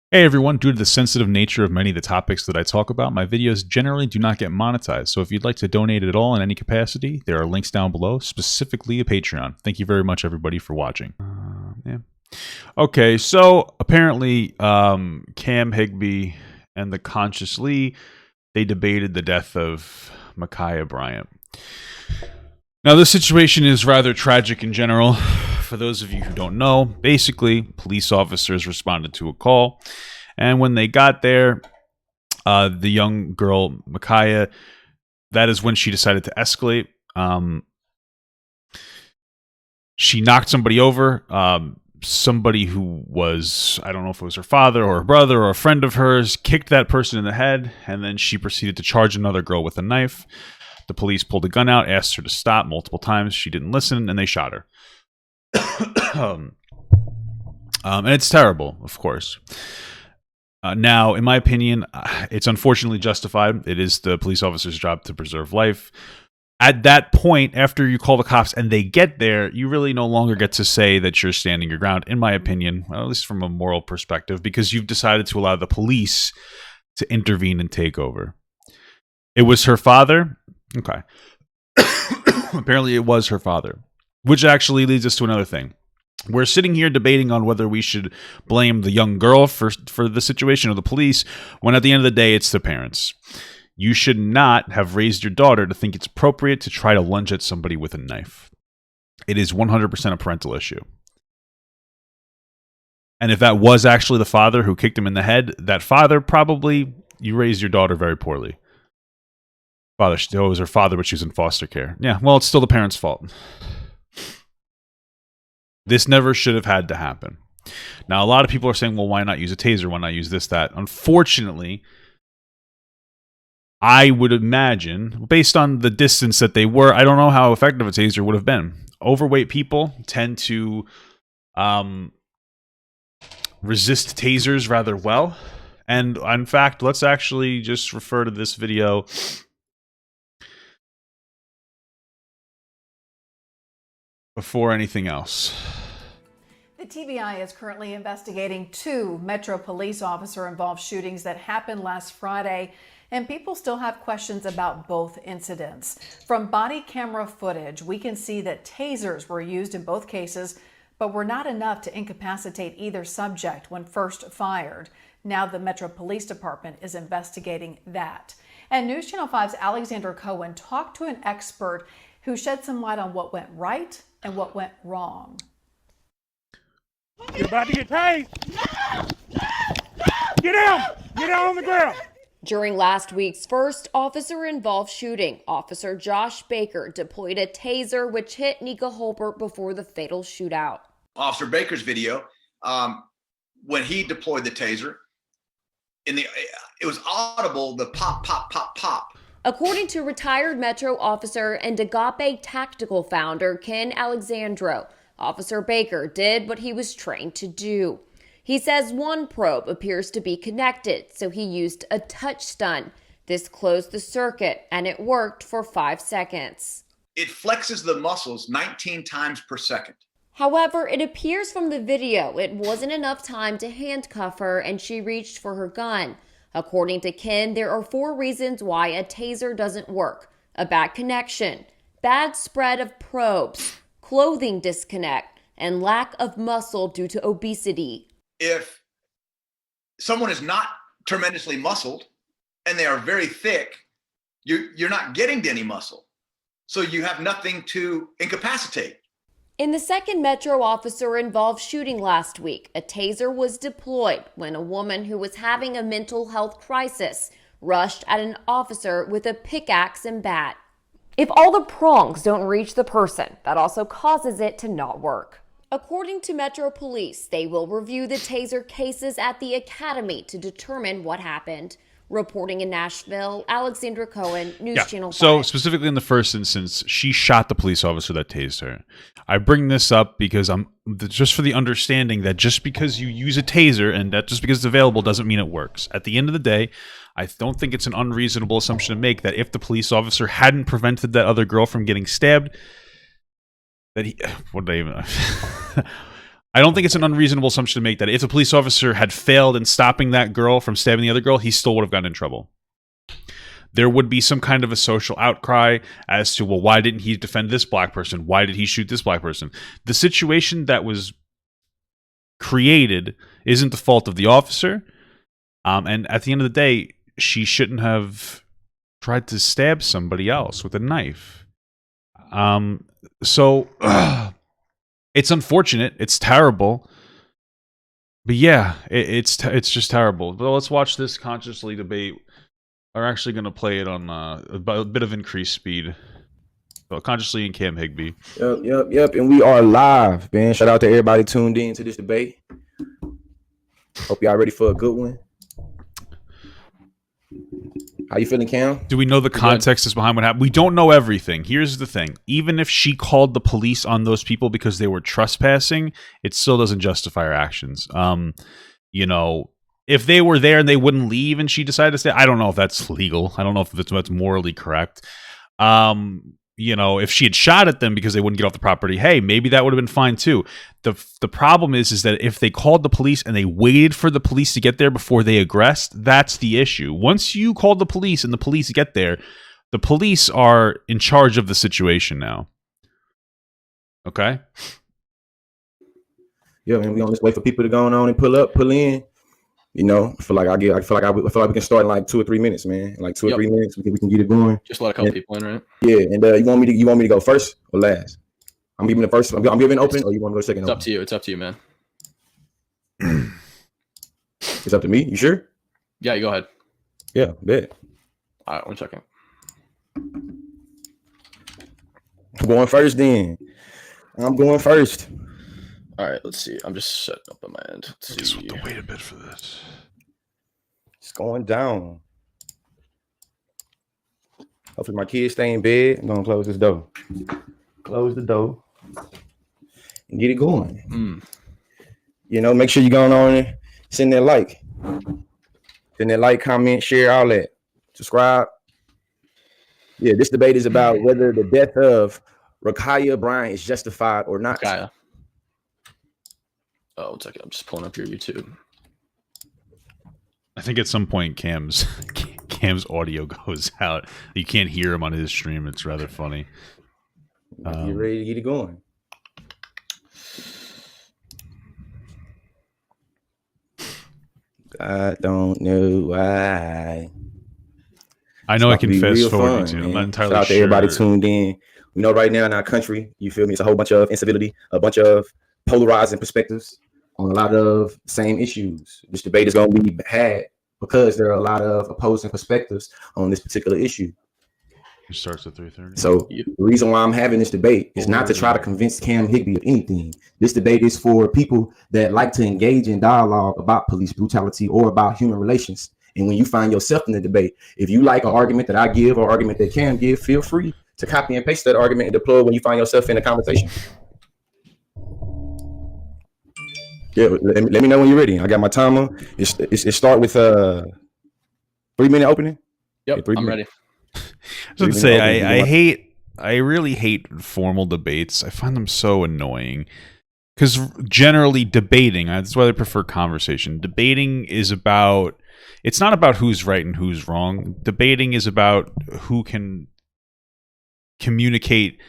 Hey everyone, due to the sensitive nature of many of the topics that I talk about, my videos generally do not get monetized. So if you'd like to donate at all in any capacity, there are links down below, specifically a Patreon. Thank you very much everybody for watching. Yeah. Okay, so apparently Cam Higby and TheConsciousLee, they debated the death of Mikaya Bryant. Now, this situation is rather tragic in general. For those of you who don't know, basically, police officers responded to a call, and when they got there, the young girl, Mikaya, that is when she decided to escalate. She knocked somebody over, somebody who was, I don't know if it was her father or her brother or a friend of hers, kicked that person in the head, and then she proceeded to charge another girl with a knife. The police pulled a gun out, asked her to stop multiple times. She didn't listen, and they shot her. And it's terrible, of course. Now, in my opinion, it's unfortunately justified. It is the police officer's job to preserve life. At that point, after you call the cops and they get there, you really no longer get to say that you're standing your ground, in my opinion, well, at least from a moral perspective, because you've decided to allow the police to intervene and take over. It was her father. Okay. Apparently it was her father, which actually leads us to another thing. We're sitting here debating on whether we should blame the young girl for the situation or the police, when at the end of the day, it's the parents. You should not have raised your daughter to think it's appropriate to try to lunge at somebody with a knife. It is 100% a parental issue. And if that was actually the father who kicked him in the head, that father probably, you raised your daughter very poorly. It was her father, but she was in foster care. Yeah, well, it's still the parents' fault. This never should have had to happen. Now, a lot of people are saying, well, why not use a taser? Why not use this, that? Unfortunately, I would imagine, based on the distance that they were, I don't know how effective a taser would have been. Overweight people tend to resist tasers rather well. And in fact, let's actually just refer to this video before anything else. The TBI is currently investigating 2 Metro police officer-involved shootings that happened last Friday, and people still have questions about both incidents. From body camera footage, we can see that tasers were used in both cases, but were not enough to incapacitate either subject when first fired. Now the Metro Police Department is investigating that. And News Channel 5's Alexander Cohen talked to an expert who shed some light on what went right and what went wrong. You're about to get tased. Get down! Get down on the ground! During last week's first officer-involved shooting, Officer Josh Baker deployed a taser which hit Nika Holbert before the fatal shootout. Officer Baker's video, when he deployed the taser, it was audible, the pop, pop, pop, pop. According to retired Metro officer and Agape Tactical founder Ken Alexandro, Officer Baker did what he was trained to do. He says one probe appears to be connected, so he used a touch stun. This closed the circuit, and it worked for 5 seconds. It flexes the muscles 19 times per second. However, it appears from the video it wasn't enough time to handcuff her, and she reached for her gun. According to Ken, there are 4 reasons why a taser doesn't work: a bad connection, bad spread of probes, clothing disconnect, and lack of muscle due to obesity. If someone is not tremendously muscled and they are very thick, you're not getting to any muscle. So you have nothing to incapacitate. In the second Metro officer-involved shooting last week, a taser was deployed when a woman who was having a mental health crisis rushed at an officer with a pickaxe and bat. If all the prongs don't reach the person, that also causes it to not work. According to Metro Police, they will review the taser cases at the academy to determine what happened. Reporting in Nashville, Alexandra Cohen, News Channel 5. So specifically in the first instance, she shot the police officer that tased her. I bring this up because just for the understanding that just because you use a taser and that just because it's available doesn't mean it works. At the end of the day, I don't think it's an unreasonable assumption to make that if the police officer hadn't prevented that other girl from getting stabbed, that he, what did I even I don't think it's an unreasonable assumption to make that if the police officer had failed in stopping that girl from stabbing the other girl, he still would have gotten in trouble. There would be some kind of a social outcry as to, well, why didn't he defend this black person? Why did he shoot this black person? The situation that was created isn't the fault of the officer. And at the end of the day, she shouldn't have tried to stab somebody else with a knife. So it's unfortunate. It's terrible. But yeah, it's just terrible. But let's watch this consciously debate. We're actually going to play it on a bit of increased speed. So consciously and Cam Higby. Yep. And we are live, man. Shout out to everybody tuned in to this debate. Hope y'all ready for a good one. How you feeling, Cam? Do we know the context is behind what happened? We don't know everything. Here's the thing. Even if she called the police on those people because they were trespassing, it still doesn't justify her actions. If they were there and they wouldn't leave and she decided to stay, I don't know if that's legal. I don't know if that's morally correct. If she had shot at them because they wouldn't get off the property, hey, maybe that would have been fine too. The problem is that if they called the police and they waited for the police to get there before they aggressed, that's the issue. Once you call the police and the police get there, the police are in charge of the situation now. Okay? Yeah, man, we on this wait for people to go on and pull in. I feel like we can start in like 2 or 3 minutes, man. In like 2 or 3 minutes, we can get it going. Just let a couple people in, right? Yeah, and you want me to go first or last? I'm giving the first. I'm giving open, or you want to go second? It's up to you. It's up to you, man. It's up to me. You sure? Yeah, you go ahead. Yeah, bet. All right, 1 second. I'm going first then. I'm going first. All right, let's see. I'm just setting up on my end. Let's see. Just have to wait a bit for this. It's going down. Hopefully my kids stay in bed. I'm gonna close this door. Close the door and get it going. Make sure you're going on and send that like. Send that like, comment, share, all that. Subscribe. Yeah, this debate is about whether the death of Mikaya Bryant is justified or not. Mikaya. Oh, 1 second. I'm just pulling up your YouTube. I think at some point Cam's audio goes out. You can't hear him on his stream. It's rather funny. You ready to get it going? I don't know why. I know I can fast forward to. I'm not entirely Shout out to sure. everybody tuned in. We know right now in our country, you feel me? It's a whole bunch of incivility, a bunch of polarizing perspectives on a lot of same issues. This debate is going to be had because there are a lot of opposing perspectives on this particular issue. It starts at 3:30. So the reason why I'm having this debate is not to try to convince Cam Higby of anything. This debate is for people that like to engage in dialogue about police brutality or about human relations. And when you find yourself in the debate, if you like an argument that I give or argument that Cam give, feel free to copy and paste that argument and deploy when you find yourself in a conversation. Yeah, let me know when you're ready. I got my timer. It start with 3 minute opening. Yep, Yeah, I'm ready. I was going to say, I really hate formal debates. I find them so annoying. Because generally debating, that's why I prefer conversation. Debating is about, it's not about who's right and who's wrong. Debating is about who can communicate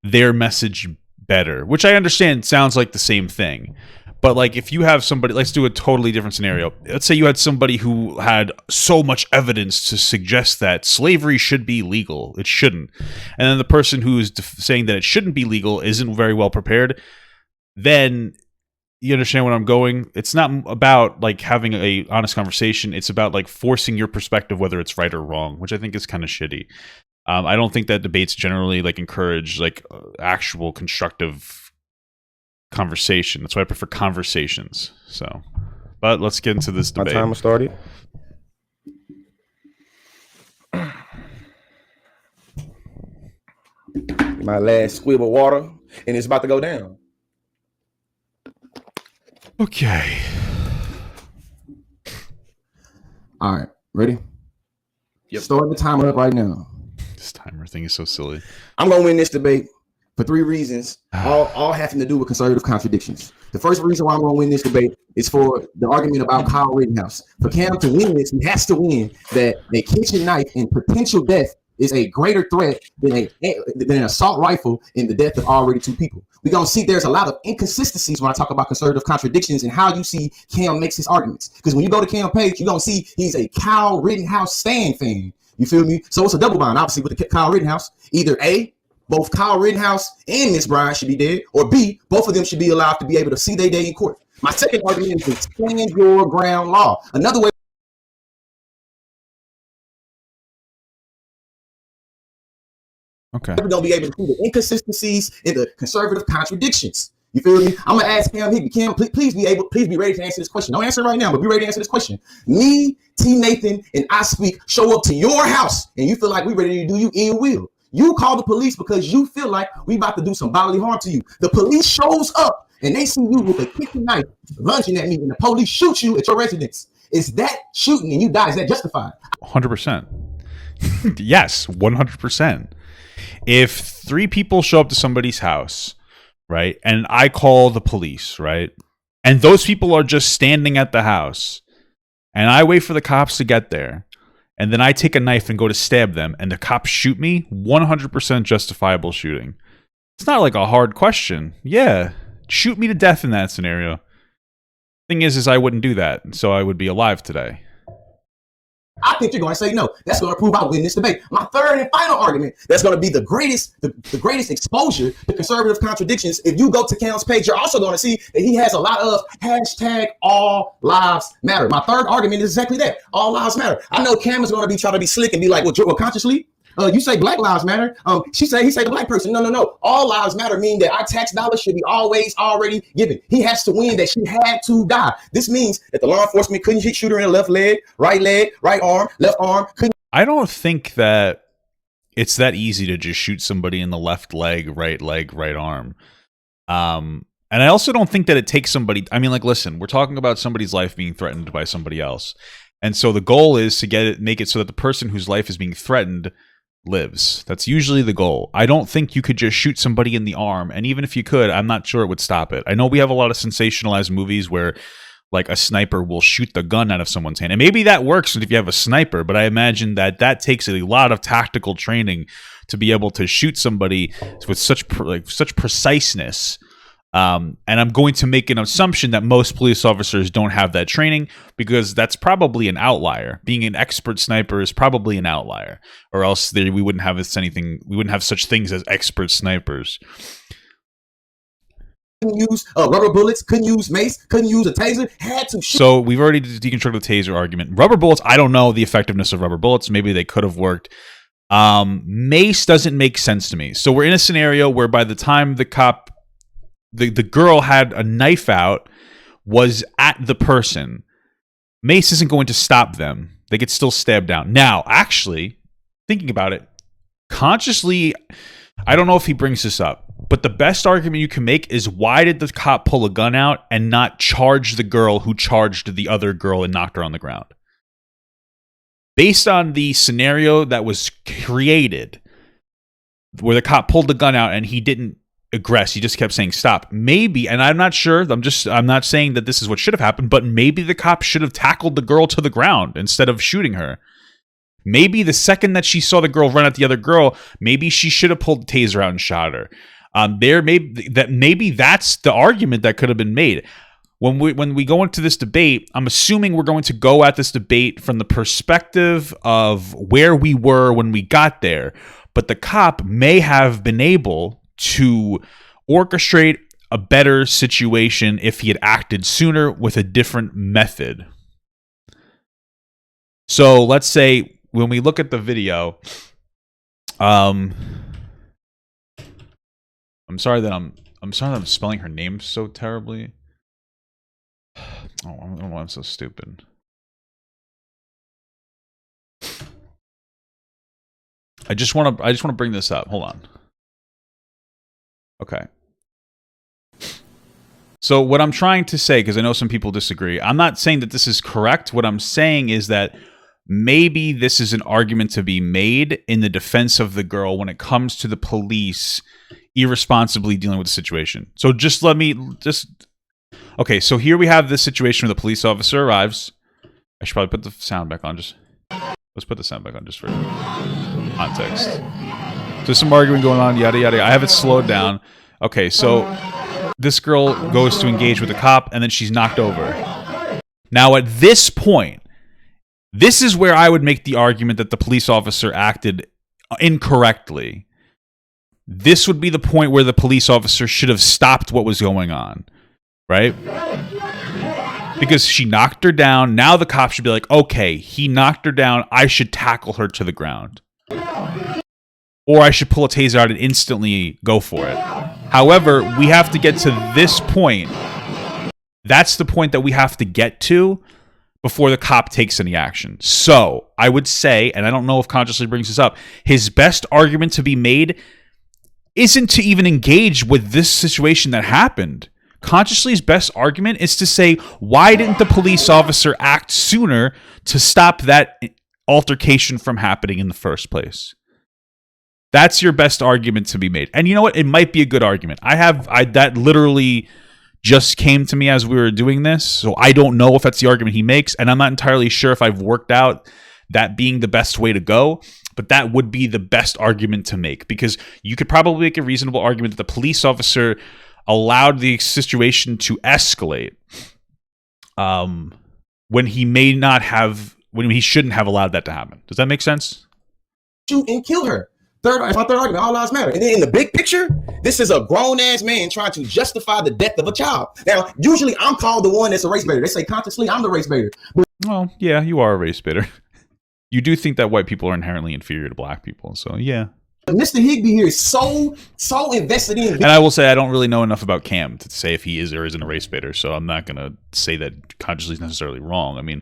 their message better, which I understand sounds like the same thing. But like if you have somebody, let's do a totally different scenario. Let's say you had somebody who had so much evidence to suggest that slavery should be legal. It shouldn't. And then the person who is saying that it shouldn't be legal isn't very well prepared. Then you understand where I'm going? It's not about like having a honest conversation. It's about like forcing your perspective, whether it's right or wrong, which I think is kind of shitty. I don't think that debates generally like encourage like actual constructive conversation. That's why I prefer conversations. So, but let's get into this debate. My timer started. My last squib of water, and it's about to go down. Okay. All right, ready? Yep. Start the timer up right now. This timer thing is so silly. I'm gonna win this debate for 3 reasons, all having to do with conservative contradictions. The first reason why I'm going to win this debate is for the argument about Kyle Rittenhouse. For Cam to win this, he has to win that a kitchen knife and potential death is a greater threat than an assault rifle in the death of already 2 people. We're going to see there's a lot of inconsistencies when I talk about conservative contradictions and how you see Cam makes his arguments. Because when you go to Cam page, you're going to see he's a Kyle Rittenhouse stan fan. You feel me? So it's a double bind, obviously, with the Kyle Rittenhouse. Either A, both Kyle Rittenhouse and Miss Bryant should be dead, or B, both of them should be allowed to be able to see their day in court. My second argument is stand your ground law. Another way. Okay. We're going to be able to see the inconsistencies and the conservative contradictions. You feel me? I'm going to ask Cam Higby. Cam, please be ready to answer this question. Don't answer right now, but be ready to answer this question. Me, T. Nathan, and I Speak show up to your house, and you feel like we ready to do you ill will. You call the police because you feel like we about to do some bodily harm to you. The police shows up and they see you with a kitchen knife lunging at me, and the police shoot you at your residence. Is that shooting and you die? Is that justified? 100%. Yes, 100%. If 3 people show up to somebody's house, right, and I call the police, right, and those people are just standing at the house, and I wait for the cops to get there, and then I take a knife and go to stab them, and the cops shoot me, 100% justifiable shooting. It's not like a hard question. Yeah, shoot me to death in that scenario. Thing is I wouldn't do that, so I would be alive today. I think you're going to say no. That's going to prove I win this debate. My third and final argument, that's going to be the greatest exposure to conservative contradictions. If you go to Cam's page, you're also going to see that he has a lot of hashtag all lives matter. My third argument is exactly that. All lives matter. I know Cam is going to be trying to be slick and be like, well, consciously, you say Black lives matter. He say the Black person. No. All lives matter mean that our tax dollars should be always already given. He has to win that she had to die. This means that the law enforcement couldn't shoot her in the left leg, right arm, left arm. I don't think that it's that easy to just shoot somebody in the left leg, right arm. And I also don't think that it takes somebody. I mean, like, listen, we're talking about somebody's life being threatened by somebody else. And so the goal is to make it so that the person whose life is being threatened lives. That's usually the goal. I don't think you could just shoot somebody in the arm, and even if you could, I'm not sure it would stop it. I know we have a lot of sensationalized movies where like a sniper will shoot the gun out of someone's hand, and maybe that works if you have a sniper, but I imagine that takes a lot of tactical training to be able to shoot somebody with such preciseness. And I'm going to make an assumption that most police officers don't have that training, because that's probably an outlier. Being an expert sniper is probably an outlier, or else we wouldn't have We wouldn't have such things as expert snipers. Couldn't use rubber bullets, couldn't use mace, couldn't use a taser, had to shoot. So we've already deconstructed the taser argument. Rubber bullets, I don't know the effectiveness of rubber bullets. Maybe they could have worked. Mace doesn't make sense to me. So we're in a scenario where by the time the cop, the girl had a knife out, was at the person, mace isn't going to stop them. They could still stab down. Now, actually, thinking about it, consciously, I don't know if he brings this up, but the best argument you can make is, why did the cop pull a gun out and not charge the girl who charged the other girl and knocked her on the ground? Based on the scenario that was created, where the cop pulled the gun out and he didn't aggress, he just kept saying stop. Maybe, and I'm not sure, I'm not saying that this is what should have happened, but maybe the cop should have tackled the girl to the ground instead of shooting her. Maybe the second that she saw the girl run at the other girl, maybe she should have pulled the taser out and shot her. Maybe that's the argument that could have been made. When we go into this debate, I'm assuming we're going to go at this debate from the perspective of where we were when we got there. But the cop may have been able to orchestrate a better situation if he had acted sooner with a different method. So let's say when we look at the video, I'm sorry that I'm spelling her name so terribly. Oh, I don't know why I'm so stupid. I just want to bring this up. Hold on. Okay. So what I'm trying to say, because I know some people disagree, I'm not saying that this is correct. What I'm saying is that maybe this is an argument to be made in the defense of the girl when it comes to the police irresponsibly dealing with the situation. So okay, so here we have this situation where the police officer arrives. I should probably put the sound back on. Let's put the sound back on just for context. So some arguing going on, yada yada. I have it slowed down. Okay, so this girl goes to engage with the cop, and then she's knocked over. Now at this point, this is where I would make the argument that the police officer acted incorrectly. This would be the point where the police officer should have stopped what was going on, right? Because she knocked her down. Now the cop should be like, okay, he knocked her down. I should tackle her to the ground. Or I should pull a taser out and instantly go for it. However, we have to get to this point. That's the point that we have to get to before the cop takes any action. So I would say, and I don't know if ConsciousLee brings this up, his best argument to be made isn't to even engage with this situation that happened. ConsciousLee's best argument is to say, why didn't the police officer act sooner to stop that altercation from happening in the first place? That's your best argument to be made. And you know what? It might be a good argument. That literally just came to me as we were doing this, so I don't know if that's the argument he makes, and I'm not entirely sure if I've worked out that being the best way to go, but that would be the best argument to make, because you could probably make a reasonable argument that the police officer allowed the situation to escalate when he shouldn't have allowed that to happen. Does that make sense? Shoot and kill her. It's my third argument. All lives matter. And then in the big picture, this is a grown-ass man trying to justify the death of a child. Now, usually I'm called the one that's a race baiter. They say ConsciousSlee, I'm the race baiter. Well, yeah, you are a race baiter. You do think that white people are inherently inferior to black people, so yeah. But Mr. Higby here is so invested in. And I will say I don't really know enough about Cam to say if he is or isn't a race baiter, so I'm not going to say that ConsciousLee is necessarily wrong. I mean,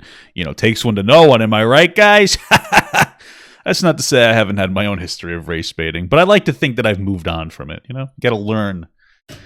takes one to know one. Am I right, guys? That's not to say I haven't had my own history of race baiting, but I like to think that I've moved on from it. Got to learn.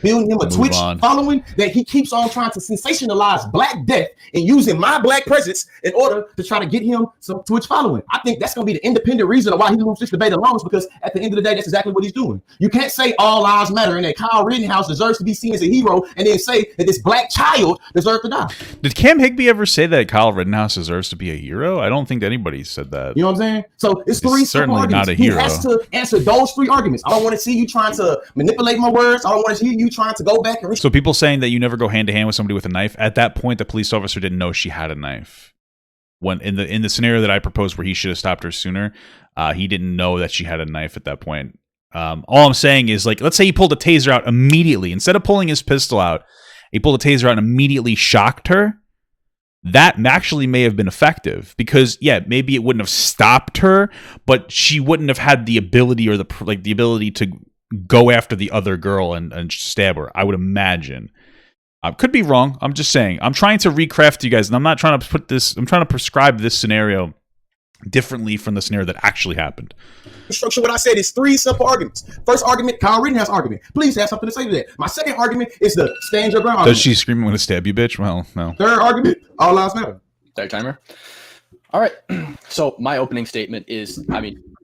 Building him a Twitch following that he keeps on trying to sensationalize Black death and using my Black presence in order to try to get him some Twitch following. I think that's going to be the independent reason why he moves this debate along, is because at the end of the day, that's exactly what he's doing. You can't say all lives matter and that Kyle Rittenhouse deserves to be seen as a hero and then say that this Black child deserves to die. Did Cam Higby ever say that Kyle Rittenhouse deserves to be a hero? I don't think anybody said that. You know what I'm saying? So it's three certainly arguments. Not a hero. He has to answer those three arguments. I don't want to see you trying to manipulate my words. I don't want to hear you trying to go back and so people saying that you never go hand to hand with somebody with a knife. At that point, the police officer didn't know she had a knife. When in the scenario that I proposed, where he should have stopped her sooner, he didn't know that she had a knife at that point. All I'm saying is, let's say he pulled a taser out immediately instead of pulling his pistol out. He pulled a taser out and immediately shocked her. That actually may have been effective, because maybe it wouldn't have stopped her, but she wouldn't have had the ability or the ability to go after the other girl and stab her, I would imagine. Could be wrong. I'm just saying. I'm trying to recraft you guys, and I'm not trying to I'm trying to prescribe this scenario differently from the scenario that actually happened. The structure, what I said, is three simple arguments. First argument, Kyle Rittenhouse argument. Please have something to say to that. My second argument is the stand your ground argument. Does she scream, I'm going to stab you, bitch? Well, no. Third argument, all lives matter. Start timer. All right. So my opening statement is,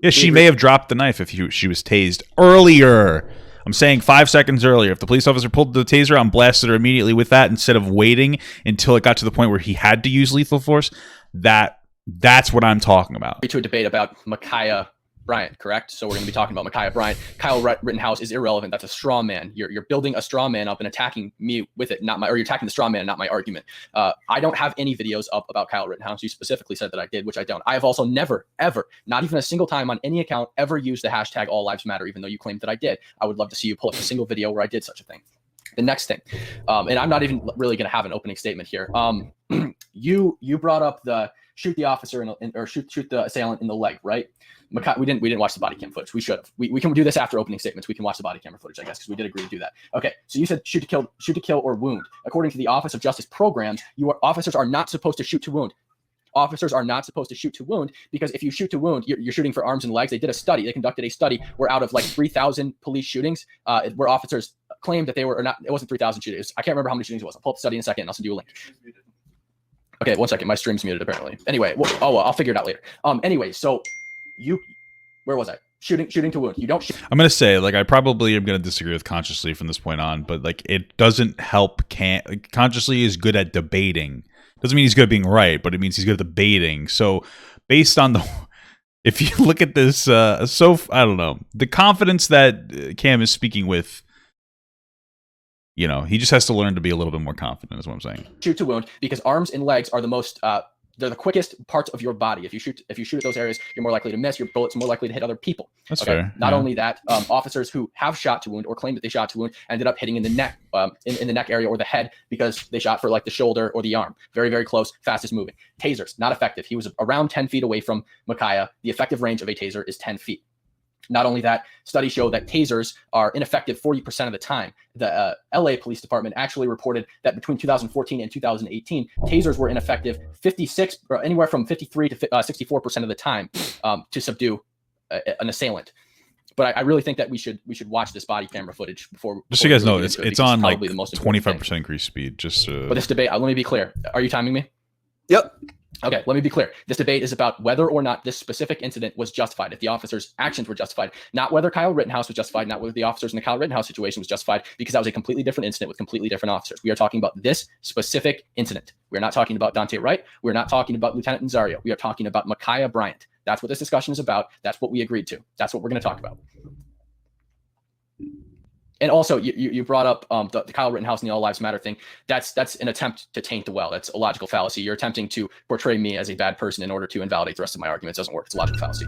yeah, she may have dropped the knife if she was tased earlier. I'm saying 5 seconds earlier. If the police officer pulled the taser out and blasted her immediately with that instead of waiting until it got to the point where he had to use lethal force, that's what I'm talking about. To a debate about Mikaya Bryant, correct? So we're going to be talking about Mikaya Bryant. Kyle Rittenhouse is irrelevant. That's a straw man. You're building a straw man up and attacking me with it, or you're attacking the straw man, not my argument. I don't have any videos up about Kyle Rittenhouse. You specifically said that I did, which I don't. I have also never, ever, not even a single time on any account, ever used the hashtag All Lives Matter, even though you claimed that I did. I would love to see you pull up a single video where I did such a thing. The next thing, and I'm not even really going to have an opening statement here. You brought up the shoot the officer or shoot the assailant in the leg, right? We didn't watch the body cam footage. We should have. We can do this after opening statements. We can watch the body camera footage, I guess, because we did agree to do that. Okay, so you said shoot to kill, or wound. According to the Office of Justice programs, officers are not supposed to shoot to wound. Officers are not supposed to shoot to wound, because if you shoot to wound, you're shooting for arms and legs. They conducted a study where out of 3,000 police shootings, where officers claimed that they were, or not, it wasn't 3,000 shootings. I can't remember how many shootings it was. I'll pull up the study in a second and I'll send you a link. Okay, 1 second. My stream's muted apparently. Anyway, well, I'll figure it out later. Anyway, so where was I? Shooting to wound. You don't shoot. I'm gonna say, like, I probably am gonna disagree with ConsciousLee from this point on, but like, it doesn't help. ConsciousLee is good at debating. Doesn't mean he's good at being right, but it means he's good at debating. So, based on if you look at this, I don't know, the confidence that Cam is speaking with. You know, he just has to learn to be a little bit more confident, is what I'm saying. Shoot to wound, because arms and legs are the most they're the quickest parts of your body. If you shoot at those areas, you're more likely to miss. Your bullets are more likely to hit other people. That's fair. Not only that, officers who have shot to wound or claim that they shot to wound ended up hitting in the neck, in the neck area or the head, because they shot for like the shoulder or the arm. Very, very close, fastest moving. Tasers, not effective. He was around 10 feet away from Mikaya. The effective range of a taser is 10 feet. Not only that, studies show that tasers are ineffective 40% of the time. The LA Police Department actually reported that between 2014 and 2018, tasers were ineffective 56 or anywhere from 53 to 64% of the time to subdue an assailant. But I really think that we should watch this body camera footage before. Just so you guys know, it's on like 25% increased speed. But this debate, let me be clear. Are you timing me? Yep. Okay, let me be clear. This debate is about whether or not this specific incident was justified, if the officers' actions were justified, not whether Kyle Rittenhouse was justified, not whether the officers in the Kyle Rittenhouse situation was justified, because that was a completely different incident with completely different officers. We are talking about this specific incident. We're not talking about Dante Wright. We're not talking about Lieutenant Nazario. We are talking about Mikaya Bryant. That's what this discussion is about. That's what we agreed to. That's what we're going to talk about. And also, you brought up the Kyle Rittenhouse and the All Lives Matter thing. That's an attempt to taint the well. That's a logical fallacy. You're attempting to portray me as a bad person in order to invalidate the rest of my arguments. It doesn't work. It's a logical fallacy.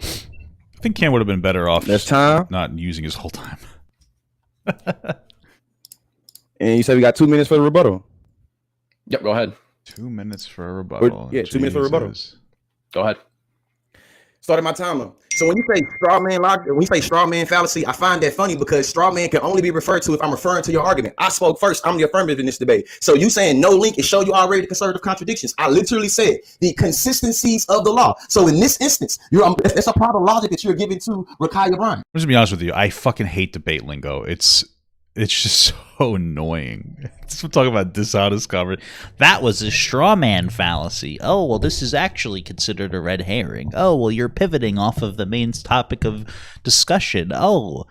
I think Cam would have been better off There's time. Not using his whole time. And you said we got 2 minutes for the rebuttal. Yep, go ahead. 2 minutes for a rebuttal. Yeah, 2 minutes for a rebuttal. Go ahead. Started my timer. So when you say straw man fallacy, I find that funny because straw man can only be referred to if I'm referring to your argument. I spoke first. I'm the affirmative in this debate. So you saying no link, it show you already the conservative contradictions. I literally said the consistencies of the law. So in this instance, that's a part of logic that you're giving to Mikaya Bryant. I'm just gonna be honest with you. I fucking hate debate lingo. It's just so annoying. We're talking about dishonest coverage. That was a straw man fallacy. Oh, well, this is actually considered a red herring. Oh, well, you're pivoting off of the main topic of discussion. Oh,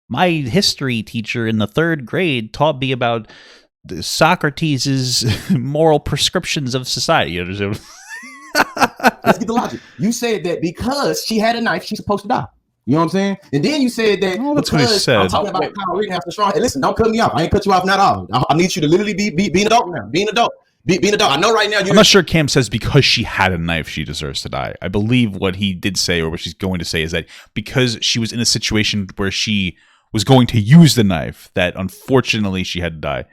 my history teacher in the 3rd grade taught me about Socrates' moral prescriptions of society. You understand? Let's get the logic. You said that because she had a knife, she's supposed to die. You know what I'm saying? And then you said that that's what he said. I'm talking about Kyle Rittenhouse and strong. And listen, don't cut me off. I ain't cut you off, not all. I need you to literally be an adult now. Be an adult. Be an adult. I know right now I'm not sure Cam says because she had a knife, she deserves to die. I believe what he did say, or what she's going to say, is that because she was in a situation where she was going to use the knife, that unfortunately she had to die.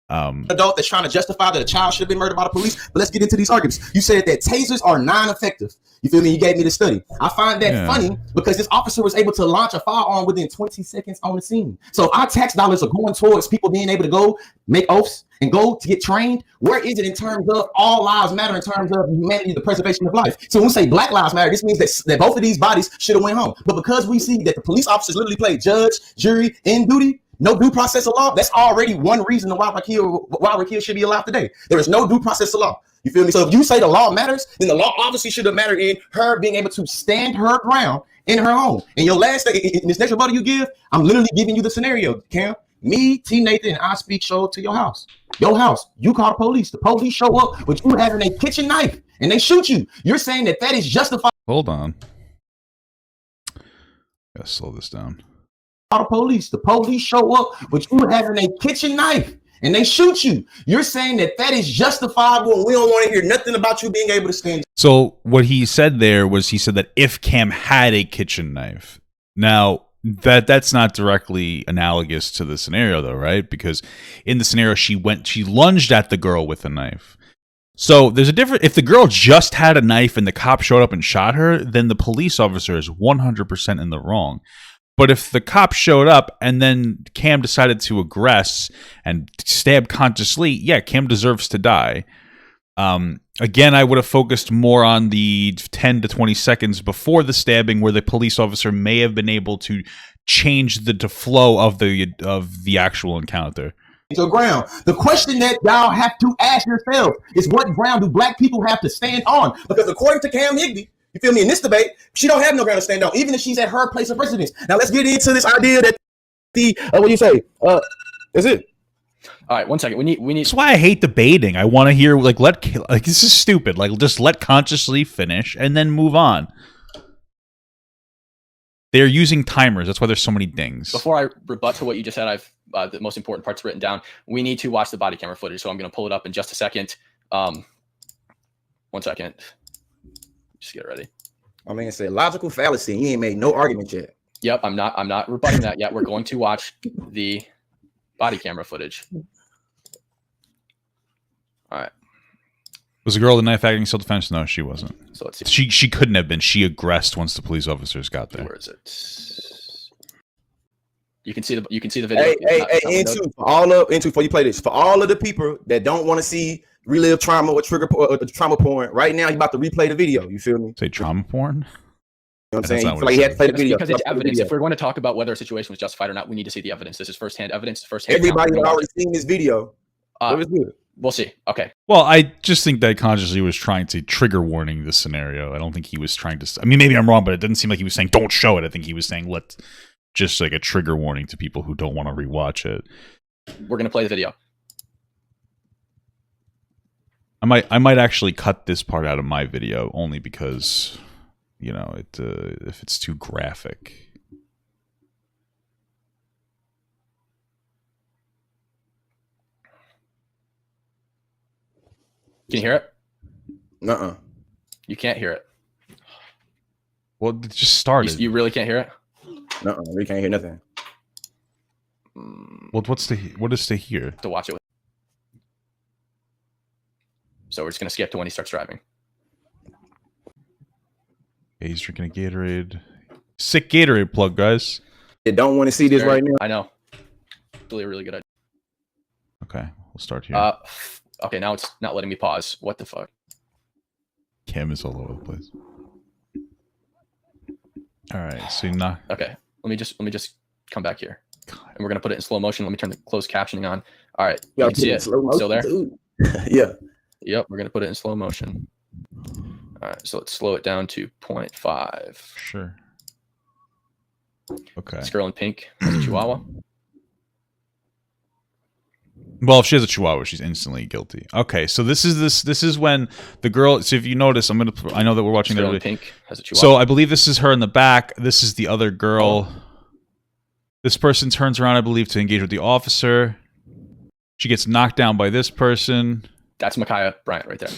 Adult that's trying to justify that a child should have been murdered by the police. But let's get into these arguments. You said that tasers are non-effective. You feel me? You gave me the study. I find that funny because this officer was able to launch a firearm within 20 seconds on the scene. So if our tax dollars are going towards people being able to go make oaths and go to get trained, where is it in terms of all lives matter, in terms of humanity, the preservation of life? So when we say Black Lives Matter, this means that both of these bodies should have went home. But because we see that the police officers literally played judge, jury, and duty, no due process of law, that's already one reason why Raquel should be allowed today. There is no due process of law. You feel me? So if you say the law matters, then the law obviously should have mattered in her being able to stand her ground in her home. And your last thing, in this next rebuttal you give, I'm literally giving you the scenario, Cam. Me, T. Nathan, and I speak show up to your house. Your house. You call the police. The police show up, but you having a kitchen knife and they shoot you. You're saying that is justified. Hold on. Gotta slow this down. The police show up, but you having a kitchen knife and they shoot you. You're saying that is justifiable and we don't want to hear nothing about you being able to stand. So what he said there was, he said that if Cam had a kitchen knife. Now, that's not directly analogous to the scenario though, right? Because in the scenario she lunged at the girl with a knife. So there's a difference. If the girl just had a knife and the cop showed up and shot her, then the police officer is 100% in the wrong. But if the cop showed up and then Cam decided to aggress and stab ConsciousLee, yeah, Cam deserves to die. Again, I would have focused more on the 10 to 20 seconds before the stabbing, where the police officer may have been able to change the flow of the actual encounter. to the ground. The question that y'all have to ask yourself is, what ground do black people have to stand on? Because according to Cam Higby, you feel me, in this debate, she don't have no ground to stand on, even if she's at her place of residence. Now let's get into this idea that what do you say? That's it. All right, 1 second. We need. That's why I hate debating. I want to hear this is stupid. Like, just let ConsciousLee finish and then move on. They're using timers. That's why there's so many dings. Before I rebut to what you just said, I've the most important parts written down. We need to watch the body camera footage, so I'm going to pull it up in just a second. 1 second. Just get it ready. I mean, it's a logical fallacy. You ain't made no argument yet. Yep, I'm not rebutting that yet. We're going to watch the body camera footage. All right. Was the girl the knife acting self-defense? No, she wasn't. So let's see. She couldn't have been. She aggressed once the police officers got there. Where is it? You can see the video. Hey, before you play this, for all of the people that don't want to see relive trauma or trigger trauma porn, right now he's about to replay the video. You feel me? Say trauma porn? You know what I'm saying? not what Like it he had to said. play the video Because it's evidence. If we're going to talk about whether a situation was justified or not, we need to see the evidence. This is firsthand evidence. Firsthand. Everybody had already seen this video. It was good. We'll see. Okay. Well, I just think that ConsciousLee was trying to trigger warning this sscenario. I don't think he was trying to. I mean, maybe I'm wrong, but it doesn't seem like he was saying don't show it. I think he was saying just like a trigger warning to people who don't want to rewatch it. We're going to play the video. I might actually cut this part out of my video only because, you know, if it's too graphic. Can you hear it? Nuh-uh. You can't hear it. Well, it just started. You really can't hear it? Nuh-uh. We can't hear nothing. Well, what is to hear? To watch it with. So we're just going to skip to when he starts driving. Okay, he's drinking a Gatorade. Sick Gatorade plug, guys. You don't want to see this right now. I know. It's really a really good idea. Okay, we'll start here. Okay, now it's not letting me pause. What the fuck? Cam is all over the place. All right, so not. Okay, let me just come back here, and we're gonna put it in slow motion. Let me turn the closed captioning on. All right, you can see it. Still there? Yeah. Yep, we're gonna put it in slow motion. All right, so let's slow it down to 0.5. Sure. Okay. This girl in pink has a chihuahua. Well, if she has a chihuahua, she's instantly guilty. Okay, so this is when the girl. So if you notice, I know that we're watching This girl the in pink has a chihuahua. So I believe this is her in the back. This is the other girl. This person turns around, I believe, to engage with the officer. She gets knocked down by this person. That's Mikaya Bryant right there.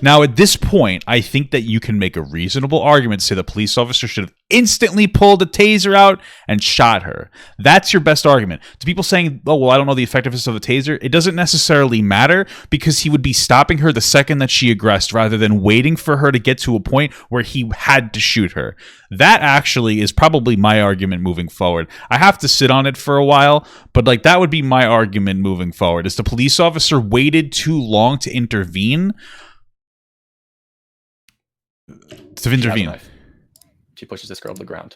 Now, at this point, I think that you can make a reasonable argument to say the police officer should have instantly pulled a taser out and shot her. That's your best argument. To people saying, oh, well, I don't know the effectiveness of the taser, it doesn't necessarily matter because he would be stopping her the second that she aggressed rather than waiting for her to get to a point where he had to shoot her. That actually is probably my argument moving forward. I have to sit on it for a while, but like that would be my argument moving forward. Is the police officer waited too long to intervene? To intervene. She pushes this girl to the ground.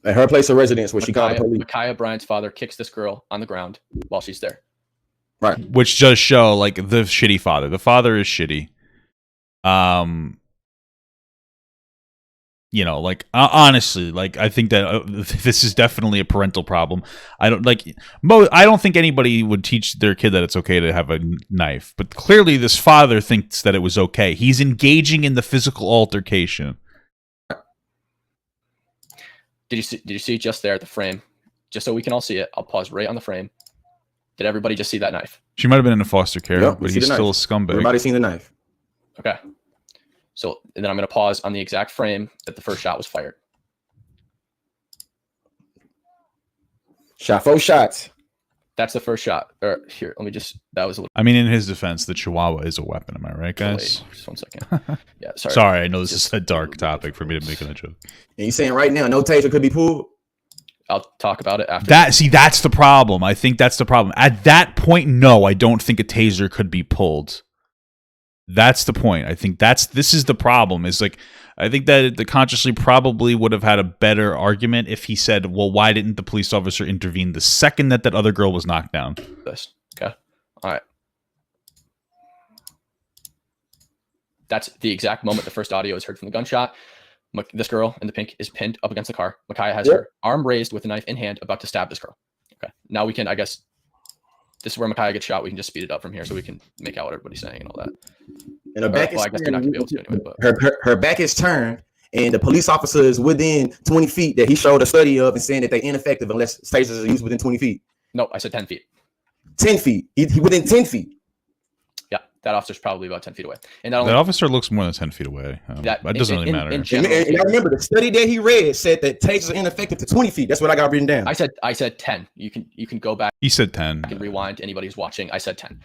At her place of residence, where she called the police. Mikaya Bryant's father kicks this girl on the ground while she's there. Right. Which does show like the shitty father. The father is shitty. You know, like honestly, like I think that this is definitely a parental problem. I don't think anybody would teach their kid that it's okay to have a knife, but clearly this father thinks that it was okay. He's engaging in the physical altercation. Did you see just there at the frame? Just so we can all see it, I'll pause right on the frame. Did everybody just see that knife? She might have been in a foster care, Yep, but he's still a scumbag. Everybody seen the knife. Okay. So, and then I'm going to pause on the exact frame that the first shot was fired. Shot 4 shots. That's the first shot. Here, let me just, that was a little. I mean, in his defense, the Chihuahua is a weapon. Am I right, guys? Wait, just 1 second. Yeah, sorry. Sorry, I know this is a dark topic for me to make a joke. And you saying right now, no taser could be pulled? I'll talk about it after. That's the problem. I think that's the problem. At that point, no, I don't think a taser could be pulled. That's the point. I think this is the problem. Is like I think that the consciously probably would have had a better argument if he said, "Well, why didn't the police officer intervene the second that other girl was knocked down?" This. Okay. All right. That's the exact moment the first audio is heard from the gunshot. This girl in the pink is pinned up against the car. Mikaya has her arm raised with a knife in hand, about to stab this girl. Okay. Now we can, I guess, this is where Mikaya gets shot. We can just speed it up from here so we can make out what everybody's saying and all that. And her back well, I guess you're not gonna be able to anyway. But her back is turned, and the police officer is within 20 feet that he showed a study of and saying that they're ineffective unless tasers are used within 20 feet. No, I said 10 feet. 10 feet. He within 10 feet. Yeah, that officer's probably about 10 feet away. And that officer looks more than 10 feet away. That doesn't really matter. And I remember the study that he read said that tasers are ineffective to 20 feet. That's what I got written down. I said 10. You can go back. He said 10. I can rewind. Anybody who's watching, I said 10.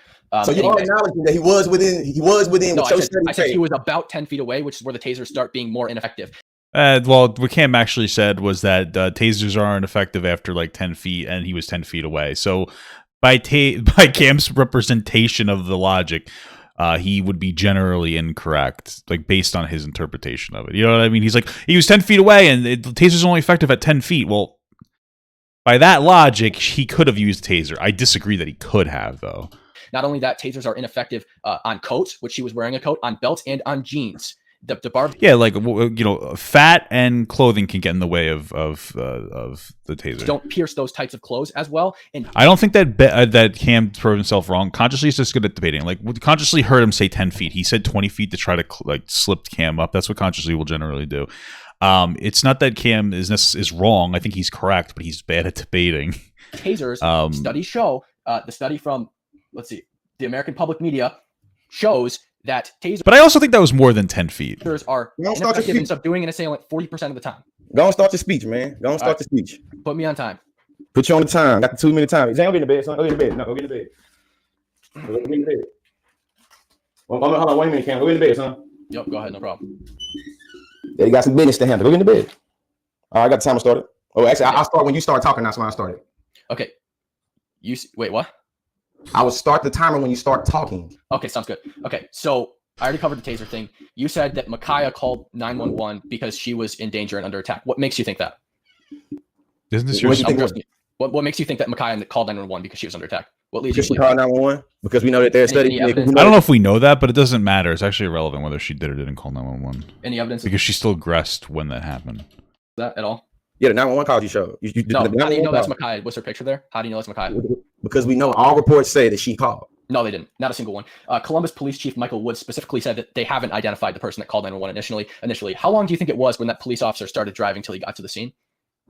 So you are acknowledging that he was within. No, I said he was about 10 feet away, which is where the tasers start being more ineffective. Well, what Cam actually said was that tasers aren't effective after like 10 feet, and he was 10 feet away. So by Cam's representation of the logic, he would be generally incorrect, like based on his interpretation of it. You know what I mean? He's like, he was 10 feet away, and the taser's only effective at 10 feet. Well, by that logic, he could have used taser. I disagree that he could have, though. Not only that, tasers are ineffective on coats, which she was wearing a coat, on belts, and on jeans. The barb. Yeah, like fat and clothing can get in the way of the taser. Don't pierce those types of clothes as well. And I don't think that Cam proved himself wrong. Consciously is just good at debating. Like consciously heard him say 10 feet. He said 20 feet to try to slip Cam up. That's what consciously will generally do. It's not that Cam is wrong. I think he's correct, but he's bad at debating. Tasers studies show the study from the American Public Media shows that tasers. But I also think that was more than 10 feet. Tasers are ineffective in subduing an assailant 40% of the time. Go and start your speech, man. Go and start the speech. Put me on time. Put you on the time. Got the 2 minute time. Zane, go get in the bed, son. Go get in the bed. No, go get in the bed. Go get in the bed. Hold on, wait a minute, Cam. Go get in the bed, son. Yep, go ahead, no problem. Yeah, you got some business to handle. Go get in the bed. All right, I got the timer started. Oh, actually, I'll start when you start talking. That's when I started. Okay. Wait, what? I will start the timer when you start talking. Okay, sounds good. Okay, so I already covered the taser thing. You said that Mikaya called 911 because she was in danger and under attack. What makes you think that? Isn't this your what makes you think that Mikaya called 911 because she was under attack? What leads you to believe? Called 911 because we know that they're studying. I don't know if we know that, but it doesn't matter. It's actually irrelevant whether she did or didn't call 911. Any evidence? Because she still aggressed when that happened. That at all? Yeah, the 911 calls you showed. No, how do you know that's Mikaya? What's her picture there? How do you know that's Mikaya? Because we know all reports say that she called. No, they didn't. Not a single one. Columbus Police Chief Michael Woods specifically said that they haven't identified the person that called 911 initially. How long do you think it was when that police officer started driving till he got to the scene?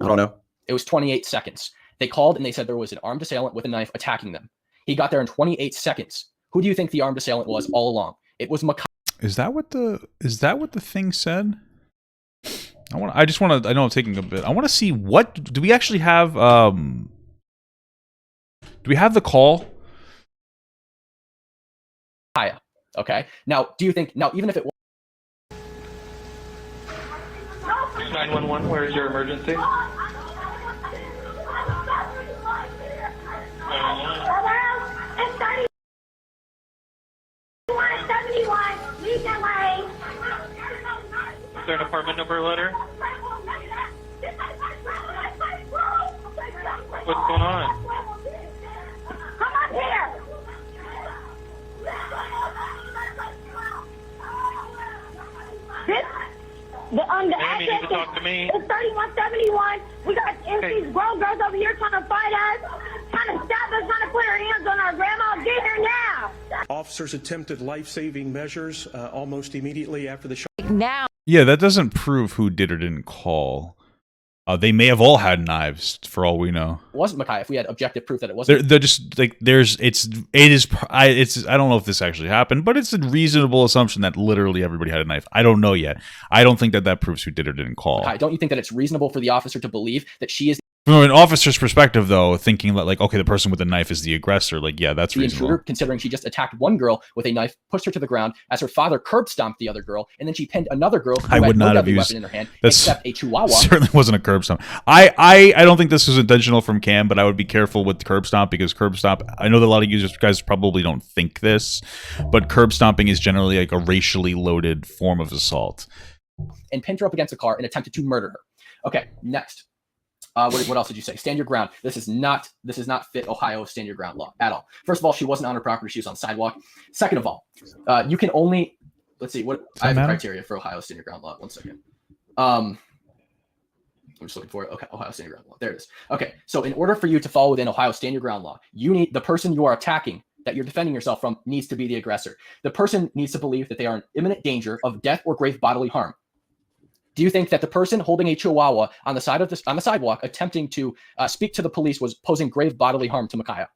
I don't know. It was 28 seconds. They called and they said there was an armed assailant with a knife attacking them. He got there in 28 seconds. Who do you think the armed assailant was all along? It was Mikaya. Is that what the thing said? I know I'm taking a bit. I want to see what do we actually have do we have the call? Okay. Now, do you think even if it was 911, where is your emergency? Is there an apartment number letter? What's going on? Come up here! Ma'am, you need to talk to me. It's 3171. We got these grown girls over here trying to fight us, trying to stab us, trying to put our hands on our grandma. Get here now! Officers attempted life-saving measures almost immediately after the shot. Now. Yeah, that doesn't prove who did or didn't call. They may have all had knives, for all we know. It wasn't Mikaya. If we had objective proof that it wasn't, they're just like I don't know if this actually happened, but it's a reasonable assumption that literally everybody had a knife. I don't know yet. I don't think that proves who did or didn't call. Mikaya, don't you think that it's reasonable for the officer to believe that she is From an officer's perspective, though, thinking that, like, okay, the person with the knife is the aggressor, like, yeah, that's The reasonable. intruder, considering she just attacked one girl with a knife, pushed her to the ground as her father curb stomped the other girl, and then she pinned another girl who I would had no not have deadly used weapon in her hand, that's except a chihuahua. Certainly wasn't a curb stomp. I don't think this was intentional from Cam, but I would be careful with curb stomp, because curb stomp, I know that a lot of guys probably don't think this, but curb stomping is generally like a racially loaded form of assault. And pinned her up against a car and attempted to murder her. Okay, next. What else did you say? Stand your ground. This is not fit Ohio stand your ground law at all. First of all, she wasn't on her property; she was on the sidewalk. Second of all, you can only let's see what I have a criteria for Ohio stand your ground law. 1 second. I'm just looking for it. Okay, Ohio stand your ground law. There it is. Okay, so in order for you to fall within Ohio stand your ground law, you need the person you are attacking, that you're defending yourself from, needs to be the aggressor. The person needs to believe that they are in imminent danger of death or grave bodily harm. Do you think that the person holding a chihuahua on the sidewalk attempting to speak to the police was posing grave bodily harm to Mikaya?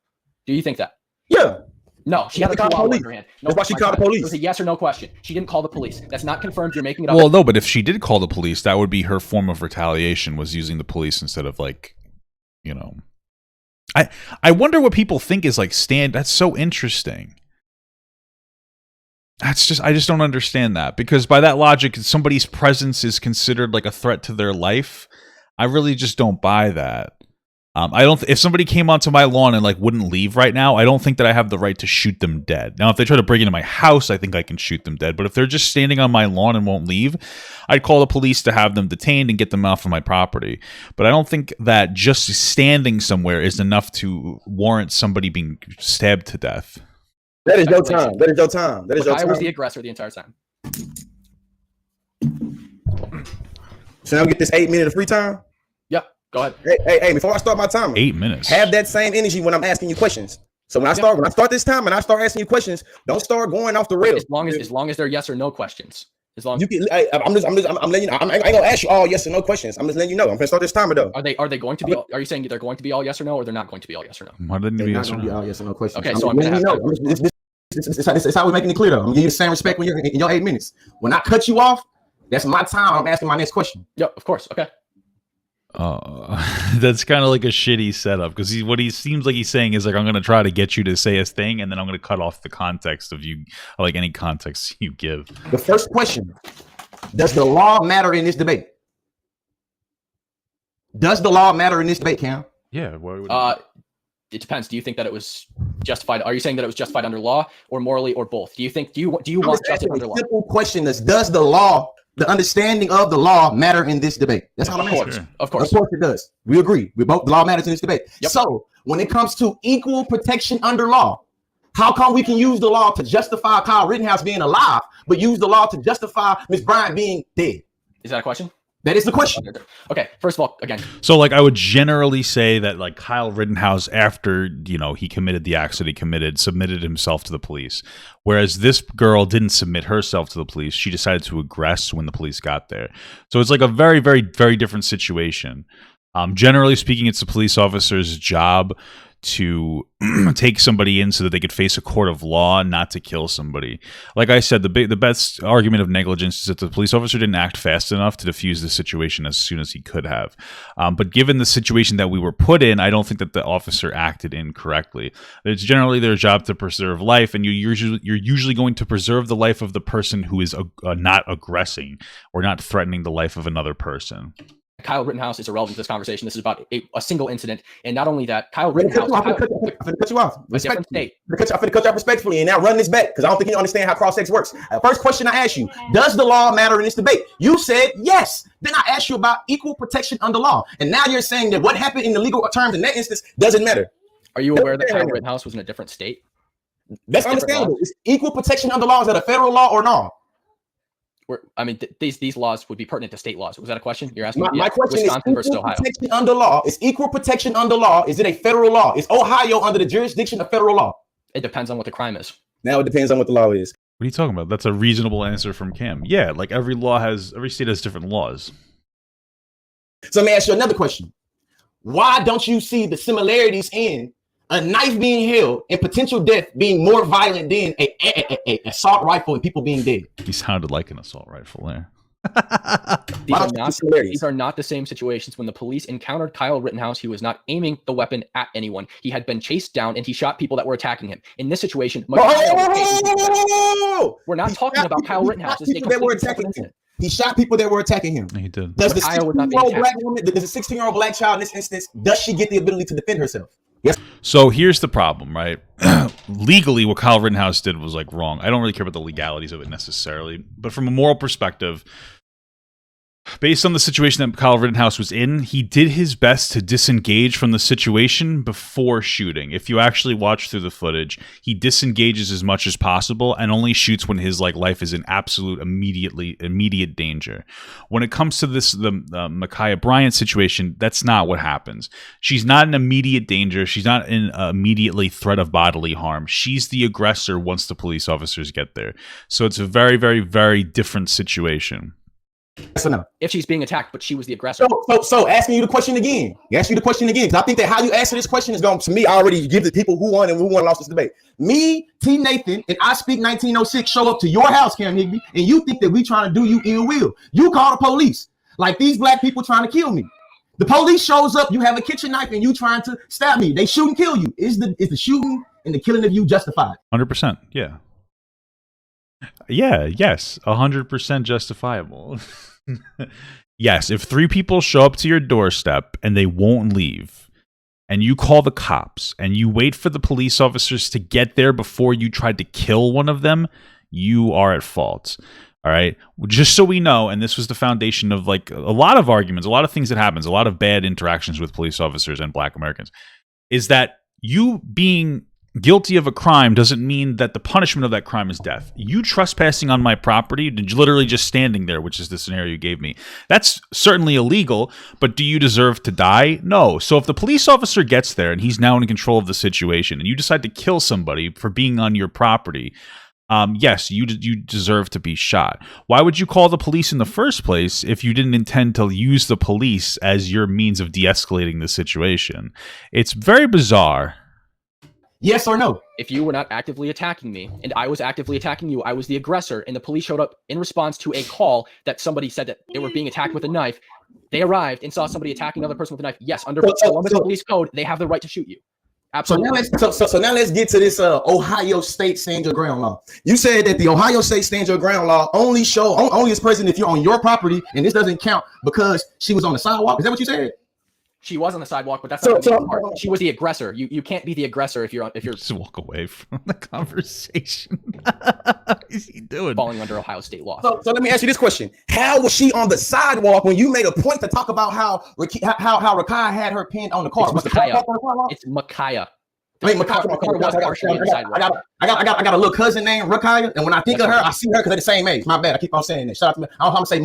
Do you think that? Yeah. No, she had a chihuahua in her hand. No, that's why she called the police. It was a yes or no question. She didn't call the police. That's not confirmed. You're making it up. Well, no, but if she did call the police, that would be her form of retaliation, was using the police instead of, like, you know. I wonder what people think is like that's so interesting. I just don't understand that, because by that logic, somebody's presence is considered like a threat to their life. I really just don't buy that. I don't. If somebody came onto my lawn and like wouldn't leave right now, I don't think that I have the right to shoot them dead. Now, if they try to break into my house, I think I can shoot them dead. But if they're just standing on my lawn and won't leave, I'd call the police to have them detained and get them off of my property. But I don't think that just standing somewhere is enough to warrant somebody being stabbed to death. That is your time. That is your time. That is your time. I was the aggressor the entire time. So now get this 8 minutes of free time. Yep. Go ahead. Hey! Before I start my timer, 8 minutes. Have that same energy when I'm asking you questions. So when I start this time and I start asking you questions, don't start going off the rails. As long as they're yes or no questions. As long as you can, I'm letting you know. I ain't gonna ask you all yes or no questions. I'm just letting you know. I'm gonna start this timer though. Are they going to be? Are you saying they're going to be all yes or no, or they're not going to be all yes or no? Why didn't it be yes or no? All yes or no questions. Okay, so I'm gonna have to. It's how we're making it clear though. I'm gonna give you the same respect when you're in your 8 minutes. When I cut you off, that's my time. I'm asking my next question. Yep, of course. Okay. That's kind of like a shitty setup, because what he seems like he's saying is like, I'm going to try to get you to say a thing, and then I'm going to cut off the context of you, like any context you give. The first question: does the law matter in this debate? Does the law matter in this debate, Cam? Yeah. It depends. Do you think that it was justified? Are you saying that it was justified under law, or morally, or both? Do you want justice under law? Simple question is: does the law, the understanding of the law, matter in this debate? That's all I'm asking. Of course it does. We agree. The law matters in this debate. Yep. So when it comes to equal protection under law, how come we can use the law to justify Kyle Rittenhouse being alive, but use the law to justify Miss Bryant being dead? Is that a question? That is the question. Okay, first of all, again. So, like, I would generally say that, like, Kyle Rittenhouse, after, you know, he committed the acts that he committed, submitted himself to the police. Whereas this girl didn't submit herself to the police. She decided to aggress when the police got there. So it's like a very, very, very different situation. Generally speaking, it's the police officer's job to take somebody in so that they could face a court of law, not to kill somebody. Like I said, the best argument of negligence is that the police officer didn't act fast enough to defuse the situation as soon as he could have. But given the situation that we were put in, I don't think that the officer acted incorrectly. It's generally their job to preserve life, and you're usually going to preserve the life of the person who is not aggressing or not threatening the life of another person. Kyle Rittenhouse is irrelevant to this conversation. This is about a single incident. And not only that, Kyle Rittenhouse... I'm going to cut you off. I'm going to cut you off respectfully and now run this back, because I don't think you understand how cross-sex works. First question I asked you, does the law matter in this debate? You said yes. Then I asked you about equal protection under law. And now you're saying that what happened in the legal terms in that instance doesn't matter. Are you aware that Kyle Rittenhouse was in a different state? That's understandable. Is equal protection under law, is that a federal law or no? I mean, these laws would be pertinent to state laws. Was that a question you're asking? My question Wisconsin is equal protection under law. Is equal protection under law? Is it a federal law? Is Ohio under the jurisdiction of federal law? It depends on what the crime is. Now it depends on what the law is. What are you talking about? That's a reasonable answer from Cam. Yeah, like every state has different laws. So let me ask you another question. Why don't you see the similarities in a knife being held and potential death being more violent than a assault rifle and people being dead? He sounded like an assault rifle there. These are not the same situations. When the police encountered Kyle Rittenhouse, he was not aiming the weapon at anyone. He had been chased down and he shot people that were attacking him. In this situation, we're not talking about Kyle Rittenhouse. He shot people that were attacking him. He did. Does the 16-year-old black woman, does the 16-year-old black child in this instance, does she get the ability to defend herself? Yes. So here's the problem, right? Legally, what Kyle Rittenhouse did was like wrong. I don't really care about the legalities of it necessarily, but from a moral perspective, based on the situation that Kyle Rittenhouse was in, he did his best to disengage from the situation before shooting. If you actually watch through the footage, he disengages as much as possible and only shoots when his life is in absolute immediate danger. When it comes to the Mikaya Bryant situation, that's not what happens. She's not in immediate danger. She's not in immediately threat of bodily harm. She's the aggressor once the police officers get there. So it's a very, very, very different situation. Yes or no? If she's being attacked, but she was the aggressor. So asking you the question again. Because I think that how you answer this question is going to me already give the people who won and who won lost this debate. Me, T. Nathan, and I Speak 1906 show up to your house, Cam Higby, and you think that we trying to do you ill will. You call the police. Like these black people trying to kill me. The police shows up, you have a kitchen knife, and you trying to stab me. They shoot and kill you. Is the shooting and the killing of you justified? 100%. Yeah. Yeah, yes, 100% justifiable. Yes, if 3 people show up to your doorstep and they won't leave, and you call the cops and you wait for the police officers to get there before you tried to kill one of them, you are at fault. All right, just so we know, and this was the foundation of like a lot of arguments, a lot of things that happens, a lot of bad interactions with police officers and Black Americans, is that you being guilty of a crime doesn't mean that the punishment of that crime is death. You trespassing on my property, literally just standing there, which is the scenario you gave me, that's certainly illegal, but do you deserve to die? No. So if the police officer gets there and he's now in control of the situation and you decide to kill somebody for being on your property, yes, you deserve to be shot. Why would you call the police in the first place if you didn't intend to use the police as your means of de-escalating the situation? It's very bizarre. Yes or no? If you were not actively attacking me and I was actively attacking you, I was the aggressor, and the police showed up in response to a call that somebody said that they were being attacked with a knife. They arrived and saw somebody attacking another person with a knife. Yes, under Columbus Police Code, they have the right to shoot you. Absolutely. So now let's get to this Ohio State stand your ground law. You said that the Ohio State stand your ground law only is present if you're on your property, and this doesn't count because she was on the sidewalk. Is that what you said? She was on the sidewalk, but that's not the part. She was the aggressor. You can't be the aggressor if you're just walk away from the conversation. What is he doing? Falling under Ohio State law. So let me ask you this question: how was she on the sidewalk when you made a point to talk about how Mikaya had her pinned on the car? It's Mikaya. I got a little cousin named Mikaya, and when I think of her, I see her because they're the same age. My bad, I keep on saying that. Shout out to me. I'm gonna say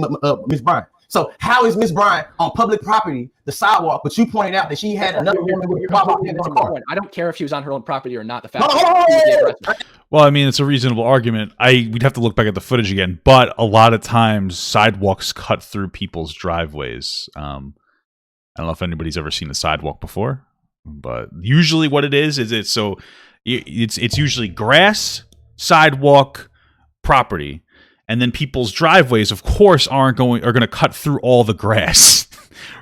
Miss Bryant. So how is Miss Bryant on public property, the sidewalk, but you pointed out that she had another woman with a car? I don't care if she was on her own property or not. The fact well, I mean, it's a reasonable argument. We'd have to look back at the footage again, but a lot of times sidewalks cut through people's driveways. I don't know if anybody's ever seen a sidewalk before, but usually what it is it's usually grass, sidewalk, property. And then people's driveways, of course, are going to cut through all the grass,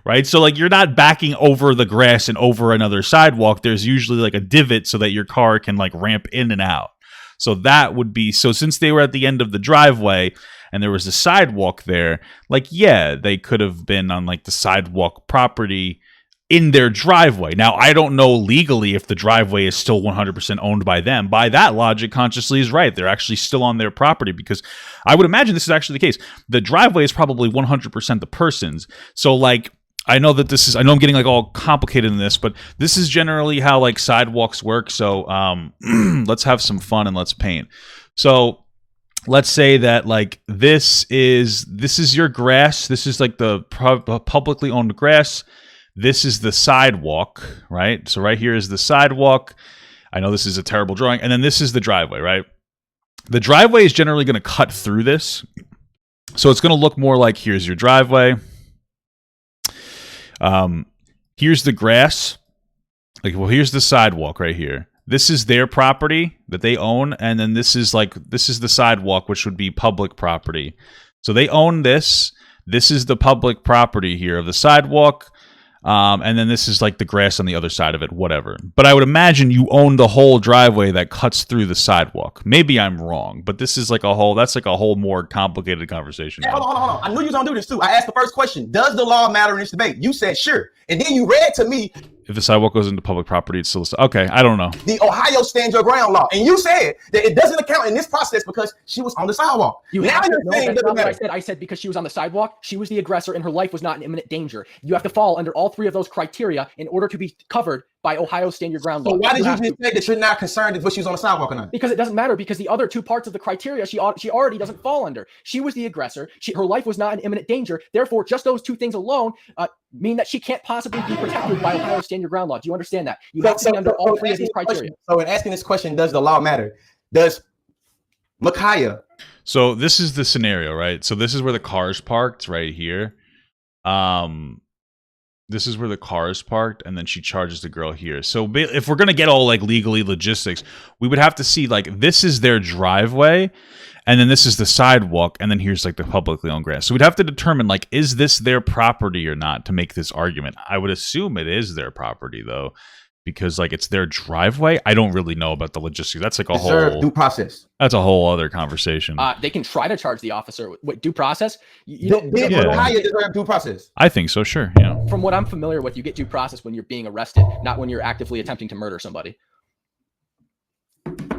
right? So like you're not backing over the grass and over another sidewalk. There's usually like a divot so that your car can like ramp in and out. So that would be, so since they were at the end of the driveway and there was a sidewalk there, like, yeah, they could have been on like the sidewalk property in their driveway. Now, I don't know legally if the driveway is still 100% owned by them. By that logic, ConsciousLee is right. They're actually still on their property because I would imagine this is actually the case. The driveway is probably 100% the person's. So, like, I know I'm getting like all complicated in this, but this is generally how like sidewalks work. So, let's have some fun and let's paint. So, let's say that like this is your grass. This is like the publicly owned grass. This is the sidewalk, right? So right here is the sidewalk. I know this is a terrible drawing. And then this is the driveway, right? The driveway is generally going to cut through this. So it's going to look more like here's your driveway. Here's the grass. Like, well, here's the sidewalk right here. This is their property that they own. And then this is the sidewalk, which would be public property. So they own this. This is the public property here of the sidewalk. And then this is like the grass on the other side of it, whatever. But I would imagine you own the whole driveway that cuts through the sidewalk. Maybe I'm wrong, but this is like that's like a whole more complicated conversation. Hey, hold on. I knew you was gonna do this too. I asked the first question: does the law matter in this debate? You said sure, and then you read to me. If the sidewalk goes into public property, it's still okay. I don't know. The Ohio stand your ground law, and you said that it doesn't account in this process because she was on the sidewalk. You now have to you're know saying that's doesn't not what matter. I said because she was on the sidewalk. She was the aggressor, and her life was not in imminent danger. You have to fall under all three of those criteria in order to be covered by Ohio stand your ground law. So why did you just say that you're not concerned if she was on the sidewalk or not? Because it doesn't matter, because the other two parts of the criteria she already doesn't fall under. She was the aggressor. Her life was not in imminent danger. Therefore, just those two things alone mean that she can't possibly be protected by Ohio stand your ground law. Do you understand that? You have to be under all three of these criteria. So in asking this question, does the law matter? Does Mikaya? So this is the scenario, right? So this is where the car's parked right here. This is where the car is parked, and then she charges the girl here. So if we're going to get all like legally logistics, we would have to see like this is their driveway, and then this is the sidewalk, and then here's like the publicly owned grass. So we'd have to determine like, is this their property or not to make this argument? I would assume it is their property though, because like it's their driveway. I don't really know about the logistics. That's like a whole due process. That's a whole other conversation. They can try to charge the officer with due process. Mikaya deserve due process. I think so, sure. Yeah. From what I'm familiar with, you get due process when you're being arrested, not when you're actively attempting to murder somebody.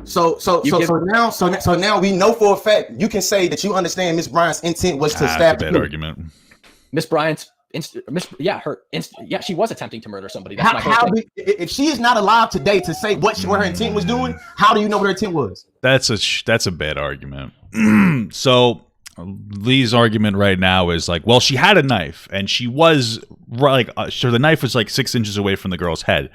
So now we know for a fact you can say that you understand Miss Bryant's intent was to stab. That's a bad argument. Miss Bryant's she was attempting to murder somebody. That's my whole thing. If she is not alive today to say what her intent was doing, how do you know what her intent was? That's a bad argument. So Lee's argument right now is like, well, she had a knife and she was like, so the knife was like 6 inches away from the girl's head.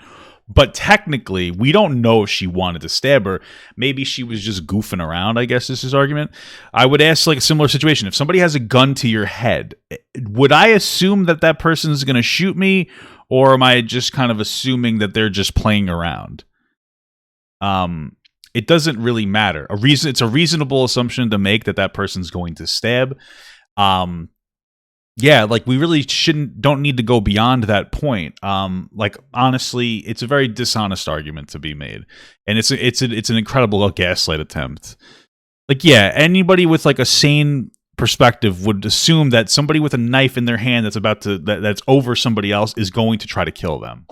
But technically, we don't know if she wanted to stab her. Maybe she was just goofing around, I guess is his argument. I would ask like a similar situation. If somebody has a gun to your head, would I assume that that person is going to shoot me? Or am I just kind of assuming that they're just playing around? It doesn't really matter. It's a reasonable assumption to make that that person's going to stab. Yeah, like we really don't need to go beyond that point. Like honestly, it's a very dishonest argument to be made, and it's an incredible gaslight attempt. Like, yeah, anybody with like a sane perspective would assume that somebody with a knife in their hand that's over somebody else is going to try to kill them.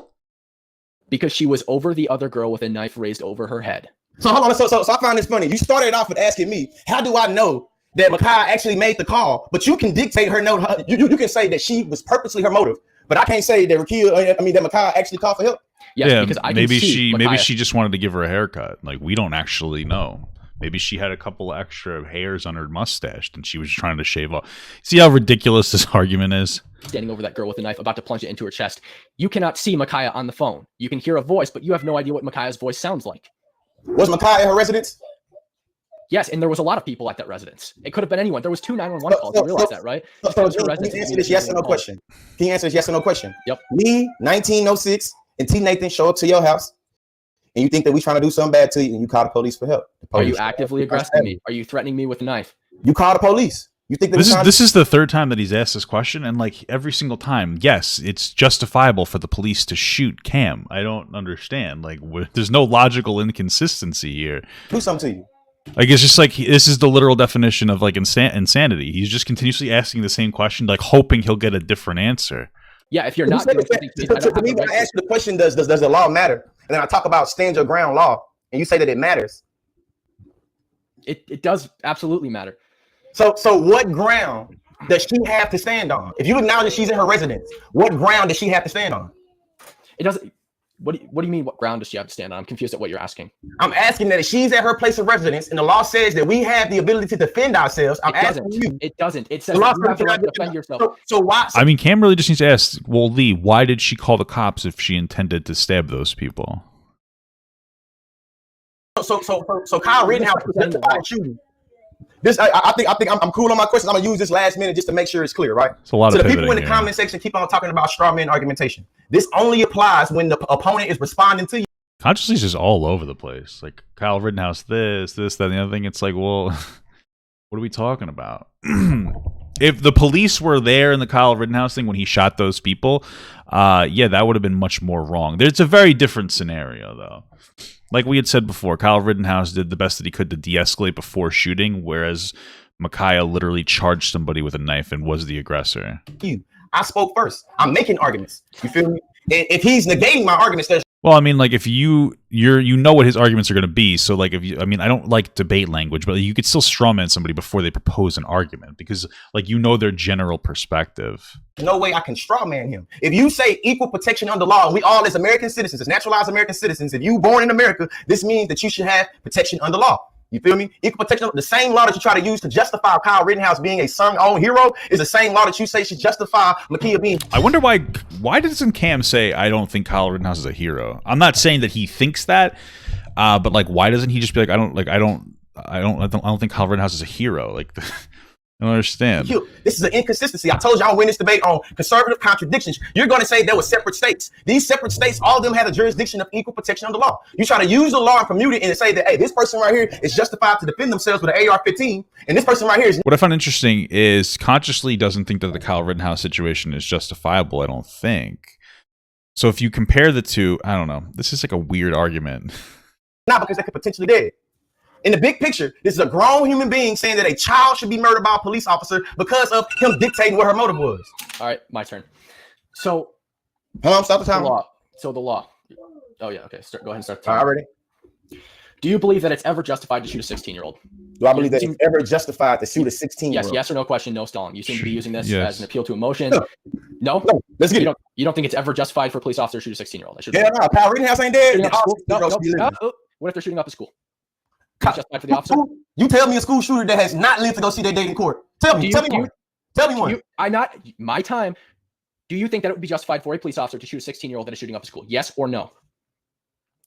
Because she was over the other girl with a knife raised over her head. So hold on. So I found this funny. You started off with asking me, how do I know that Mikaya actually made the call? But you can dictate her note. You can say that she was purposely her motive. But I can't say that that Mikaya actually called for help. Yes, yeah, because I can maybe see maybe Mikaya. she just wanted to give her a haircut. Like, we don't actually know. Maybe she had a couple extra hairs on her mustache and she was trying to shave off. See how ridiculous this argument is? Standing over that girl with a knife, about to plunge it into her chest. You cannot see Mikaya on the phone. You can hear a voice, but you have no idea what Mikaya's voice sounds like. Was Mikaya her residence? Yes, and there was a lot of people at that residence. It could have been anyone. There was 2 911 calls. You realize that, right? Can you answer this yes or no question? Can you answer this yes or no question? Yep. Me, 1906, and T. Nathan show up to your house, and you think that we trying to do something bad to you, and you call the police for help. Are you actively aggressing me? Are you threatening me with a knife? You call the police. You think that this is the third time that he's asked this question, and like every single time, yes, it's justifiable for the police to shoot Cam. I don't understand. Like, there's no logical inconsistency here. Do something to you. Like, it's just like, this is the literal definition of like insanity. He's just continuously asking the same question, like hoping he'll get a different answer. Yeah, if you're not doing something to me, when I ask you the question, does the law matter? And then I talk about stand your ground law, and you say that it matters. It does absolutely matter. So what ground does she have to stand on? If you acknowledge that she's in her residence, what ground does she have to stand on? It doesn't. What do you mean? What ground does she have to stand on? I'm confused at what you're asking. I'm asking that if she's at her place of residence and the law says that we have the ability to defend ourselves, I'm asking you. It doesn't. It says you have the right to defend yourself. So why? I mean, Cam really just needs to ask, well, Lee, why did she call the cops if she intended to stab those people? So Kyle Rittenhouse justified shooting. I think I'm cool on my questions. I'm gonna use this last minute just to make sure it's clear, right? It's a lot so of the people in the here. comment section keep on talking about straw man argumentation. This only applies when the opponent is responding to you. ConsciousLee is just all over the place. Like Kyle Rittenhouse, this, that, and the other thing. It's like, well, What are we talking about? If the police were there in the Kyle Rittenhouse thing when he shot those people, yeah, that would have been much more wrong. There's a very different scenario, though. Like we had said before, Kyle Rittenhouse did the best that he could to de-escalate before shooting, whereas Mikaya literally charged somebody with a knife and was the aggressor. I spoke first. I'm making arguments. You feel me? And if he's negating my arguments, there's Well, I mean, like if you know what his arguments are going to be. So, like if you, I mean, I don't like debate language, but you could still strawman somebody before they propose an argument because, like, their general perspective. no way I can strawman him. If you say equal protection under law, and we all as American citizens, as naturalized American citizens, if you born in America, this means that you should have protection under law. You feel me? Equal protection, the same law that you try to use to justify Kyle Rittenhouse being a sung-on hero is the same law that you say should justify Mikaya being. I wonder why doesn't Cam say, I don't think Kyle Rittenhouse is a hero? I'm not saying that he thinks that, but like, why doesn't he just be like, I don't think Kyle Rittenhouse is a hero? Like, I don't understand. This is an inconsistency. I told you I'll win this debate on conservative contradictions. You're going to say there were separate states. These separate states, all of them had a jurisdiction of equal protection under law. You try to use the law and commute it and say that, hey, this person right here is justified to defend themselves with an AR-15, and this person right here is. What I find interesting is TheConsciousLee doesn't think that the Kyle Rittenhouse situation is justifiable. I don't think. So if you compare the two, I don't know. This is like a weird argument. Not because they could potentially dead. In the big picture, this is a grown human being saying that a child should be murdered by a police officer because of him dictating what her motive was. All right, my turn. So, hold on, stop the time. The law. Oh yeah, okay. Go ahead and start. All right, ready? Do you believe that it's ever justified to shoot a 16-year-old? Do I believe that it's ever justified to shoot a 16-year-old? Yes or no question, no stalling. You seem to be using this as an appeal to emotion. No? Let's get it. You don't think it's ever justified for a police officer to shoot a 16-year-old? Yeah, no, Kyle Rittenhouse ain't dead. What if they're shooting up a school? Justified for the officer? You tell me a school shooter that has not lived to go see their date in court. Tell me one. My time. Do you think that it would be justified for a police officer to shoot a 16-year-old that is shooting up a school? Yes or no?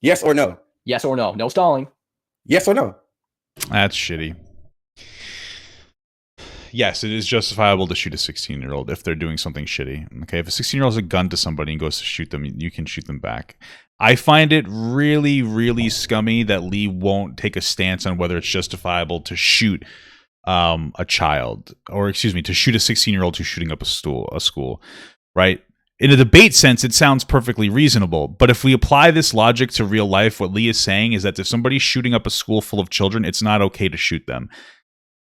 Yes or no? Yes or no? No stalling. Yes or no? That's shitty. Yes, it is justifiable to shoot a 16-year-old if they're doing something shitty. Okay, if a 16-year-old has a gun to somebody and goes to shoot them, you can shoot them back. I find it really, really scummy that Lee won't take a stance on whether it's justifiable to shoot a child, or excuse me, to shoot a 16-year-old who's shooting up a school, right? In a debate sense, it sounds perfectly reasonable. But if we apply this logic to real life, what Lee is saying is that if somebody's shooting up a school full of children, it's not okay to shoot them.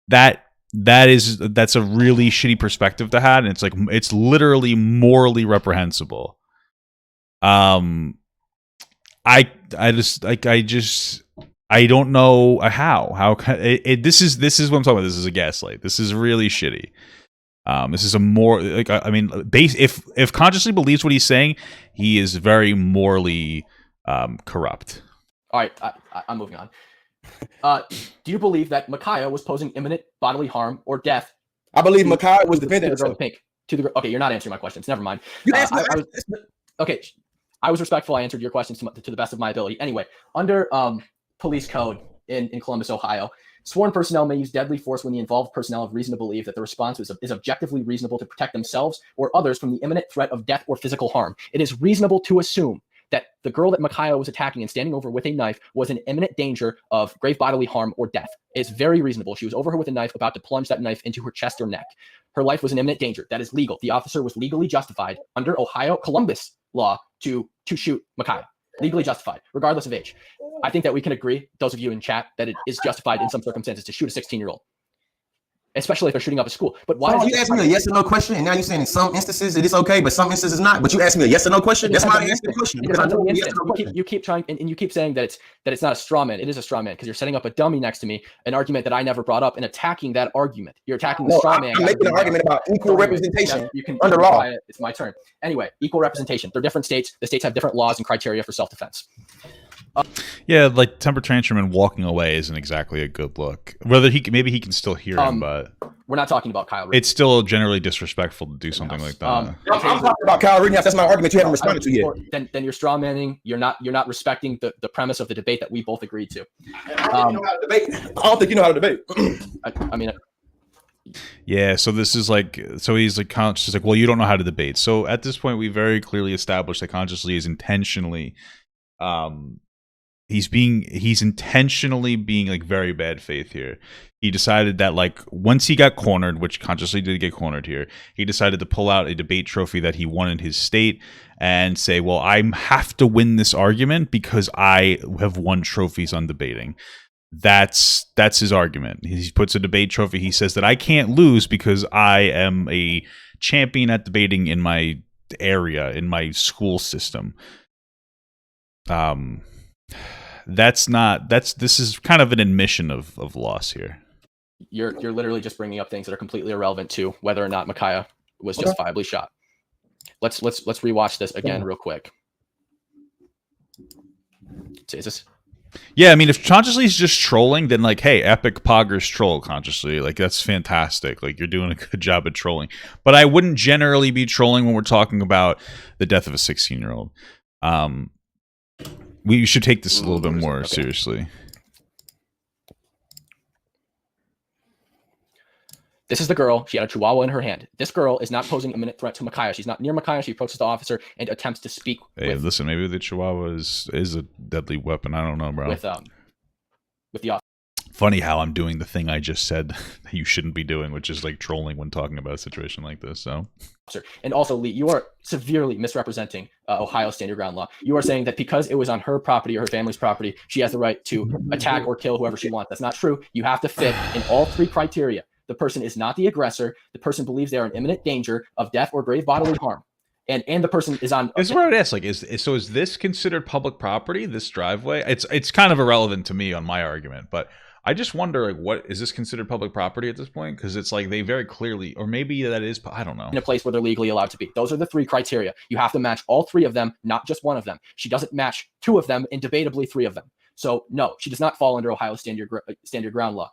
That's a really shitty perspective to have, and it's literally morally reprehensible. I don't know how this is what I'm talking about. This is a gaslight. This is really shitty. This is a more if TheConsciousLee believes what he's saying, he is very morally corrupt. All right, I'm moving on. Do you believe that Mikaya was posing imminent bodily harm or death? I believe Mikaya was defending herself. Okay, you're not answering my questions. Never mind. Okay, I was respectful. I answered your questions to the best of my ability. Anyway, under police code in Columbus, Ohio, sworn personnel may use deadly force when the involved personnel have reason to believe that the response is objectively reasonable to protect themselves or others from the imminent threat of death or physical harm. It is reasonable to assume that the girl that Mikaya was attacking and standing over with a knife was in imminent danger of grave bodily harm or death. It's very reasonable. She was over her with a knife, about to plunge that knife into her chest or neck. Her life was in imminent danger. That is legal. The officer was legally justified under Ohio Columbus law to shoot Mikaya. Legally justified, regardless of age. I think that we can agree, those of you in chat, that it is justified in some circumstances to shoot a 16-year-old. Especially if they're shooting up a school. But why? So you asked me a yes or no question, and now you're saying in some instances it is okay, but some instances not. But you asked me a yes or no question. That's why I asked the question. Because I know you keep trying, and you keep saying that it's not a straw man. It is a straw man because you're setting up a dummy next to me, an argument that I never brought up, and attacking that argument. You're attacking the straw man. I'm making an argument about equal representation under law. It's my turn. Anyway, equal representation. They're different states. The states have different laws and criteria for self-defense. Yeah, like temper tantrum and walking away isn't exactly a good look. Whether maybe he can still hear him, but we're not talking about Kyle. It's still generally disrespectful to do something like that. I'm talking about Kyle Rittenhouse. That's my argument. You haven't responded to yet. Then you're straw manning. You're not respecting the premise of the debate that we both agreed to. I don't think you know how to debate. I mean. Yeah, so this is he's like conscious, like, well, you don't know how to debate. So at this point, we very clearly established that TheConsciousLee is intentionally, he's intentionally being like very bad faith here. He decided that like once he got cornered, which consciously did get cornered here, he decided to pull out a debate trophy that he won in his state and say, well, I have to win this argument because I have won trophies on debating. That's his argument. He puts a debate trophy. He says that I can't lose because I am a champion at debating in my area, in my school system. This is kind of an admission of loss here. You're literally just bringing up things that are completely irrelevant to whether or not Mikaya was justifiably shot. Let's rewatch this again real quick. Is this? Yeah, I mean, if Consciously is just trolling, then like, hey, epic poggers troll Consciously. Like, that's fantastic. Like, you're doing a good job at trolling. But I wouldn't generally be trolling when we're talking about the death of a 16-year-old. We should take this a little bit more seriously. This is the girl. She had a chihuahua in her hand. This girl is not posing imminent threat to Mikaya. She's not near Mikaya. She approaches the officer and attempts to speak. Listen, maybe the chihuahua is a deadly weapon. I don't know, bro. With the officer. Funny how I'm doing the thing I just said that you shouldn't be doing, which is like trolling when talking about a situation like this. So, and also, Lee, you are severely misrepresenting Ohio stand your ground law. You are saying that because it was on her property or her family's property, she has the right to attack or kill whoever she wants. That's not true. You have to fit in all three criteria. The person is not the aggressor. The person believes they are in imminent danger of death or grave bodily harm. And the person is on. This is where I'd ask, like, is this considered public property? This driveway? It's kind of irrelevant to me on my argument, but I just wonder, like, what is this considered public property at this point? Because it's like they very clearly, or maybe that is, I don't know. In a place where they're legally allowed to be. Those are the three criteria. You have to match all three of them, not just one of them. She doesn't match two of them and debatably three of them. So no, she does not fall under Ohio stand your ground law.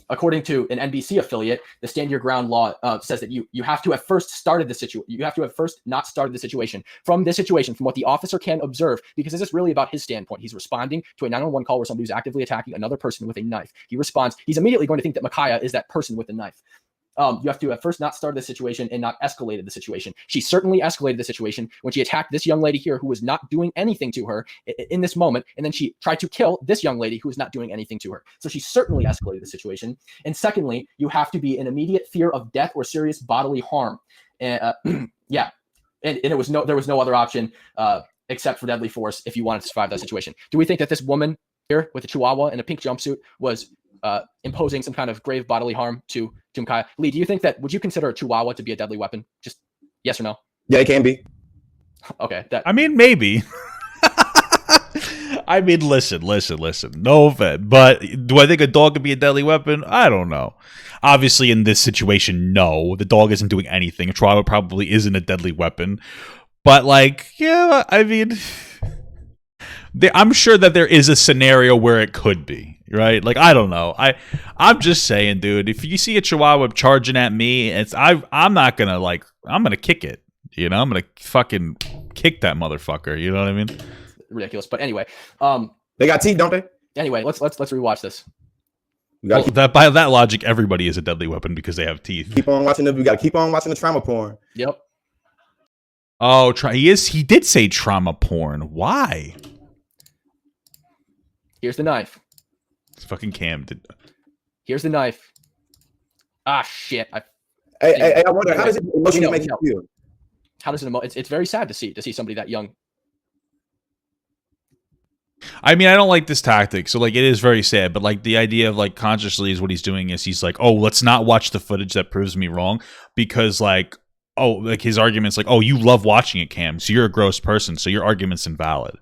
According to an NBC affiliate, the stand your ground law says that you have to have first started the situation. You have to have first not started the situation. From this situation, from what the officer can observe, because this is really about his standpoint. He's responding to a 911 call where somebody who's actively attacking another person with a knife. He responds. He's immediately going to think that Mikaya is that person with the knife. You have to have first not started the situation and not escalated the situation. She certainly escalated the situation when she attacked this young lady here who was not doing anything to her in this moment. And then she tried to kill this young lady who was not doing anything to her. So she certainly escalated the situation. And secondly, you have to be in immediate fear of death or serious bodily harm. Yeah. And there was no other option except for deadly force if you wanted to survive that situation. Do we think that this woman here with a chihuahua and a pink jumpsuit was imposing some kind of grave bodily harm to Mikaya? Lee, do you think that, would you consider a chihuahua to be a deadly weapon? Just yes or no? Yeah, it can be. Okay. I mean, maybe. I mean, listen. No offense. But do I think a dog could be a deadly weapon? I don't know. Obviously, in this situation, no. The dog isn't doing anything. A chihuahua probably isn't a deadly weapon. But, like, yeah, I mean, I'm sure that there is a scenario where it could be. Right? Like, I don't know. I'm just saying, dude, if you see a chihuahua charging at me, I'm not gonna, like, I'm gonna kick it. You know, I'm gonna fucking kick that motherfucker. You know what I mean? Ridiculous. But anyway, they got teeth, don't they? Anyway, let's rewatch this. Well, by that logic, everybody is a deadly weapon because they have teeth. Keep on watching we gotta keep on watching the trauma porn. Yep. Oh, he did say trauma porn. Why? Here's the knife. It's fucking Cam. Here's the knife. Ah, shit. I wonder, how does it emotionally make you feel? How does it it's very sad to see somebody that young. I mean, I don't like this tactic. So, like, it is very sad. But, like, the idea of, like, consciously is what he's doing is he's like, oh, let's not watch the footage that proves me wrong. Because, like, oh, like, his argument's like, oh, you love watching it, Cam. So you're a gross person. So your argument's invalid.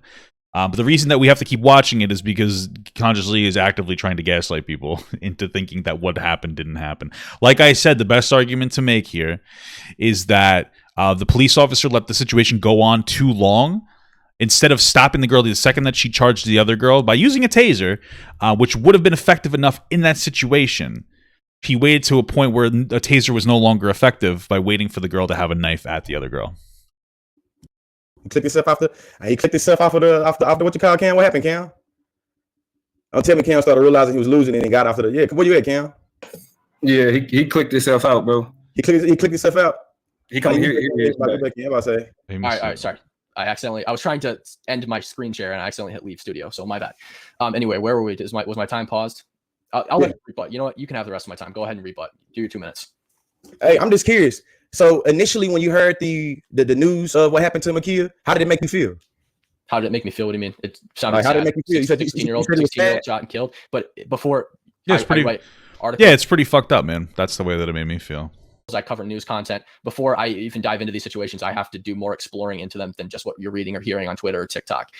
But the reason that we have to keep watching it is because consciously is actively trying to gaslight people into thinking that what happened didn't happen. Like I said, the best argument to make here is that the police officer let the situation go on too long. Instead of stopping the girl the second that she charged the other girl by using a taser, which would have been effective enough in that situation, he waited to a point where a taser was no longer effective by waiting for the girl to have a knife at the other girl. He clicked himself after what you call Cam. What happened, Cam? Don't tell me Cam started realizing he was losing and he got after the where you at, Cam? Yeah, he clicked himself out, bro. He clicked himself out. He come here. All right, sorry. I was trying to end my screen share and I accidentally hit leave studio. So my bad. Anyway, where were we? Was my time paused? I'll let you rebut. You know what? You can have the rest of my time. Go ahead and rebut. Do your 2 minutes. Hey, I'm just curious. So initially, when you heard the news of what happened to Mikaya, how did it make you feel? How did it make me feel? What do you mean? It sounded Like, how sad. did it make you feel? You said 16-year-old shot and killed. But before, Yeah, it's pretty. I write articles. Yeah, it's pretty fucked up, man. That's the way that it made me feel. I cover news content. Before I even dive into these situations, I have to do more exploring into them than just what you're reading or hearing on Twitter or TikTok.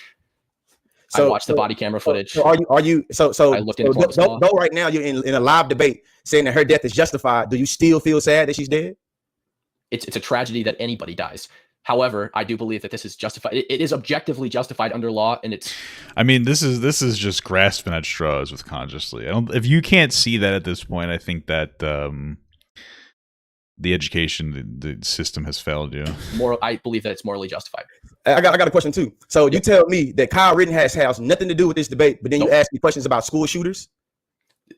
I watched the body camera footage. So are you? So I looked into though right now you're in a live debate saying that her death is justified. Do you still feel sad that she's dead? It's a tragedy that anybody dies. However, I do believe that this is justified. It is objectively justified under law, and it's. I mean, this is just grasping at straws with ConsciousLee. If you can't see that at this point, I think that the education, the system has failed you. I believe that it's morally justified. I got a question too. So you tell me that Kyle Rittenhouse has nothing to do with this debate, but then you ask me questions about school shooters.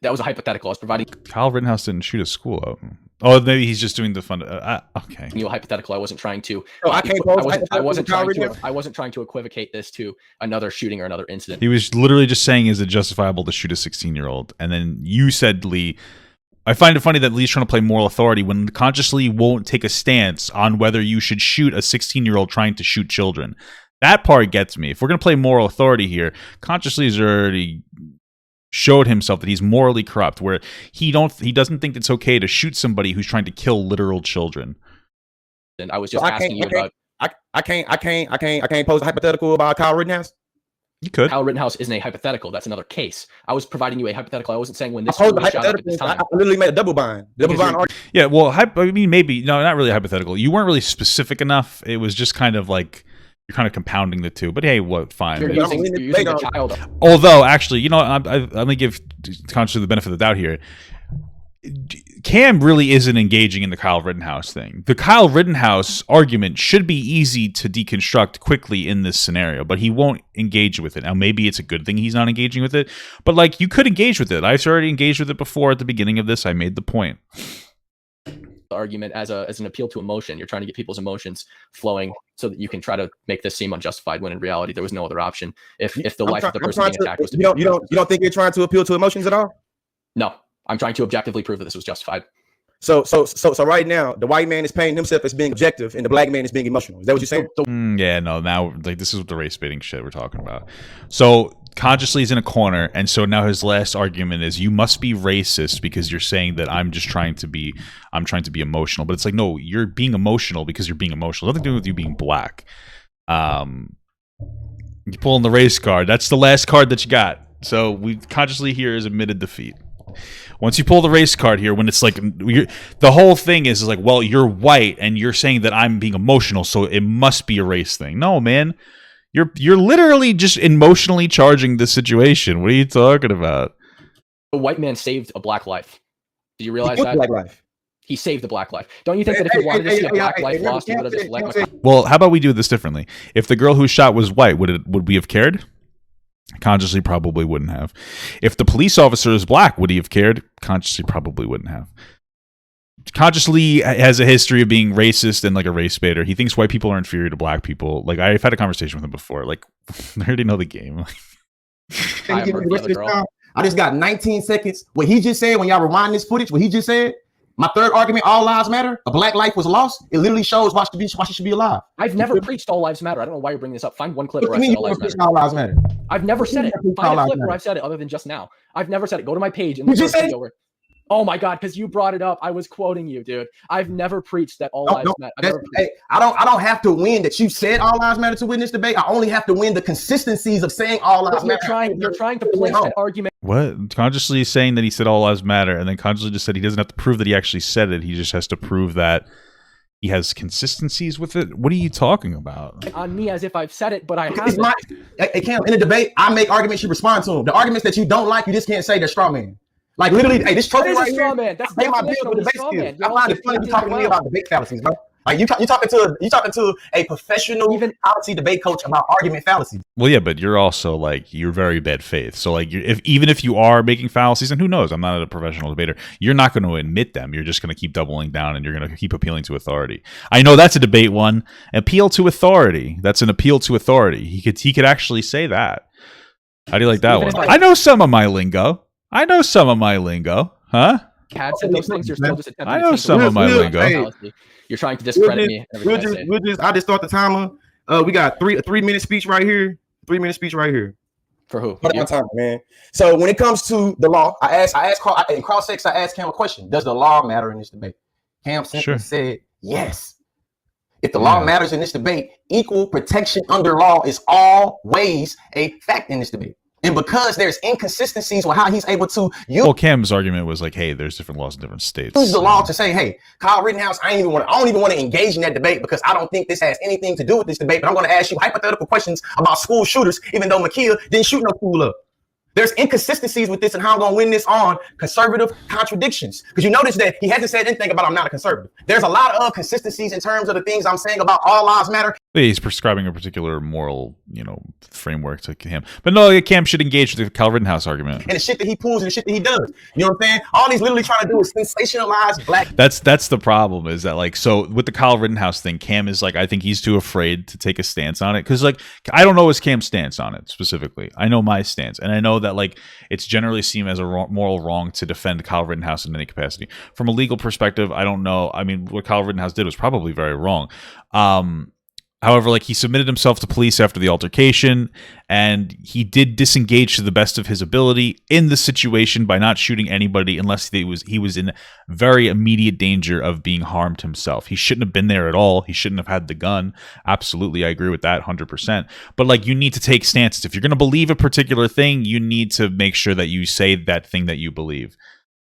That was a hypothetical. I was providing. Kyle Rittenhouse didn't shoot a school up. Oh, maybe he's just doing the fun. Okay. You know, hypothetical. I wasn't trying to. I wasn't trying to equivocate this to another shooting or another incident. He was literally just saying, "Is it justifiable to shoot a 16-year-old?" And then you said, Lee. I find it funny that Lee's trying to play moral authority when ConsciousLee won't take a stance on whether you should shoot a 16-year-old trying to shoot children. That part gets me. If we're going to play moral authority here, ConsciousLee's already showed himself that he's morally corrupt, where he doesn't think it's okay to shoot somebody who's trying to kill literal children. And I was just asking you about. I can't pose a hypothetical about Kyle Rittenhouse. You could. Kyle Rittenhouse isn't a hypothetical. That's another case. I was providing you a hypothetical. I wasn't saying when this was shot up at this time. I literally made a double bind. Yeah, well, I mean, maybe no, not really hypothetical. You weren't really specific enough. It was just kind of like you're kind of compounding the two. But hey, what? Fine. You're using the child. Although, actually, you know, I'm gonna give ConsciousLee the benefit of the doubt here. Cam really isn't engaging in the Kyle Rittenhouse thing. The Kyle Rittenhouse argument should be easy to deconstruct quickly in this scenario, but he won't engage with it. Now, maybe it's a good thing he's not engaging with it, but like you could engage with it. I've already engaged with it before at the beginning of this. I made the point. Argument as an appeal to emotion. You're trying to get people's emotions flowing so that you can try to make this seem unjustified when in reality there was no other option. If the life of the person being attacked was to you don't think you're trying to appeal to emotions at all? No. I'm trying to objectively prove that this was justified. So right now, the white man is painting himself as being objective, and the black man is being emotional. Is that what you're saying? Yeah, no. Now, like, this is the race baiting shit we're talking about. So ConsciousLee's in a corner, and so now his last argument is, you must be racist because you're saying that I'm trying to be emotional. But it's like, no, you're being emotional because you're being emotional. Nothing to do with you being black. You pull in the race card. That's the last card that you got. So ConsciousLee here is admitted defeat. Once you pull the race card here, when it's like the whole thing is like, well, you're white and you're saying that I'm being emotional, so it must be a race thing. No, man, you're literally just emotionally charging the situation. What are you talking about? A white man saved a black life. Did you realize that? Black life. He saved the black life. Don't you think that if he wanted to see a black life lost, he would have just let Mikaya? Well, how about we do this differently? If the girl who shot was white, would we have cared? ConsciousLee probably wouldn't have. If the police officer is black, would he have cared? ConsciousLee probably wouldn't have. ConsciousLee has a history of being racist and like a race baiter. He thinks white people are inferior to black people. Like, I've had a conversation with him before. Like, I already know the game. I just got 19 seconds. What he just said, when y'all rewind this footage, what he just said, my third argument, all lives matter, a black life was lost. It literally shows why she should be alive. I've never preached all lives matter. I don't know why you're bringing this up. Find one clip where I said all lives matter. I've never said it. Find a clip where I've said it other than just now. I've never said it. Go to my page. And you just said it? Oh my God, because you brought it up. I was quoting you, dude. I've never preached that all lives matter. Hey, I don't have to win that you said all lives matter to win this debate. I only have to win the consistencies of saying all lives matter. You're trying to place that argument. What? ConsciousLee is saying that he said all lives matter, and then ConsciousLee just said he doesn't have to prove that he actually said it. He just has to prove that he has consistencies with it. What are you talking about? On me as if I've said it, but I haven't. In a debate, I make arguments, you respond to them. The arguments that you don't like, you just can't say they're straw man. Like, literally, hey, this trophy right here, man. That's I pay my bills with debate skills. I find it funny you talking to me about debate fallacies, bro. Like you talking to a professional policy debate coach about argument fallacies. Well, yeah, but you're also like, you're very bad faith. So like, even if you are making fallacies, and who knows, I'm not a professional debater, you're not going to admit them. You're just going to keep doubling down, and you're going to keep appealing to authority. I know that's a debate one. Appeal to authority. That's an appeal to authority. He could actually say that. How do you like that one? I know some of my lingo. Huh? Kat said those things. You're still just attempting. I know some of my lingo. Hey, you're trying to discredit me. I just start the timer. We got a 3-minute speech right here. 3-minute speech right here. For who? Put it on timer, man. So when it comes to the law, I asked Carl in cross-sex. I asked Cam a question: does the law matter in this debate? Cam simply said yes. If the law matters in this debate, equal protection under law is always a fact in this debate. And because there's inconsistencies with how he's able to use. Well, Cam's argument was like, hey, there's different laws in different states. Use the law to say, hey, Kyle Rittenhouse, I don't even want to engage in that debate because I don't think this has anything to do with this debate. But I'm going to ask you hypothetical questions about school shooters, even though Mikaya didn't shoot no school up. There's inconsistencies with this and how I'm going to win this on conservative contradictions. Because you notice that he hasn't said anything about I'm not a conservative. There's a lot of consistencies in terms of the things I'm saying about all lives matter. He's prescribing a particular moral, framework to him. But no, Cam should engage with the Kyle Rittenhouse argument. And the shit that he pulls and the shit that he does. You know what I'm saying? All he's literally trying to do is sensationalize black. That's the problem, is that like, so with the Kyle Rittenhouse thing, Cam is like, I think he's too afraid to take a stance on it. Because like, I don't know his Cam's stance on it specifically. I know my stance. And I know that like, it's generally seen as a moral wrong to defend Kyle Rittenhouse in any capacity. From a legal perspective, I don't know. I mean, what Kyle Rittenhouse did was probably very wrong. However, like, he submitted himself to police after the altercation, and he did disengage to the best of his ability in the situation by not shooting anybody unless he was in very immediate danger of being harmed himself. He shouldn't have been there at all. He shouldn't have had the gun. Absolutely, I agree with that 100%. But like, you need to take stances. If you're going to believe a particular thing, you need to make sure that you say that thing that you believe.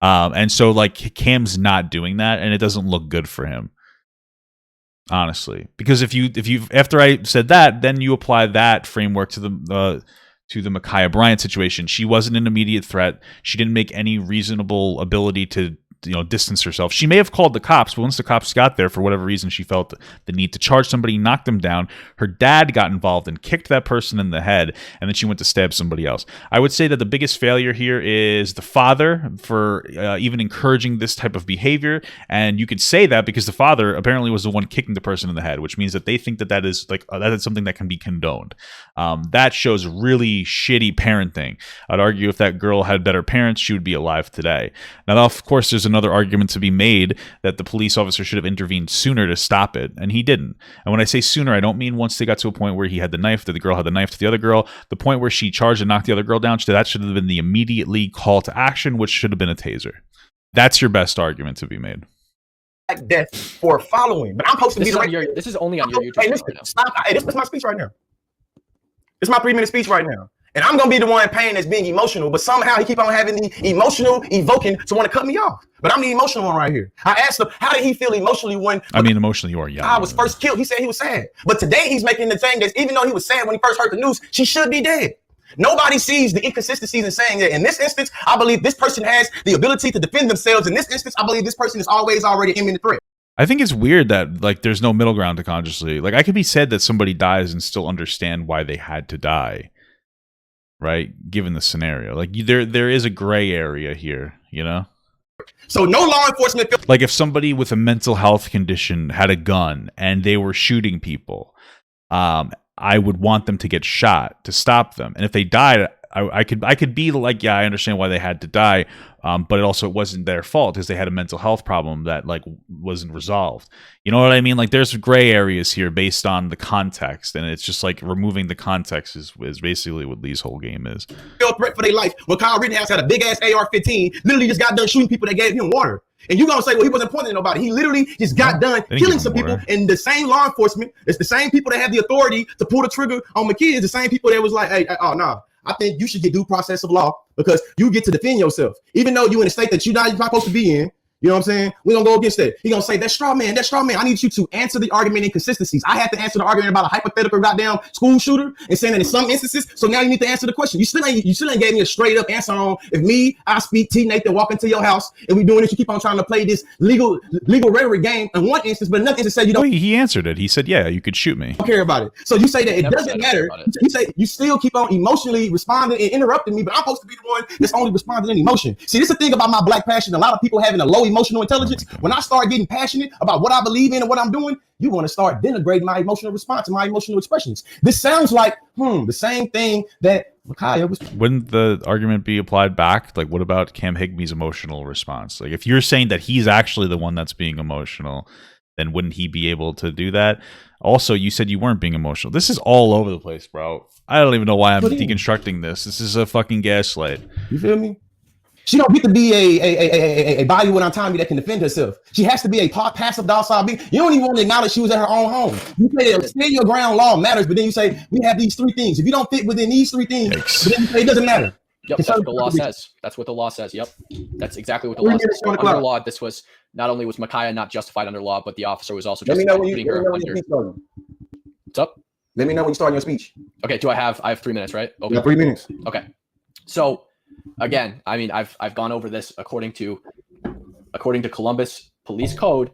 And so like, Cam's not doing that, and it doesn't look good for him. Honestly, because if you after I said that, then you apply that framework to the Mikaya Bryant situation. She wasn't an immediate threat. She didn't make any reasonable ability to distance herself. She may have called the cops, but once the cops got there, for whatever reason, she felt the need to charge somebody, knock them down. Her dad got involved and kicked that person in the head, and then she went to stab somebody else. I would say that the biggest failure here is the father for even encouraging this type of behavior, and you could say that because the father apparently was the one kicking the person in the head, which means that they think that is like that is something that can be condoned. That shows really shitty parenting. I'd argue if that girl had better parents, she would be alive today. Now, of course, there's another argument to be made that the police officer should have intervened sooner to stop it, and he didn't. And when I say sooner, I don't mean once they got to a point where he had the knife, that the girl had the knife to the other girl. The point where she charged and knocked the other girl down, that should have been the immediately call to action, which should have been a taser. That's your best argument to be made. Death for following, but I'm supposed to be this is only on your YouTube channel right now. Stop! Hey, this is my speech right now. It's my 3-minute speech right now. And I'm going to be the one in pain that's being emotional, but somehow he keep on having the emotional evoking to want to cut me off. But I'm the emotional one right here. I asked him, how did he feel emotionally when emotionally you are young. I was first killed? He said he was sad. But today he's making the thing that even though he was sad when he first heard the news, she should be dead. Nobody sees the inconsistencies in saying that in this instance, I believe this person has the ability to defend themselves. In this instance, I believe this person is always already an imminent threat. I think it's weird that like there's no middle ground to consciously. Like, I could be said that somebody dies and still understand why they had to die. Right, given the scenario, like there is a gray area here, So no law enforcement. Like if somebody with a mental health condition had a gun and they were shooting people, I would want them to get shot to stop them. And if they died, I could be like, yeah, I understand why they had to die, but it wasn't their fault because they had a mental health problem that like wasn't resolved. You know what I mean? Like there's gray areas here based on the context, and it's just like removing the context is basically what Lee's whole game is. Threat for their life. When Kyle Rittenhouse had a big ass AR-15, literally just got done shooting people that gave him water. And you're going to say, well, he wasn't pointing at nobody. He literally just got done killing some people. And the same law enforcement, it's the same people that had the authority to pull the trigger on McKee, is the same people that was like, hey, oh, no, I think you should get due process of law because you get to defend yourself. Even though you're in a state that you're not supposed to be in, You know what I'm saying? We're going to go against that. He's going to say, that's straw man. I need you to answer the argument inconsistencies. I had to answer the argument about a hypothetical goddamn school shooter and saying that in some instances. So now you need to answer the question. You still ain't gave me a straight up answer on if I speak T Nathan, walk into your house and we doing this. You keep on trying to play this legal rhetoric game in one instance, but another instance say you don't. He answered it. He said, yeah, you could shoot me. Don't care about it. So you say that it doesn't matter. You say you still keep on emotionally responding and interrupting me, but I'm supposed to be the one that's only responding in emotion. See, this is the thing about my black passion. A lot of people having a low emotional intelligence. When I start getting passionate about what I believe in and what I'm doing, you want to start denigrating my emotional response and my emotional expressions. This sounds like the same thing that Mikaya was. Wouldn't the argument be applied back? Like, what about Cam Higby's emotional response? Like, if you're saying that he's actually the one that's being emotional, then wouldn't he be able to do that? Also, you said you weren't being emotional. This is all over the place, bro. I don't even know why I'm deconstructing this. This is a fucking gaslight. You feel me? She don't get to be a body with autonomy that can defend herself. She has to be a passive, docile being. You don't even want to acknowledge she was at her own home. You say that stand your ground law matters, but then you say we have these three things. If you don't fit within these three things, then you say it doesn't matter. Yep, that's what the law says. That's what the law says. Yep, that's exactly what the law says. So under law, this was not only was Mikaya not justified under law, but the officer was also justified. Let me know when you What's up? Let me know when you start your speech. Okay, I have 3 minutes, right? Okay. You have 3 minutes. Okay. So again, I mean, I've gone over this according to Columbus Police Code.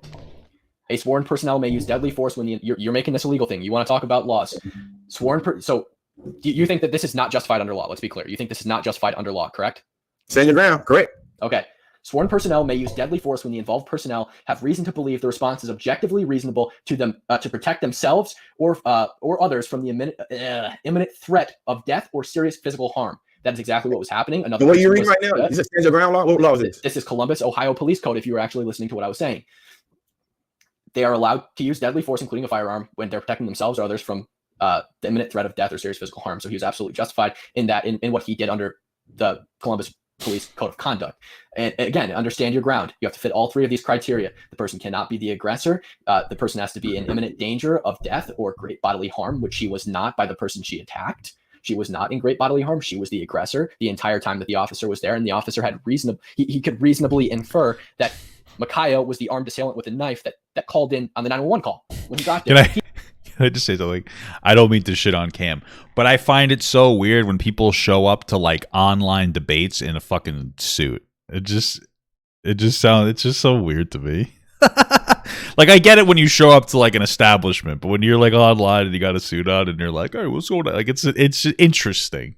A sworn personnel may use deadly force when you're making this a legal thing. You want to talk about laws. So you think that this is not justified under law? Let's be clear. You think this is not justified under law, correct? Stand your ground, correct. Okay. Sworn personnel may use deadly force when the involved personnel have reason to believe the response is objectively reasonable to them to protect themselves or others from the imminent threat of death or serious physical harm. That is exactly what was happening. What are you reading right now? Is it stand your ground law? What law is this? This is Columbus, Ohio Police Code. If you were actually listening to what I was saying, they are allowed to use deadly force, including a firearm, when they're protecting themselves or others from the imminent threat of death or serious physical harm. So he was absolutely justified in that, in what he did under the Columbus Police Code of Conduct. And again, understand your ground. You have to fit all three of these criteria. The person cannot be the aggressor. The person has to be in imminent danger of death or great bodily harm, which she was not by the person she attacked. She was not in great bodily harm. She was the aggressor the entire time that the officer was there, and the officer had he could reasonably infer that Mikaya was the armed assailant with a knife that called in on the 911 call when he got there. Can I just say something? I don't mean to shit on Cam, but I find it so weird when people show up to like online debates in a fucking suit. It's just so weird to me. Like, I get it when you show up to like an establishment, but when you're like online and you got a suit on and you're like, "Hey, what's going on?" Like, it's interesting.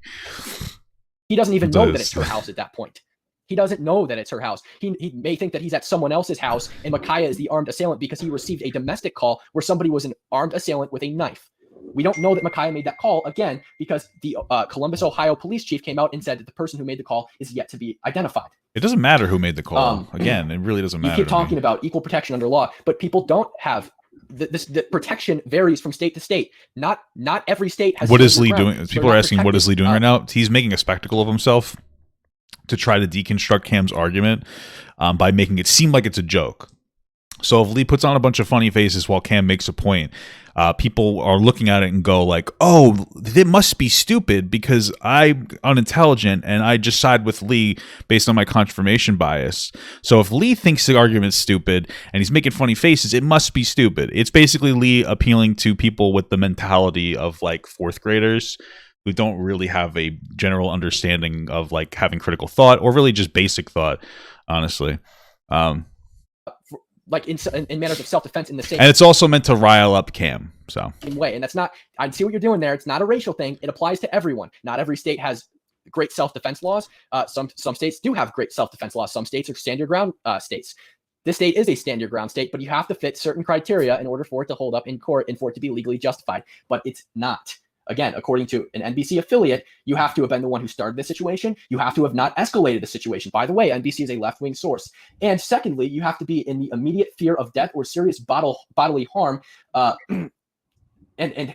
He doesn't even know that it's her house at that point. He doesn't know that it's her house. He may think that he's at someone else's house and Mikaya is the armed assailant because he received a domestic call where somebody was an armed assailant with a knife. We don't know that Mikaya made that call, again, because the Columbus, Ohio police chief came out and said that the person who made the call is yet to be identified. It doesn't matter who made the call. Again, it really doesn't matter. You keep talking about equal protection under law, but people don't have the protection varies from state to state. Not every state has. What is Lee doing? People are asking, what is Lee doing right now? He's making a spectacle of himself to try to deconstruct Cam's argument by making it seem like it's a joke. So if Lee puts on a bunch of funny faces while Cam makes a point, people are looking at it and go like, "Oh, it must be stupid because I'm unintelligent and I just side with Lee based on my confirmation bias." So if Lee thinks the argument's stupid and he's making funny faces, it must be stupid. It's basically Lee appealing to people with the mentality of like fourth graders who don't really have a general understanding of like having critical thought or really just basic thought, honestly. Like in manners of self-defense in the same. And it's also meant to rile up Cam. So way. And that's not, I see what you're doing there. It's not a racial thing. It applies to everyone. Not every state has great self-defense laws. Some states do have great self-defense laws. Some states are stand your ground states. This state is a stand your ground state, but you have to fit certain criteria in order for it to hold up in court and for it to be legally justified. But it's not. Again, according to an NBC affiliate, you have to have been the one who started the situation. You have to have not escalated the situation. By the way, NBC is a left-wing source. And secondly, you have to be in the immediate fear of death or serious bodily harm and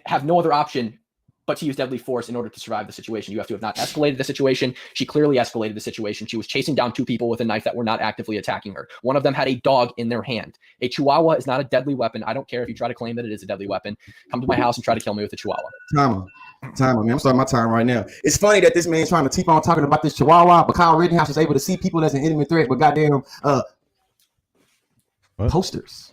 have no other option but to use deadly force in order to survive the situation. You have to have not escalated the situation. She clearly escalated the situation. She was chasing down two people with a knife that were not actively attacking her. One of them had a dog in their hand. A chihuahua is not a deadly weapon. I don't care if you try to claim that it is a deadly weapon. Come to my house and try to kill me with a chihuahua. Timer, man. I'm starting my time right now. It's funny that this man's trying to keep on talking about this chihuahua, but Kyle Rittenhouse is able to see people as an enemy threat, but goddamn, Posters.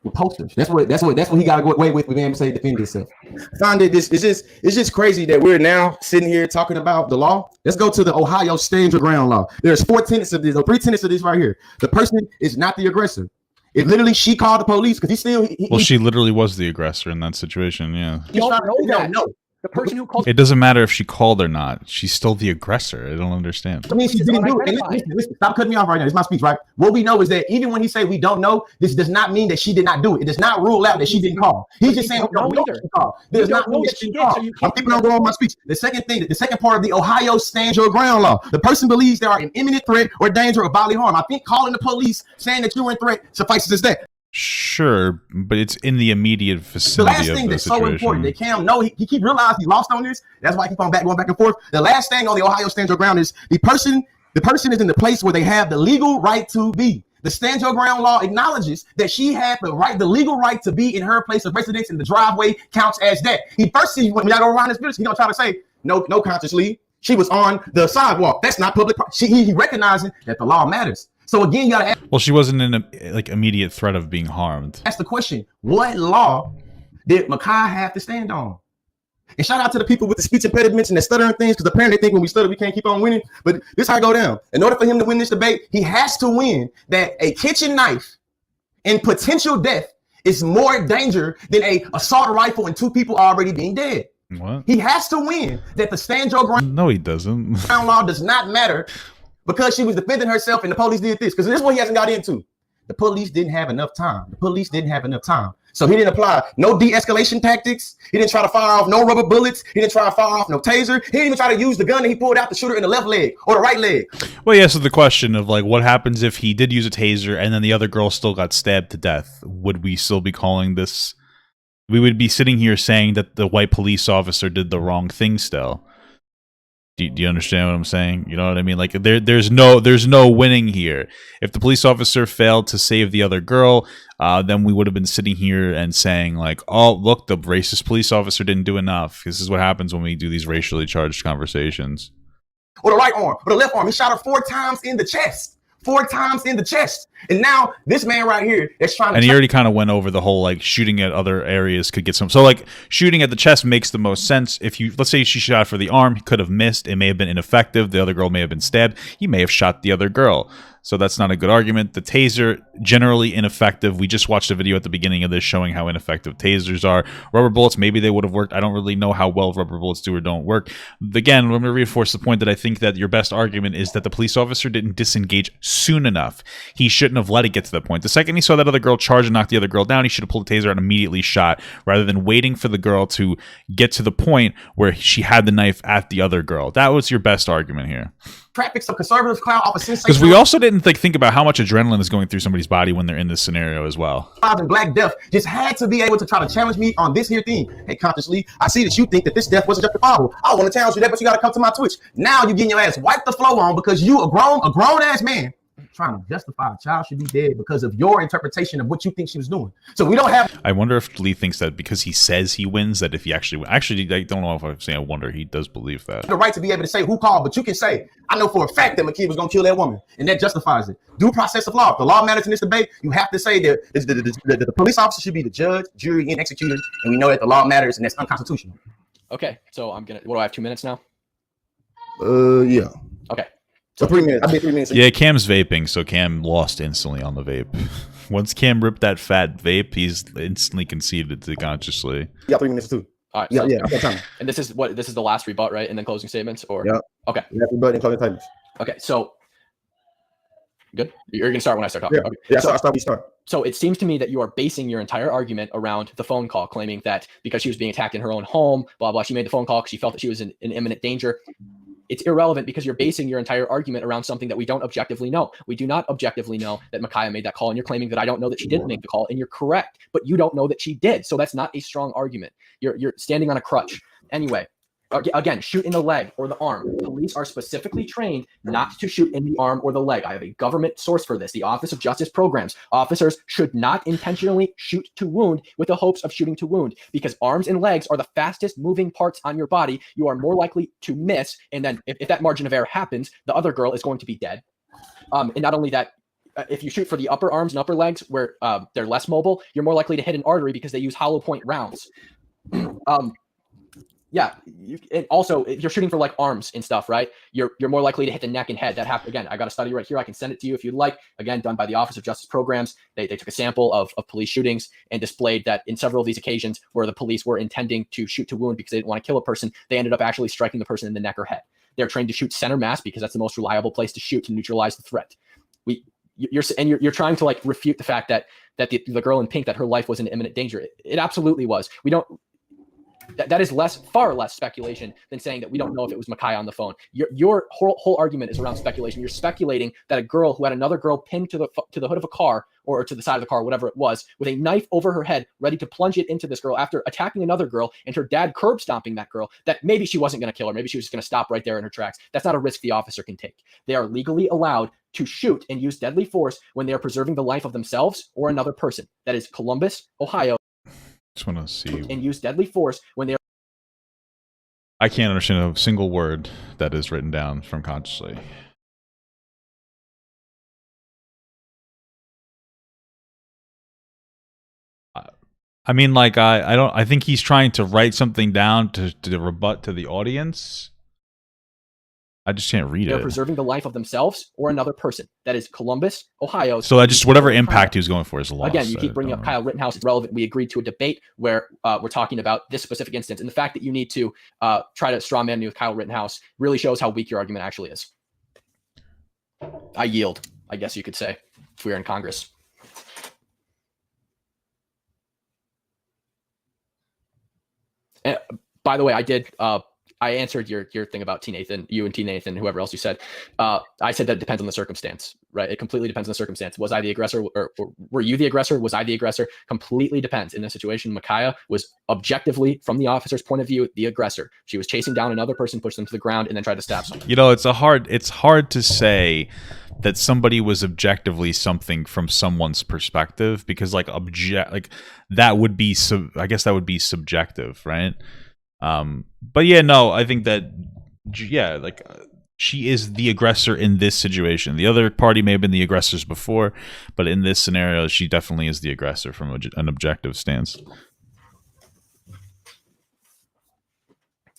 With posters. That's what he got to go away with being able to say defend himself. I find it it's just crazy that we're now sitting here talking about the law. Let's go to the Ohio stand your ground law. There's 4 tenets of this, or 3 tenets of this right here. The person is not the aggressor. It literally, she called the police because she literally was the aggressor in that situation. Yeah. You don't know that. No. The person who called. It doesn't matter if she called or not. She's still the aggressor. I don't understand. I mean, she didn't do it. And listen, stop cutting me off right now. It's my speech, right? What we know is that even when he say we don't know, this does not mean that she did not do it. It does not rule out that she didn't call. He's just saying we don't know she called. There's not mean that she called. I'm keeping on going with my speech. The second part of the Ohio stand your ground law. The person believes they are in imminent threat or danger of bodily harm. I think calling the police saying that you're in threat suffices as that. Sure, but it's in the immediate vicinity of the situation. The last thing that's so important that Cam know, he keep realizing he lost on this. That's why I keep on going back and forth. The last thing on the Ohio stand your ground is the person is in the place where they have the legal right to be. The stand your ground law acknowledges that she had the legal right to be in her place of residence, and the driveway counts as that. He first sees when y'all go around this business, he gonna try to say no consciously. She was on the sidewalk. That's not public. He recognizing that the law matters. So again, you gotta ask. Well, she wasn't in immediate threat of being harmed. That's the question. What law did Mikaya have to stand on? And shout out to the people with the speech impediments and the stuttering things, because apparently they think when we stutter, we can't keep on winning. But this how it go down. In order for him to win this debate, he has to win that a kitchen knife and potential death is more danger than a assault rifle and 2 people already being dead. What? He has to win that the stand your ground. No, he doesn't. Ground law does not matter. Because she was defending herself and the police did this. Because this is what he hasn't got into. The police didn't have enough time. So he didn't apply no de-escalation tactics. He didn't try to fire off no rubber bullets. He didn't try to fire off no taser. He didn't even try to use the gun that he pulled out to shoot her in the left leg or the right leg. Well, yeah, so the question of what happens if he did use a taser and then the other girl still got stabbed to death? Would we still be calling this? We would be sitting here saying that the white police officer did the wrong thing still. Do you understand what I'm saying? You know what I mean? There's no winning here. If the police officer failed to save the other girl, then we would have been sitting here and saying oh, look, the racist police officer didn't do enough. This is what happens when we do these racially charged conversations. Or the right arm, or the left arm. He shot her 4 times in the chest. 4 times in the chest. And now this man right here is trying to. And he already kind of went over the whole shooting at other areas could get some. So shooting at the chest makes the most sense. If let's say she shot for the arm, he could have missed. It may have been ineffective. The other girl may have been stabbed. He may have shot the other girl. So that's not a good argument. The taser, generally ineffective. We just watched a video at the beginning of this showing how ineffective tasers are. Rubber bullets, maybe they would have worked. I don't really know how well rubber bullets do or don't work. Again, I'm going to reinforce the point that I think that your best argument is that the police officer didn't disengage soon enough. He shouldn't have let it get to that point. The second he saw that other girl charge and knock the other girl down, he should have pulled the taser out and immediately shot, rather than waiting for the girl to get to the point where she had the knife at the other girl. That was your best argument here. Traffic, some conservatives clown off a sensation. Because we also didn't think about how much adrenaline is going through somebody's body when they're in this scenario as well. And Black Death just had to be able to try to challenge me on this here thing. Hey, consciously, I see that you think that this death wasn't justifiable. I want to challenge you that, but you got to come to my Twitch. Now you're getting your ass wiped the flow on because you a grown ass man trying to justify a child should be dead because of your interpretation of what you think she was doing. So we don't have. I wonder if Lee thinks that because he says he wins, that if he actually I don't know if I'm saying I wonder, he does believe that. The right to be able to say who called, but you can say, I know for a fact that McKee was going to kill that woman, and that justifies it. Due process of law. If the law matters in this debate, you have to say that the police officer should be the judge, jury, and executor, and we know that the law matters, and that's unconstitutional. Okay, so what do I have, 2 minutes now? Yeah. Okay. So 3 minutes. I've been 3 minutes. Yeah, Cam's vaping, so Cam lost instantly on the vape. Once Cam ripped that fat vape, he's instantly conceded to TheConsciousSlee. Yeah, 3 minutes too. All right. Yeah, so, yeah. I've got time. And this is the last rebut, right? And then closing statements, or yeah. Okay. Yeah, rebut and closing statements. Okay, so good. You're gonna start when I start talking. Yeah. Okay. Yeah. So I start. We start. So it seems to me that you are basing your entire argument around the phone call, claiming that because she was being attacked in her own home, blah blah, she made the phone call because she felt that she was in imminent danger. It's irrelevant because you're basing your entire argument around something that we don't objectively know. We do not objectively know that Mikaya made that call, and you're claiming that I don't know that she didn't make the call, and you're correct, but you don't know that she did. So that's not a strong argument. You're standing on a crutch. Anyway, again, shoot in the leg or the arm. Police are specifically trained not to shoot in the arm or the leg. I have a government source for this. The Office of Justice Programs. Officers should not intentionally shoot to wound with the hopes of shooting to wound, because arms and legs are the fastest moving parts on your body. You are more likely to miss. And then if that margin of error happens, the other girl is going to be dead. And not only that, if you shoot for the upper arms and upper legs where they're less mobile, you're more likely to hit an artery because they use hollow point rounds. Yeah, and also if you're shooting for like arms and stuff, right? You're more likely to hit the neck and head. That happened again. I got a study right here. I can send it to you if you'd like. Again, done by the Office of Justice Programs. They took a sample of police shootings and displayed that in several of these occasions where the police were intending to shoot to wound because they didn't want to kill a person, they ended up actually striking the person in the neck or head. They're trained to shoot center mass because that's the most reliable place to shoot to neutralize the threat. You're trying to like refute the fact that the girl in pink, that her life was in imminent danger. It absolutely was. We don't. That is far less speculation than saying that we don't know if it was Mikaya on the phone. Your whole argument is around speculation. You're speculating that a girl who had another girl pinned to the hood of a car or to the side of the car, whatever it was, with a knife over her head, ready to plunge it into this girl after attacking another girl and her dad curb stomping that girl, that maybe she wasn't going to kill her. Maybe she was just going to stop right there in her tracks. That's not a risk the officer can take. They are legally allowed to shoot and use deadly force when they are preserving the life of themselves or another person. That is Columbus, Ohio. Just want to see. And use deadly force when they are. I can't understand a single word that is written down from Consciously. I mean, like, I think he's trying to write something down to rebut to the audience. I just can't read They're it. preserving the life of themselves or another person. That is Columbus, Ohio. So that just whatever impact he was going for is lost. Again, you keep bringing up Kyle Rittenhouse. It's relevant. We agreed to a debate where we're talking about this specific instance. And the fact that you need to try to strawman me with Kyle Rittenhouse really shows how weak your argument actually is. I yield, I guess you could say, if we were in Congress. And, by the way, I did... I answered your thing about T. Nathan, you and T. Nathan, whoever else you said. I said that it depends on the circumstance, right? It completely depends on the circumstance. Was I the aggressor or were you the aggressor? Was I the aggressor? Completely depends. In this situation, Mikaya was objectively, from the officer's point of view, the aggressor. She was chasing down another person, pushed them to the ground, and then tried to stab someone. You know, it's hard to say that somebody was objectively something from someone's perspective because that would be I guess that would be subjective, right? But yeah, no, I think that, yeah, she is the aggressor in this situation. The other party may have been the aggressors before, but in this scenario, she definitely is the aggressor from an objective stance.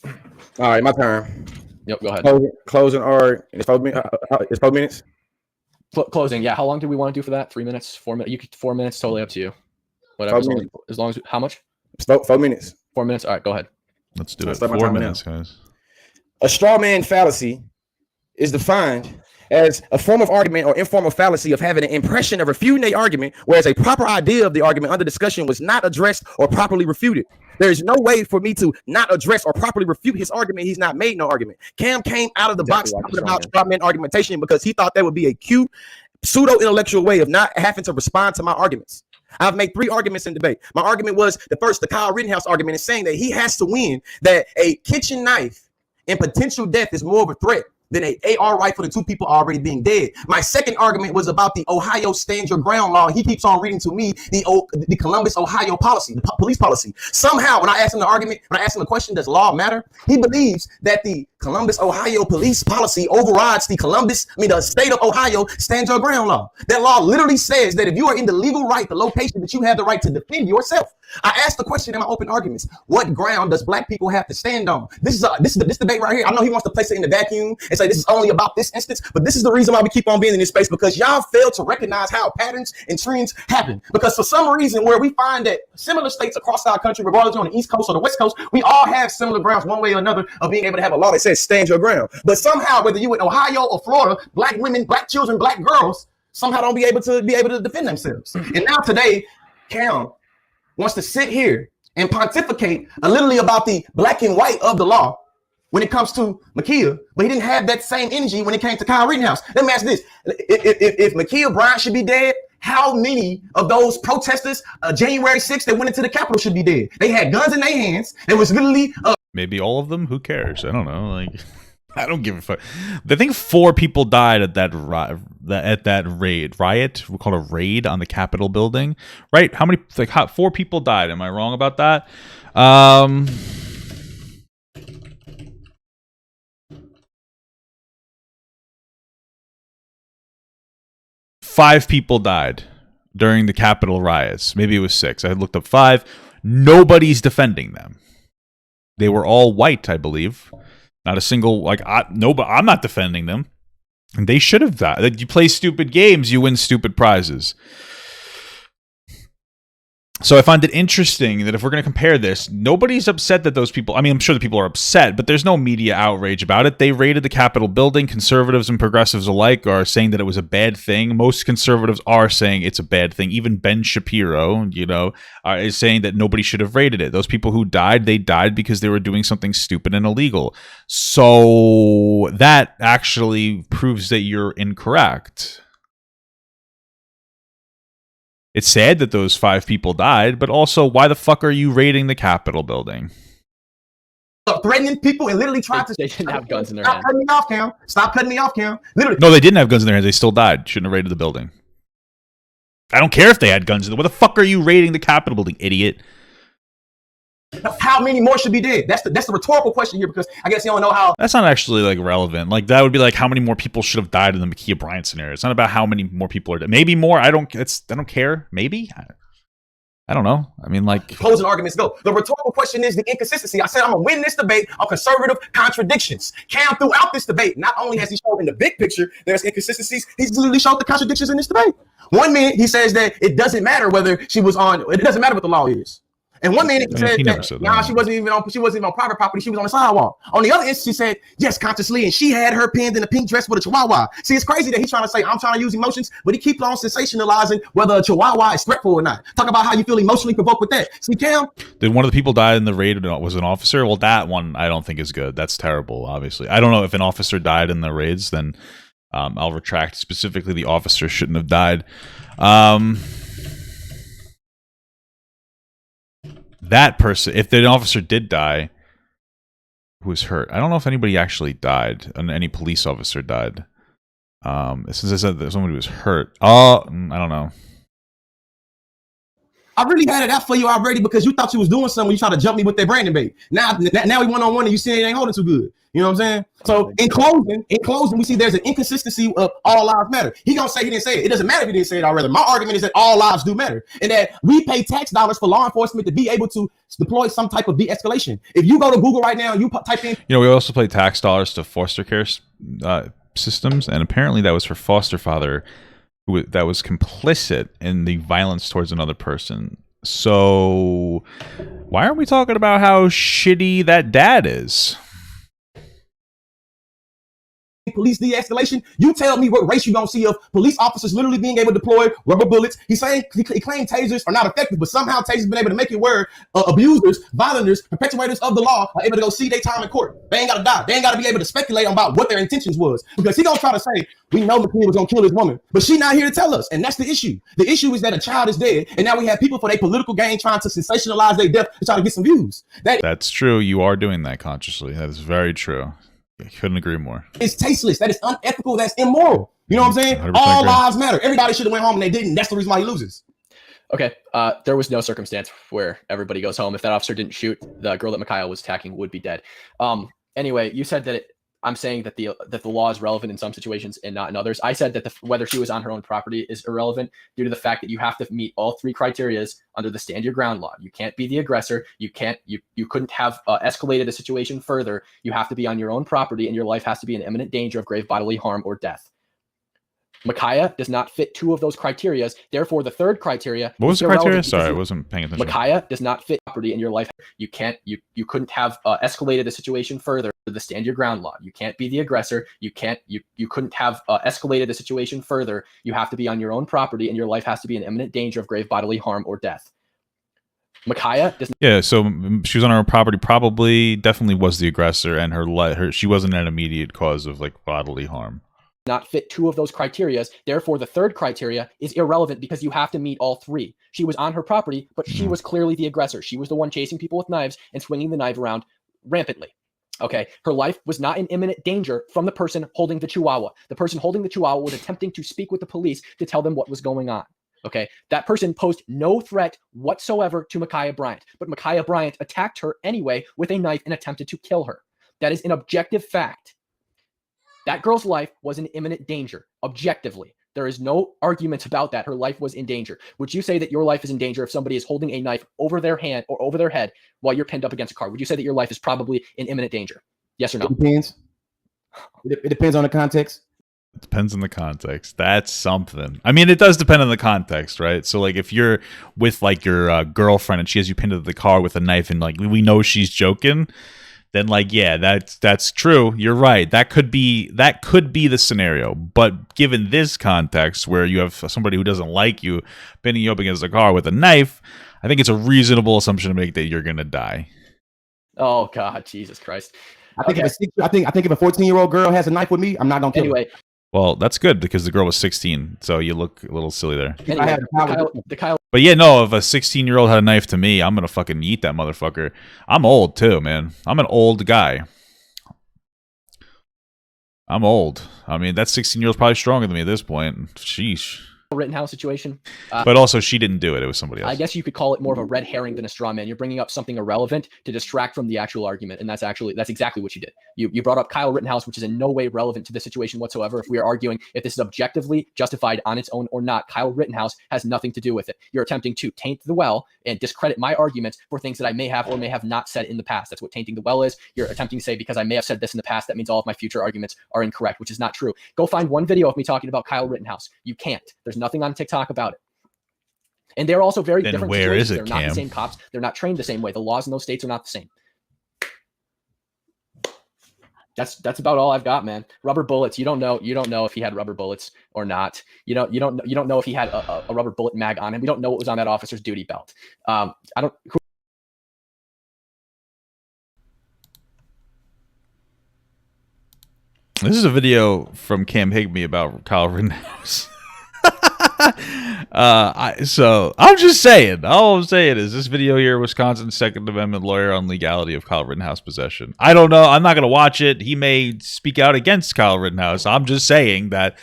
All right, my turn. Yep, go ahead. Closing or it's 4 minutes. It's 4 minutes. Closing, yeah. How long do we want to do for that? 3 minutes, 4 minutes. You could 4 minutes, totally up to you. Whatever. As long as how much? 4 minutes. 4 minutes. All right, go ahead. Let's do it. 4 minutes, guys. A straw man fallacy is defined as a form of argument or informal fallacy of having an impression of refuting an argument, whereas a proper idea of the argument under discussion was not addressed or properly refuted. There is no way for me to not address or properly refute his argument. He's not made no argument. Cam came out of the box talking about straw man argumentation because he thought that would be a cute, pseudo-intellectual way of not having to respond to my arguments. I've made 3 arguments in debate. My argument was the Kyle Rittenhouse argument is saying that he has to win, that a kitchen knife and potential death is more of a threat than an AR rifle to 2 people already being dead. My second argument was about the Ohio stand your ground law. He keeps on reading to me the Columbus, Ohio policy, the police policy. Somehow, when I asked him the question, does law matter? He believes that the Columbus, Ohio police policy overrides the state of Ohio stand your ground law. That law literally says that if you are in the legal right, the location that you have the right to defend yourself. I asked the question in my open arguments: what ground does black people have to stand on? This debate right here. I know he wants to place it in the vacuum and say this is only about this instance, but this is the reason why we keep on being in this space, because y'all fail to recognize how patterns and trends happen. Because for some reason, where we find that similar states across our country, regardless on the East Coast or the West Coast, we all have similar grounds one way or another of being able to have a law that says stand your ground. But somehow, whether you in Ohio or Florida, black women, black children, black girls somehow don't be able to defend themselves. And now today, Cam wants to sit here and pontificate literally about the black and white of the law when it comes to Mikaya, but he didn't have that same energy when it came to Kyle Rittenhouse. Let me ask this: if Mikaya Bryant should be dead, how many of those protesters January 6th that went into the Capitol should be dead? They had guns in their hands. It was literally maybe all of them. Who cares? I don't know. I don't give a fuck. I think 4 people died at that riot. We call it a raid on the Capitol building, right? How many? 4 people died. Am I wrong about that? 5 people died during the Capitol riots. Maybe it was 6. I looked up 5. Nobody's defending them. They were all white, I believe. Not a single, I'm not defending them. And they should have died. You play stupid games, you win stupid prizes. So I find it interesting that if we're going to compare this, nobody's upset that those people, I mean, I'm sure the people are upset, but there's no media outrage about it. They raided the Capitol building. Conservatives and progressives alike are saying that it was a bad thing. Most conservatives are saying it's a bad thing. Even Ben Shapiro, is saying that nobody should have raided it. Those people who died, they died because they were doing something stupid and illegal. So that actually proves that you're incorrect. It's sad that those 5 people died, but also, why the fuck are you raiding the Capitol building? Threatening people and literally trying to... They didn't have guns in their Stop hands. cutting me off, Cam. Stop cutting me off, Cam. Literally. No, they didn't have guns in their hands. They still died. Shouldn't have raided the building. I don't care if they had guns in there. What the fuck are you raiding the Capitol building, idiot? How many more should be dead? That's the rhetorical question here, because I guess you don't know how. That's not actually relevant. That would be how many more people should have died in the Mikaya Bryant scenario. It's not about how many more people are dead. Maybe more. I don't care. Maybe. I don't know. I mean, Closing arguments go. The rhetorical question is the inconsistency. I said I'm gonna win this debate on conservative contradictions. Cam, throughout this debate, not only has he shown in the big picture there's inconsistencies, he's literally showed the contradictions in this debate. 1 minute he says that it doesn't matter whether she was on. It doesn't matter what the law is. And 1 minute he said that she wasn't even on private property. She was on the sidewalk. On the other instance, she said yes, consciously, and she had her pinned in a pink dress with a chihuahua. See, it's crazy that he's trying to say I'm trying to use emotions, but he keeps on sensationalizing whether a chihuahua is threatful or not. Talk about how you feel emotionally provoked with that. See, Cam, did one of the people die in the raid was an officer? Well, that one I don't think is good. That's terrible. Obviously, I don't know if an officer died in the raids. Then I'll retract. Specifically, the officer shouldn't have died. That person, if the officer did die, who was hurt, I don't know if anybody actually died, and any police officer died. Since I said that somebody was hurt, I don't know. I really had it out for you already because you thought you was doing something when you tried to jump me with that Brandon bait. Now we 1-on-1 and you see it ain't holding too good. You know what I'm saying? So in closing, we see there's an inconsistency of all lives matter. He gonna say he didn't say it. It doesn't matter if he didn't say it already. My argument is that all lives do matter, and that we pay tax dollars for law enforcement to be able to deploy some type of de-escalation. If you go to Google right now and you type in, we also pay tax dollars to foster care systems, and apparently that was for foster father that was complicit in the violence towards another person. So why aren't we talking about how shitty that dad is? police de-escalation, you tell me what race you don't see of police officers literally being able to deploy rubber bullets. He's saying he claimed tasers are not effective, but somehow tasers been able to make it where abusers, violenters, perpetuators of the law are able to go see their time in court. They ain't got to die. They ain't got to be able to speculate about what their intentions was, because he gonna try to say we know McKinney was gonna kill this woman, but she not here to tell us, and that's the issue. The issue is that a child is dead, and now we have people for their political gain trying to sensationalize their death to try to get some views. That's true. You are doing that consciously. That is very true. I couldn't agree more. It's tasteless. That is unethical. That's immoral. You know what I'm saying? All lives matter. Everybody should have went home and they didn't. That's the reason why he loses. Okay. There was no circumstance where everybody goes home. If that officer didn't shoot, the girl that Mikaya was attacking would be dead. Anyway, you said that I'm saying that the law is relevant in some situations and not in others. I said that whether she was on her own property is irrelevant due to the fact that you have to meet all three criteria under the stand your ground law. You can't be the aggressor. You couldn't have escalated the situation further. You have to be on your own property, and your life has to be in imminent danger of grave bodily harm or death. Mikaya does not fit two of those criteria. Therefore, the third criteria. What was the criteria? Sorry, I wasn't paying attention. Mikaya does not fit property in your life. You couldn't have escalated the situation further. The stand your ground law. You can't be the aggressor. You couldn't have escalated the situation further. You have to be on your own property, and your life has to be in imminent danger of grave bodily harm or death. Mikaya does. Yeah, so she was on her property. Probably, definitely was the aggressor, and she wasn't an immediate cause of bodily harm. Not fit two of those criteria. Therefore, the third criteria is irrelevant because you have to meet all three. She was on her property, but she was clearly the aggressor. She was the one chasing people with knives and swinging the knife around rampantly. Okay, her life was not in imminent danger from the person holding the chihuahua. The person holding the chihuahua was attempting to speak with the police to tell them what was going on. Okay, that person posed no threat whatsoever to Mikaya Bryant, but Mikaya Bryant attacked her anyway with a knife and attempted to kill her. That is an objective fact. That girl's life was in imminent danger, objectively. There is no argument about that. Her life was in danger. Would you say that your life is in danger if somebody is holding a knife over their hand or over their head while you're pinned up against a car? Would you say that your life is probably in imminent danger? Yes or no? It depends. It depends on the context. It depends on the context. That's something. I mean, it does depend on the context, right? So, like, if you're with like your girlfriend and she has you pinned to the car with a knife, and like we know she's joking, then like, yeah, that's true. You're right. That could be the scenario. But given this context where you have somebody who doesn't like you pinning you up against a car with a knife, I think it's a reasonable assumption to make that you're gonna die. Oh God, Jesus Christ! I think if a 14-year-old girl has a knife with me, I'm not gonna kill her. Well, that's good because the girl was 16, so you look a little silly there. Anyway, But yeah, no, if a 16-year-old had a knife to me, I'm gonna fucking eat that motherfucker. I'm old too, man. I'm an old guy. I'm old. I mean, that 16-year-old's probably stronger than me at this point. Sheesh. Rittenhouse situation. But also, she didn't do it. It was somebody else. I guess you could call it more of a red herring than a straw man. You're bringing up something irrelevant to distract from the actual argument, and that's exactly what you did. You brought up Kyle Rittenhouse, which is in no way relevant to the situation whatsoever. If we are arguing if this is objectively justified on its own or not, Kyle Rittenhouse has nothing to do with it. You're attempting to taint the well and discredit my arguments for things that I may have or may have not said in the past. That's what tainting the well is. You're attempting to say because I may have said this in the past, that means all of my future arguments are incorrect, which is not true. Go find one video of me talking about Kyle Rittenhouse. You can't. There's nothing on TikTok about it. And they're also very different. Where is it, They're not the same cops. They're not trained the same way. The laws in those states are not the same. That's about all I've got, man. Rubber bullets. You don't know if he had rubber bullets or not. You don't know if he had a rubber bullet mag on him. We don't know what was on that officer's duty belt. This is a video from Cam Higby about Kyle Rittenhouse. So I'm just saying, all I'm saying is this video here, Wisconsin Second Amendment lawyer on legality of Kyle Rittenhouse possession. I don't know. I'm not going to watch it. He may speak out against Kyle Rittenhouse. I'm just saying that.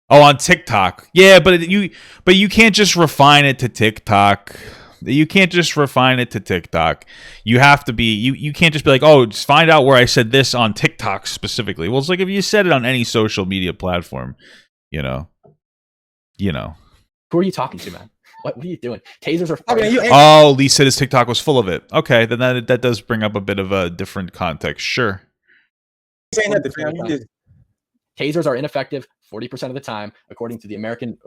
Oh, on TikTok. Yeah, but you can't just refine it to TikTok. You can't just refine it to TikTok. You have to be, you can't just be like, oh, just find out where I said this on TikTok specifically. Well, it's like if you said it on any social media platform, you know. Who are you talking to, man? What are you doing? Tasers are. Oh, Lee said his TikTok was full of it. Okay, then that does bring up a bit of a different context. Sure. Tasers are ineffective 40% of the time, according to the American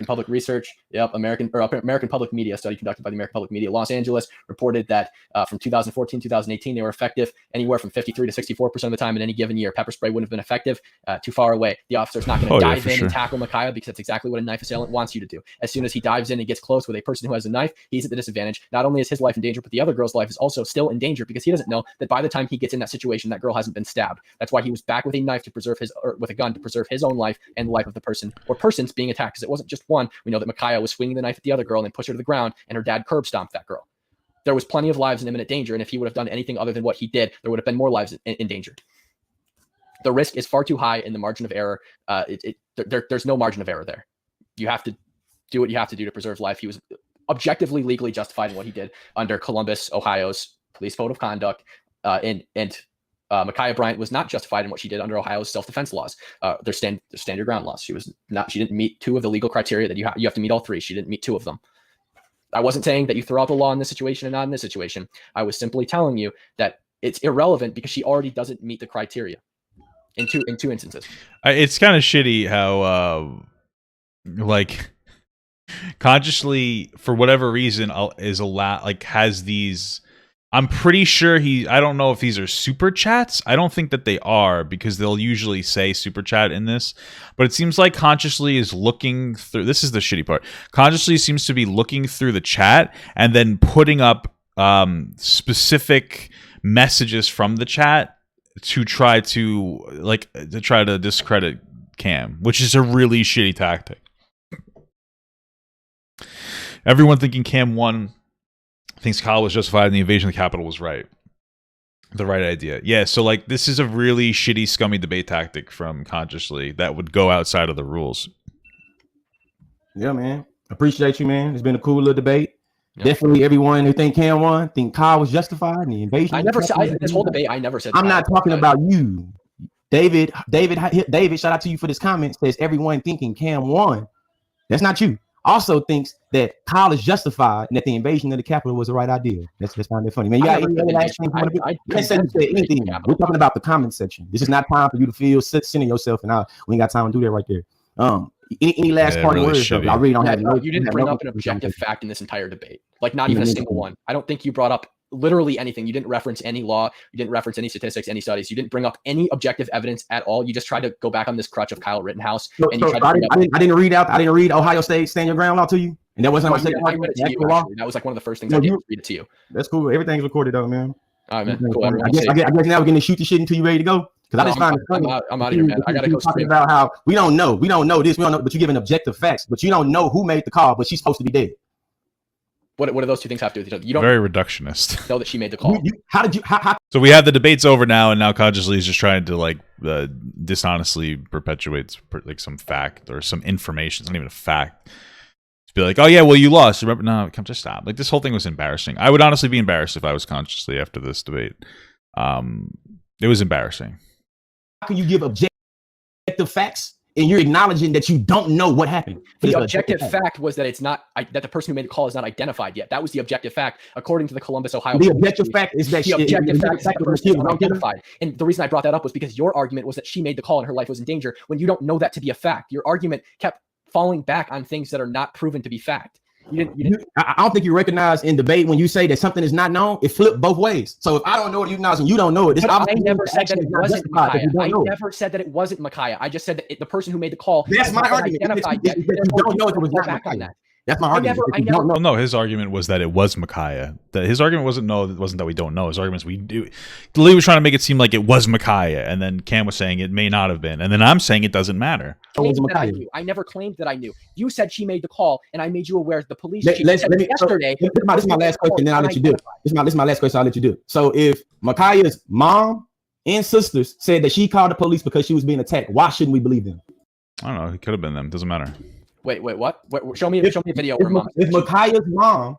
Public Research? Yep, American Public Media study conducted by the American Public Media Los Angeles reported that from 2014 2018 they were effective anywhere from 53 to 64% of the time in any given year. Pepper spray wouldn't have been effective too far away. The officer's not going to dive in and tackle Mikaya because that's exactly what a knife assailant wants you to do. As soon as he dives in and gets close with a person who has a knife, he's at the disadvantage. Not only is his life in danger, but the other girl's life is also still in danger because he doesn't know that by the time he gets in that situation, that girl hasn't been stabbed. That's why he was back with a knife to preserve with a gun to preserve his own life and the life of the person or persons being attacked, because it wasn't just one. We know that Mikaya was swinging the knife at the other girl and then pushed her to the ground, and her dad curb stomped that girl. There was plenty of lives in imminent danger, and if he would have done anything other than what he did, there would have been more lives in danger. The risk is far too high, and the margin of error, there's no margin of error there. You have to do what you have to do to preserve life. He was objectively, legally justified in what he did under Columbus, Ohio's police code of conduct, and Mikaya Bryant was not justified in what she did under Ohio's self-defense laws, their stand your ground laws. She didn't meet two of the legal criteria that you have to meet all three. She didn't meet two of them. I wasn't saying that you throw out the law in this situation and not in this situation. I was simply telling you that it's irrelevant because she already doesn't meet the criteria in two instances. It's kind of shitty how like ConsciousLee for whatever reason is has these. I'm pretty sure I don't know if these are super chats. I don't think that they are because they'll usually say super chat in this. But it seems like ConsciousLee is looking through. This is the shitty part. Consciously seems to be looking through the chat and then putting up specific messages from the chat to try to discredit Cam, which is a really shitty tactic. Everyone thinking Cam won. Thinks Kyle was justified and the invasion of the Capitol was right. The right idea. Yeah, so like this is a really shitty, scummy debate tactic from ConsciousLee that would go outside of the rules. Yeah, man. Appreciate you, man. It's been a cool little debate. Yeah. Definitely everyone who think Cam won, think Kyle was justified in the invasion. This whole debate, I never said I'm not talking about you. David, shout out to you for this comment. Says everyone thinking Cam won. That's not you. Also thinks that Kyle is justified and that the invasion of the Capitol was the right idea. That's kind of funny, man. You got any last thing? Let's say you say anything. We're talking about the comment section. This is not time for you to feel center yourself, and we ain't got time to do that right there. Any last part really words? I really don't have. You didn't bring up an objective fact in this entire debate. Like not even a single one. I don't think you brought up literally anything. You didn't reference any law. You didn't reference any statistics, any studies. You didn't bring up any objective evidence at all. You just tried to go back on this crutch of Kyle Rittenhouse. I didn't read Ohio State Stand Your Ground law to you, and that wasn't my second argument. That was like one of the first things I did read it to you. That's cool. Everything's recorded though, man. All right, man. Cool. I guess now we're going to shoot the shit until you ready to go. Because I just find it funny. I'm out of here, man. I gotta go talking about how we don't know this, but you're giving objective facts, but you don't know who made the call, but she's supposed to be dead. What do those two things have to do with each other? You don't very reductionist. know that she made the call. How? So we have the debates over now, and now ConsciousSlee is just trying to like dishonestly perpetuate like some fact or some information. It's not even a fact. To be like, oh yeah, well you lost. Remember? No, come just stop. Like this whole thing was embarrassing. I would honestly be embarrassed if I was ConsciousSlee after this debate. It was embarrassing. How can you give objective facts and you're acknowledging that you don't know what happened? The objective fact was that it's not that the person who made the call is not identified yet. That was the objective fact, according to the Columbus, Ohio. The objective fact is that the objective fact is that the person is not identified. And the reason I brought that up was because your argument was that she made the call and her life was in danger. When you don't know that to be a fact, your argument kept falling back on things that are not proven to be fact. You didn't. I don't think you recognize in debate when you say that something is not known, it flipped both ways. So if I don't know it, you know, and you don't know it. I never said that it wasn't Mikaya. I never said that it wasn't Mikaya. I just said that the person who made the call. That's my argument. You don't know it was not Mikaya. That's my argument. No, his argument was that it was Mikaya. That his argument wasn't that we don't know. His argument is we do. Lee was trying to make it seem like it was Mikaya, and then Cam was saying it may not have been, and then I'm saying it doesn't matter. I never claimed that I knew. You said she made the call, and I made you aware of the police chief yesterday. This is my last question, then I'll let you do it. This is my last question. I'll let you do it. So if Mikaya's mom and sisters said that she called the police because she was being attacked, why shouldn't we believe them? I don't know. It could have been them. Doesn't matter. Wait, what? Show me a video. If Mikaya's mom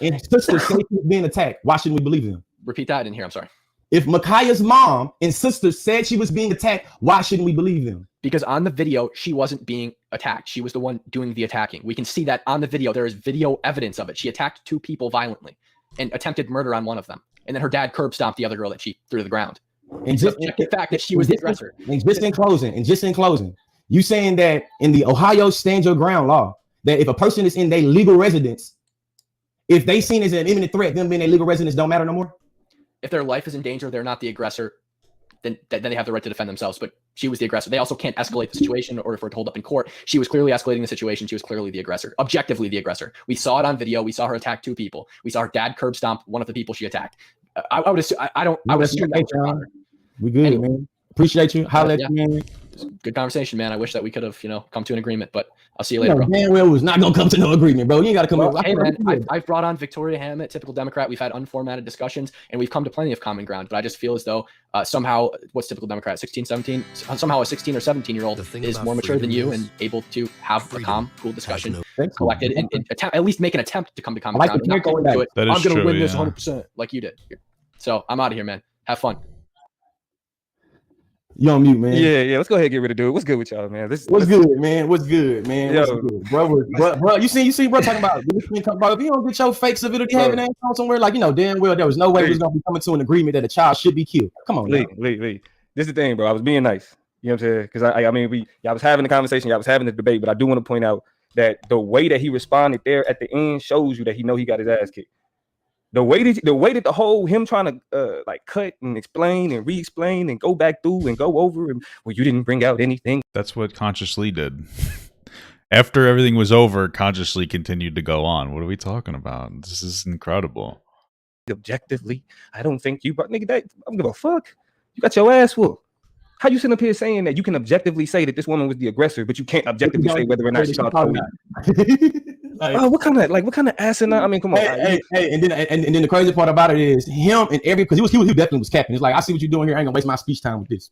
and sister say she's being attacked, why shouldn't we believe them? Repeat that. I didn't hear. I'm sorry. If Mikaya's mom and sister said she was being attacked, why shouldn't we believe them? Because on the video, she wasn't being attacked. She was the one doing the attacking. We can see that on the video. There is video evidence of it. She attacked two people violently and attempted murder on one of them. And then her dad curb stomped the other girl that she threw to the ground. And just the fact that she was the aggressor. And just in closing, you saying that in the Ohio Stand Your Ground law, that if a person is in their legal residence, if they seen as an imminent threat, them being a legal residence don't matter no more? If their life is in danger, they're not the aggressor, then they have the right to defend themselves. But she was the aggressor. They also can't escalate the situation or if we're told up in court. She was clearly escalating the situation. She was clearly the aggressor, objectively the aggressor. We saw it on video. We saw her attack two people. We saw her dad curb stomp one of the people she attacked. I would assume, I would assume that. We good, anyway, man. Appreciate you. Holla at you, man. Good conversation, man. I wish that we could have, come to an agreement, but I'll see you later, bro. Man, well, was not gonna come to no agreement, bro. You ain't gotta come. Hey, man, I've brought on Victoria Hammett, typical Democrat. We've had unformatted discussions, and we've come to plenty of common ground. But I just feel as though somehow, what's typical Democrat? 16, 17. Somehow a 16 or 17-year-old is more mature than you and able to have a calm, cool discussion, collected, and at least make an attempt to come to common ground. Not go into it. I'm gonna win this 100% like you did. So I'm out of here, man. Have fun. You on mute, man. Yeah. Let's go ahead and get rid of dude. What's good with y'all, man? What's good, man? What's good, man? Bro, you see, bro, talking about if you don't get your fake civility having that on somewhere, like damn well there was no way we was gonna be coming to an agreement that a child should be killed. Come on, Lee. This is the thing, bro. I was being nice. You know what I'm saying? Because I mean, y'all was having the conversation, y'all was having the debate, but I do want to point out that the way that he responded there at the end shows you that he know he got his ass kicked. The way that the whole him trying to cut and explain and re-explain and go back through and go over and you didn't bring out anything. That's what ConsciousSlee did. After everything was over, ConsciousSlee continued to go on. What are we talking about? This is incredible. Objectively, I don't think you, but nigga, I don't give a fuck. You got your ass whooped. How you sitting up here saying that you can objectively say that this woman was the aggressor, but you can't objectively say whether or not she called the what kind of asinine? I mean, come on. Hey, and then the crazy part about it is him and because he definitely was capping. It's like, I see what you're doing here. I ain't gonna waste my speech time with this.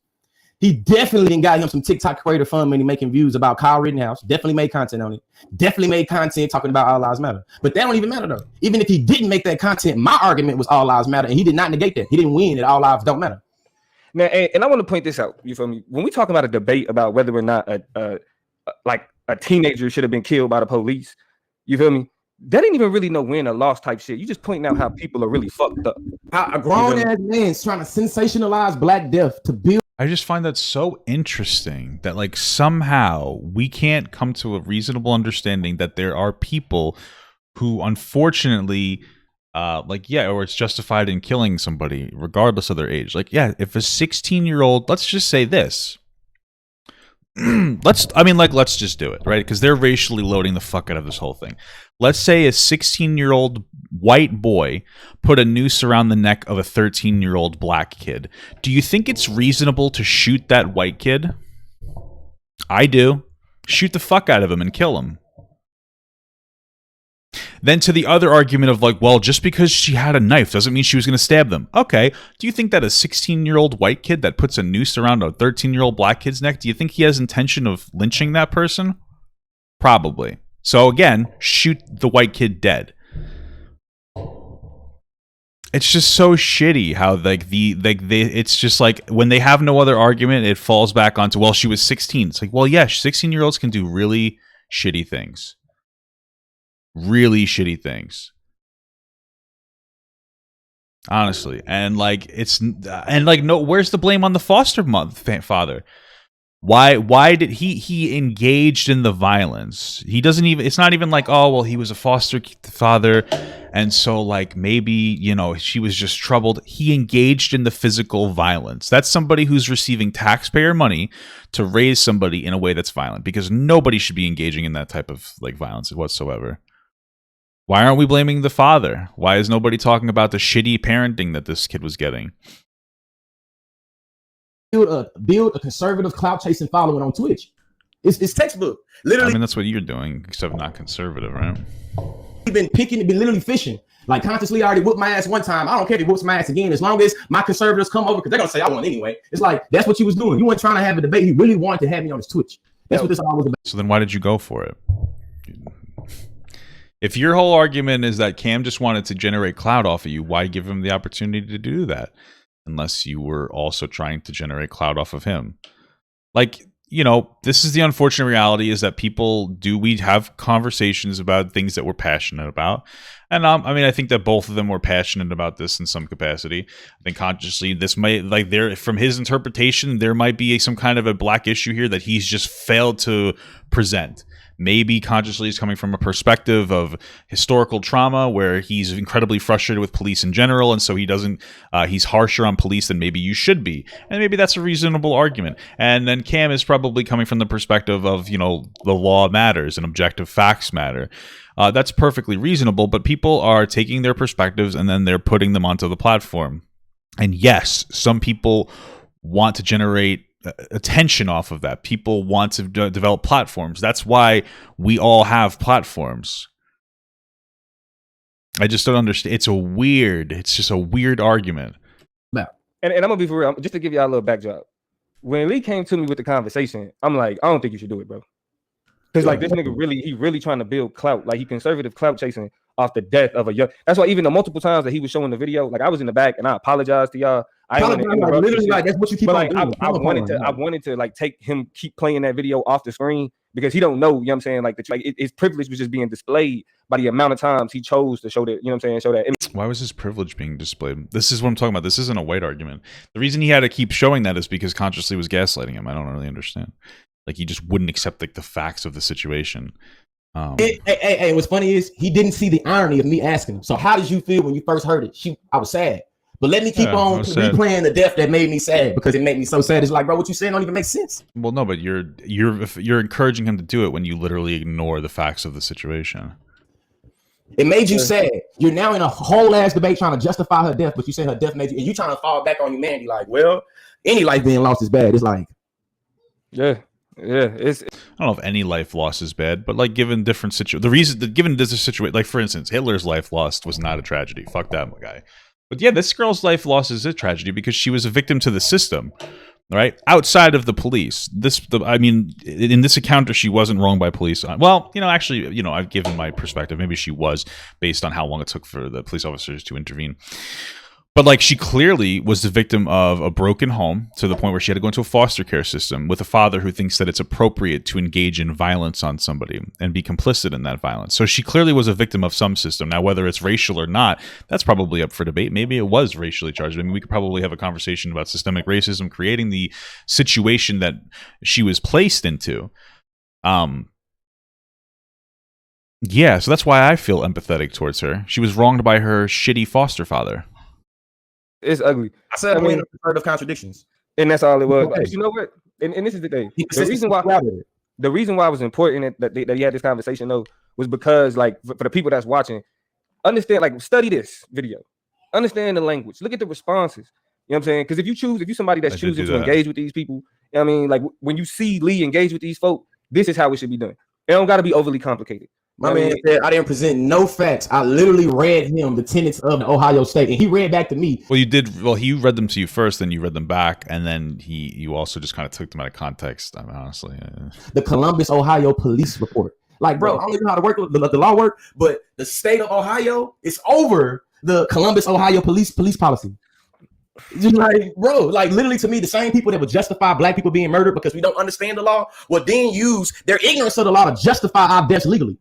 He definitely got him some TikTok creator fund money making views about Kyle Rittenhouse. Definitely made content on it. Definitely made content talking about all lives matter. But that don't even matter though. Even if he didn't make that content, my argument was all lives matter, and he did not negate that. He didn't win that all lives don't matter. Now, and I want to point this out. You feel me? When we talk about a debate about whether or not a teenager should have been killed by the police, you feel me? That ain't even really no win or loss type shit. You just pointing out how people are really fucked up. How a grown ass man's trying to sensationalize Black death to build. I just find that so interesting that like somehow we can't come to a reasonable understanding that there are people who unfortunately or it's justified in killing somebody regardless of their age. Like, yeah, if a 16-year-old, let's just say this. let's just do it, right? Because they're racially loading the fuck out of this whole thing. Let's say a 16-year-old white boy put a noose around the neck of a 13-year-old black kid. Do you think it's reasonable to shoot that white kid? I do. Shoot the fuck out of him and kill him. Then to the other argument of like, well, just because she had a knife doesn't mean she was going to stab them. Okay, do you think that a 16-year-old white kid that puts a noose around a 13-year-old black kid's neck, do you think he has intention of lynching that person? Probably. So again, shoot the white kid dead. It's just so shitty how it's just like when they have no other argument, it falls back onto, well, she was 16. It's like, well, yeah, 16-year-olds can do really shitty things. Really shitty things, honestly, and like no, where's the blame on the foster father? Why did he engaged in the violence? He doesn't even. It's not even like, oh well, he was a foster father, and so like maybe she was just troubled. He engaged in the physical violence. That's somebody who's receiving taxpayer money to raise somebody in a way that's violent, because nobody should be engaging in that type of like violence whatsoever. Why aren't we blaming the father? Why is nobody talking about the shitty parenting that this kid was getting? Build a conservative clout chasing following on Twitch. It's textbook. Literally, I mean, that's what you're doing, except not conservative, right? We've been literally fishing. Like, ConsciousLee already whooped my ass one time. I don't care if he whoops my ass again, as long as my conservatives come over, because they're gonna say I won anyway. It's like that's what you was doing. You weren't trying to have a debate. He really wanted to have me on his Twitch. That's what this all was about. So then, why did you go for it? If your whole argument is that Cam just wanted to generate clout off of you, why give him the opportunity to do that? Unless you were also trying to generate clout off of him. Like, this is the unfortunate reality, is that we have conversations about things that we're passionate about. And I think that both of them were passionate about this in some capacity. I think consciously this might, like, from his interpretation, there might be some kind of a black issue here that he's just failed to present. Maybe consciously is coming from a perspective of historical trauma where he's incredibly frustrated with police in general, and so he's harsher on police than maybe you should be. And maybe that's a reasonable argument. And then Cam is probably coming from the perspective of, the law matters and objective facts matter. That's perfectly reasonable, but people are taking their perspectives and then they're putting them onto the platform. And yes, some people want to generate attention off of that. People want to develop platforms. That's why we all have platforms. I just don't understand. It's just a weird argument. And I'm gonna be for real, just to give y'all a little backdrop. When Lee came to me with the conversation, I'm like, I don't think you should do it, bro. Because like this nigga really trying to build clout. Like he conservative clout chasing off the death of a young. That's why even the multiple times that he was showing the video, like I was in the back and I apologized to y'all. Literally, like that's what you keep on doing. I wanted to like keep playing that video off the screen because he don't know, you know what I'm saying? Like his privilege was just being displayed by the amount of times he chose to show that, you know what I'm saying? Show that. Why was his privilege being displayed? This is what I'm talking about. This isn't a white argument. The reason he had to keep showing that is because consciously was gaslighting him. I don't really understand. Like he just wouldn't accept like the facts of the situation. Hey, what's funny is he didn't see the irony of me asking him. So how did you feel when you first heard it? I was sad. But let me keep on replaying the death that made me sad because it made me so sad. It's like, bro, what you saying don't even make sense. Well, no, but you're encouraging him to do it when you literally ignore the facts of the situation. It made you sad. You're now in a whole ass debate trying to justify her death, but you say her death made you, and you trying to fall back on humanity. Like, well, any life being lost is bad. It's like, yeah. It's I don't know if any life lost is bad, but like given different given this situation, like for instance, Hitler's life lost was not a tragedy. Fuck that guy. But yeah, this girl's life loss is a tragedy because she was a victim to the system, right? Outside of the police. In this encounter, she wasn't wronged by police. Well, actually, I've given my perspective. Maybe she was based on how long it took for the police officers to intervene. But like, she clearly was the victim of a broken home to the point where she had to go into a foster care system with a father who thinks that it's appropriate to engage in violence on somebody and be complicit in that violence. So she clearly was a victim of some system. Now, whether it's racial or not, that's probably up for debate. Maybe it was racially charged. I mean, we could probably have a conversation about systemic racism creating the situation that she was placed into. Yeah, so that's why I feel empathetic towards her. She was wronged by her shitty foster father. It's ugly. I said, I mean, of contradictions, and that's all it was. Okay. But you know what? And this is the thing. The reason why it was important that he had this conversation though was because, like, for the people that's watching, understand, like, study this video, understand the language, look at the responses. You know what I'm saying? Because if you're somebody that's choosing to engage with these people, you know what I mean, like, when you see Lee engage with these folk, this is how it should be done. It don't got to be overly complicated. My man said, I didn't present no facts. I literally read him the tenets of the Ohio State, and he read back to me. Well, you did. Well, he read them to you first, then you read them back, and then you also just kind of took them out of context. I mean, honestly, the Columbus, Ohio police report. Like, bro, I don't even know how to work the law work, but the state of Ohio is over the Columbus, Ohio police policy. Just like, bro, like, literally, to me, the same people that would justify black people being murdered because we don't understand the law will then use their ignorance of the law to justify our deaths legally.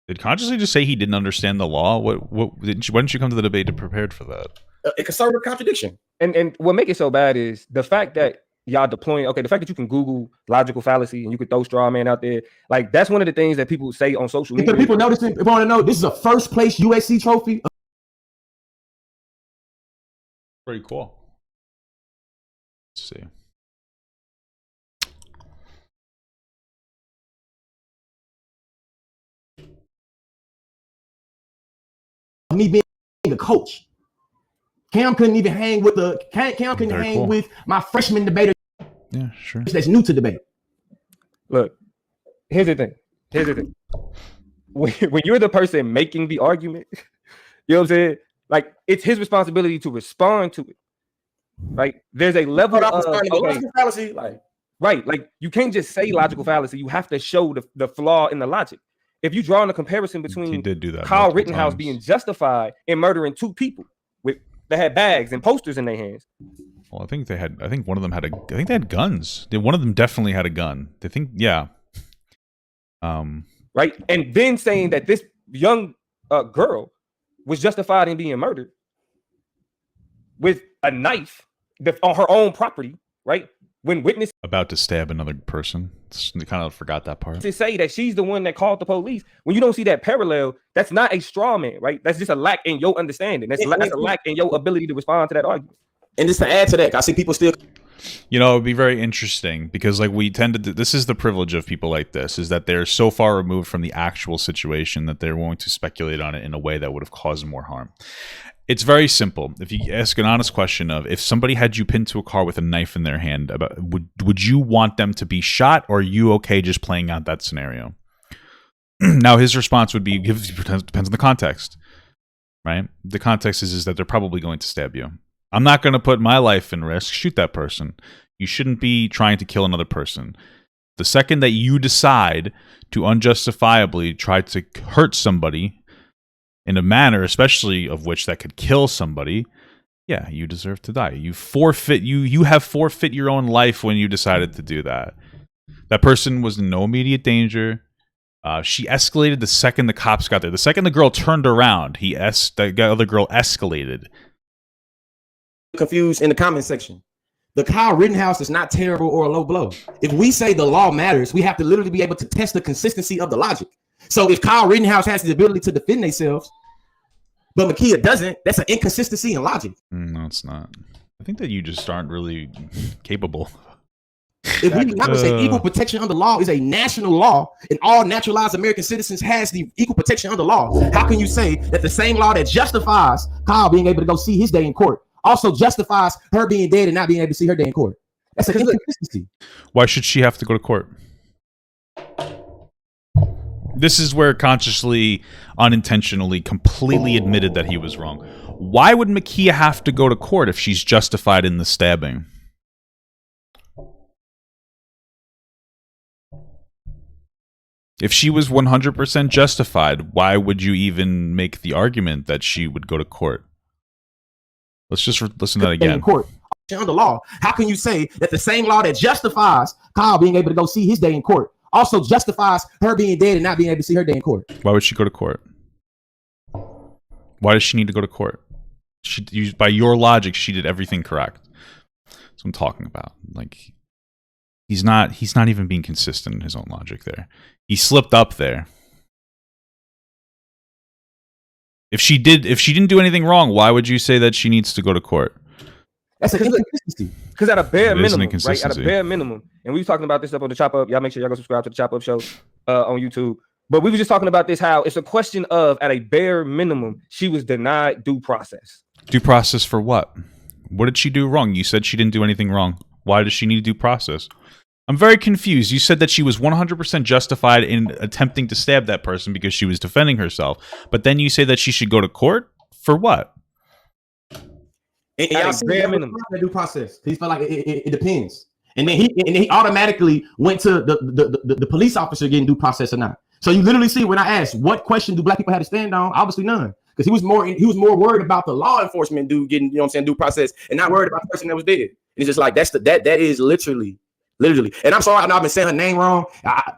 Did Consciously just say he didn't understand the law? Why didn't you come to the debate prepared for that? A conservative contradiction. And what make it so bad is the fact that y'all deploying. Okay, the fact that you can Google logical fallacy and you can throw straw man out there, like, that's one of the things that people say on social media. People noticing, people want to know this is a first place USC trophy. Pretty cool. Let's see. Me being a coach, Cam couldn't even hang with with my freshman debater. Yeah, sure. That's new to debate. Look, here's the thing. When you're the person making the argument, you know what I'm saying? Like, it's his responsibility to respond to it. Right? There's a level of logical fallacy, right. Like, you can't just say logical fallacy. You have to show the flaw in the logic. If you draw a comparison between Kyle Rittenhouse being justified in murdering two people that had bags and posters in their hands. Well, I think one of them had they had guns. One of them definitely had a gun. They think, yeah. Right. And then saying that this young girl was justified in being murdered with a knife on her own property, right? When witnesses about to stab another person. I kind of forgot that part. To say that she's the one that called the police, when you don't see that parallel, that's not a straw man, right? That's just a lack in your understanding. That's a lack in your ability to respond to that argument. And just to add to that, I see people still. You know, it'd be very interesting because, like, we tend to. This is the privilege of people like this: is that they're so far removed from the actual situation that they're willing to speculate on it in a way that would have caused more harm. It's very simple. If you ask an honest question of, if somebody had you pinned to a car with a knife in their hand, would you want them to be shot, or are you okay just playing out that scenario? Now, his response would be, depends on the context, right? The context is that they're probably going to stab you. I'm not going to put my life in risk. Shoot that person. You shouldn't be trying to kill another person. The second that you decide to unjustifiably try to hurt somebody in a manner, especially of which that could kill somebody, yeah, you deserve to die. You forfeit. You have forfeit your own life when you decided to do that. That person was in no immediate danger. She escalated the second the cops got there. The second the girl turned around, the other girl escalated. Confused in the comment section. The Kyle Rittenhouse is not terrible or a low blow. If we say the law matters, we have to literally be able to test the consistency of the logic. So if Kyle Rittenhouse has the ability to defend themselves, but Mikaya doesn't, that's an inconsistency in logic. No, it's not. I think that you just aren't really capable. If we not say equal protection under law is a national law, and all naturalized American citizens has the equal protection under law, how can you say that the same law that justifies Kyle being able to go see his day in court also justifies her being dead and not being able to see her day in court? That's an inconsistency. Why should she have to go to court? This is where Consciously, unintentionally, completely admitted that he was wrong. Why would Mikaya have to go to court if she's justified in the stabbing? If she was 100% justified, why would you even make the argument that she would go to court? Let's just listen to that in again. court. Under law, how can you say that the same law that justifies Kyle being able to go see his day in court also justifies her being dead and not being able to see her day in court? Why would she go to court? Why does she need to go to court? By your logic, she did everything correct. That's what I'm talking about. Like, he's not even being consistent in his own logic there. He slipped up there. If she didn't do anything wrong, why would you say that she needs to go to court? That's an inconsistency. Because at a bare minimum, right? At a Inconsistency. bare minimum, and we were talking about this up on the Chop Up. Y'all make sure y'all go subscribe to the Chop Up show on YouTube. But we were just talking about this, how it's a question of, at a bare minimum, she was denied due process. Due process for what? What did she do wrong? You said she didn't do anything wrong. Why does she need due process? I'm very confused. You said that she was 100% justified in attempting to stab that person because she was defending herself. But then you say that she should go to court? For what? And y'all see the due process. He felt like it depends. And then he automatically went to the police officer getting due process or not. So you literally see, when I asked what question do black people have to stand on, obviously none. Because he was more worried about the law enforcement dude getting, you know what I'm saying, due process, and not worried about the person that was dead. And it's just like that is literally. And I'm sorry, I know I've been saying her name wrong.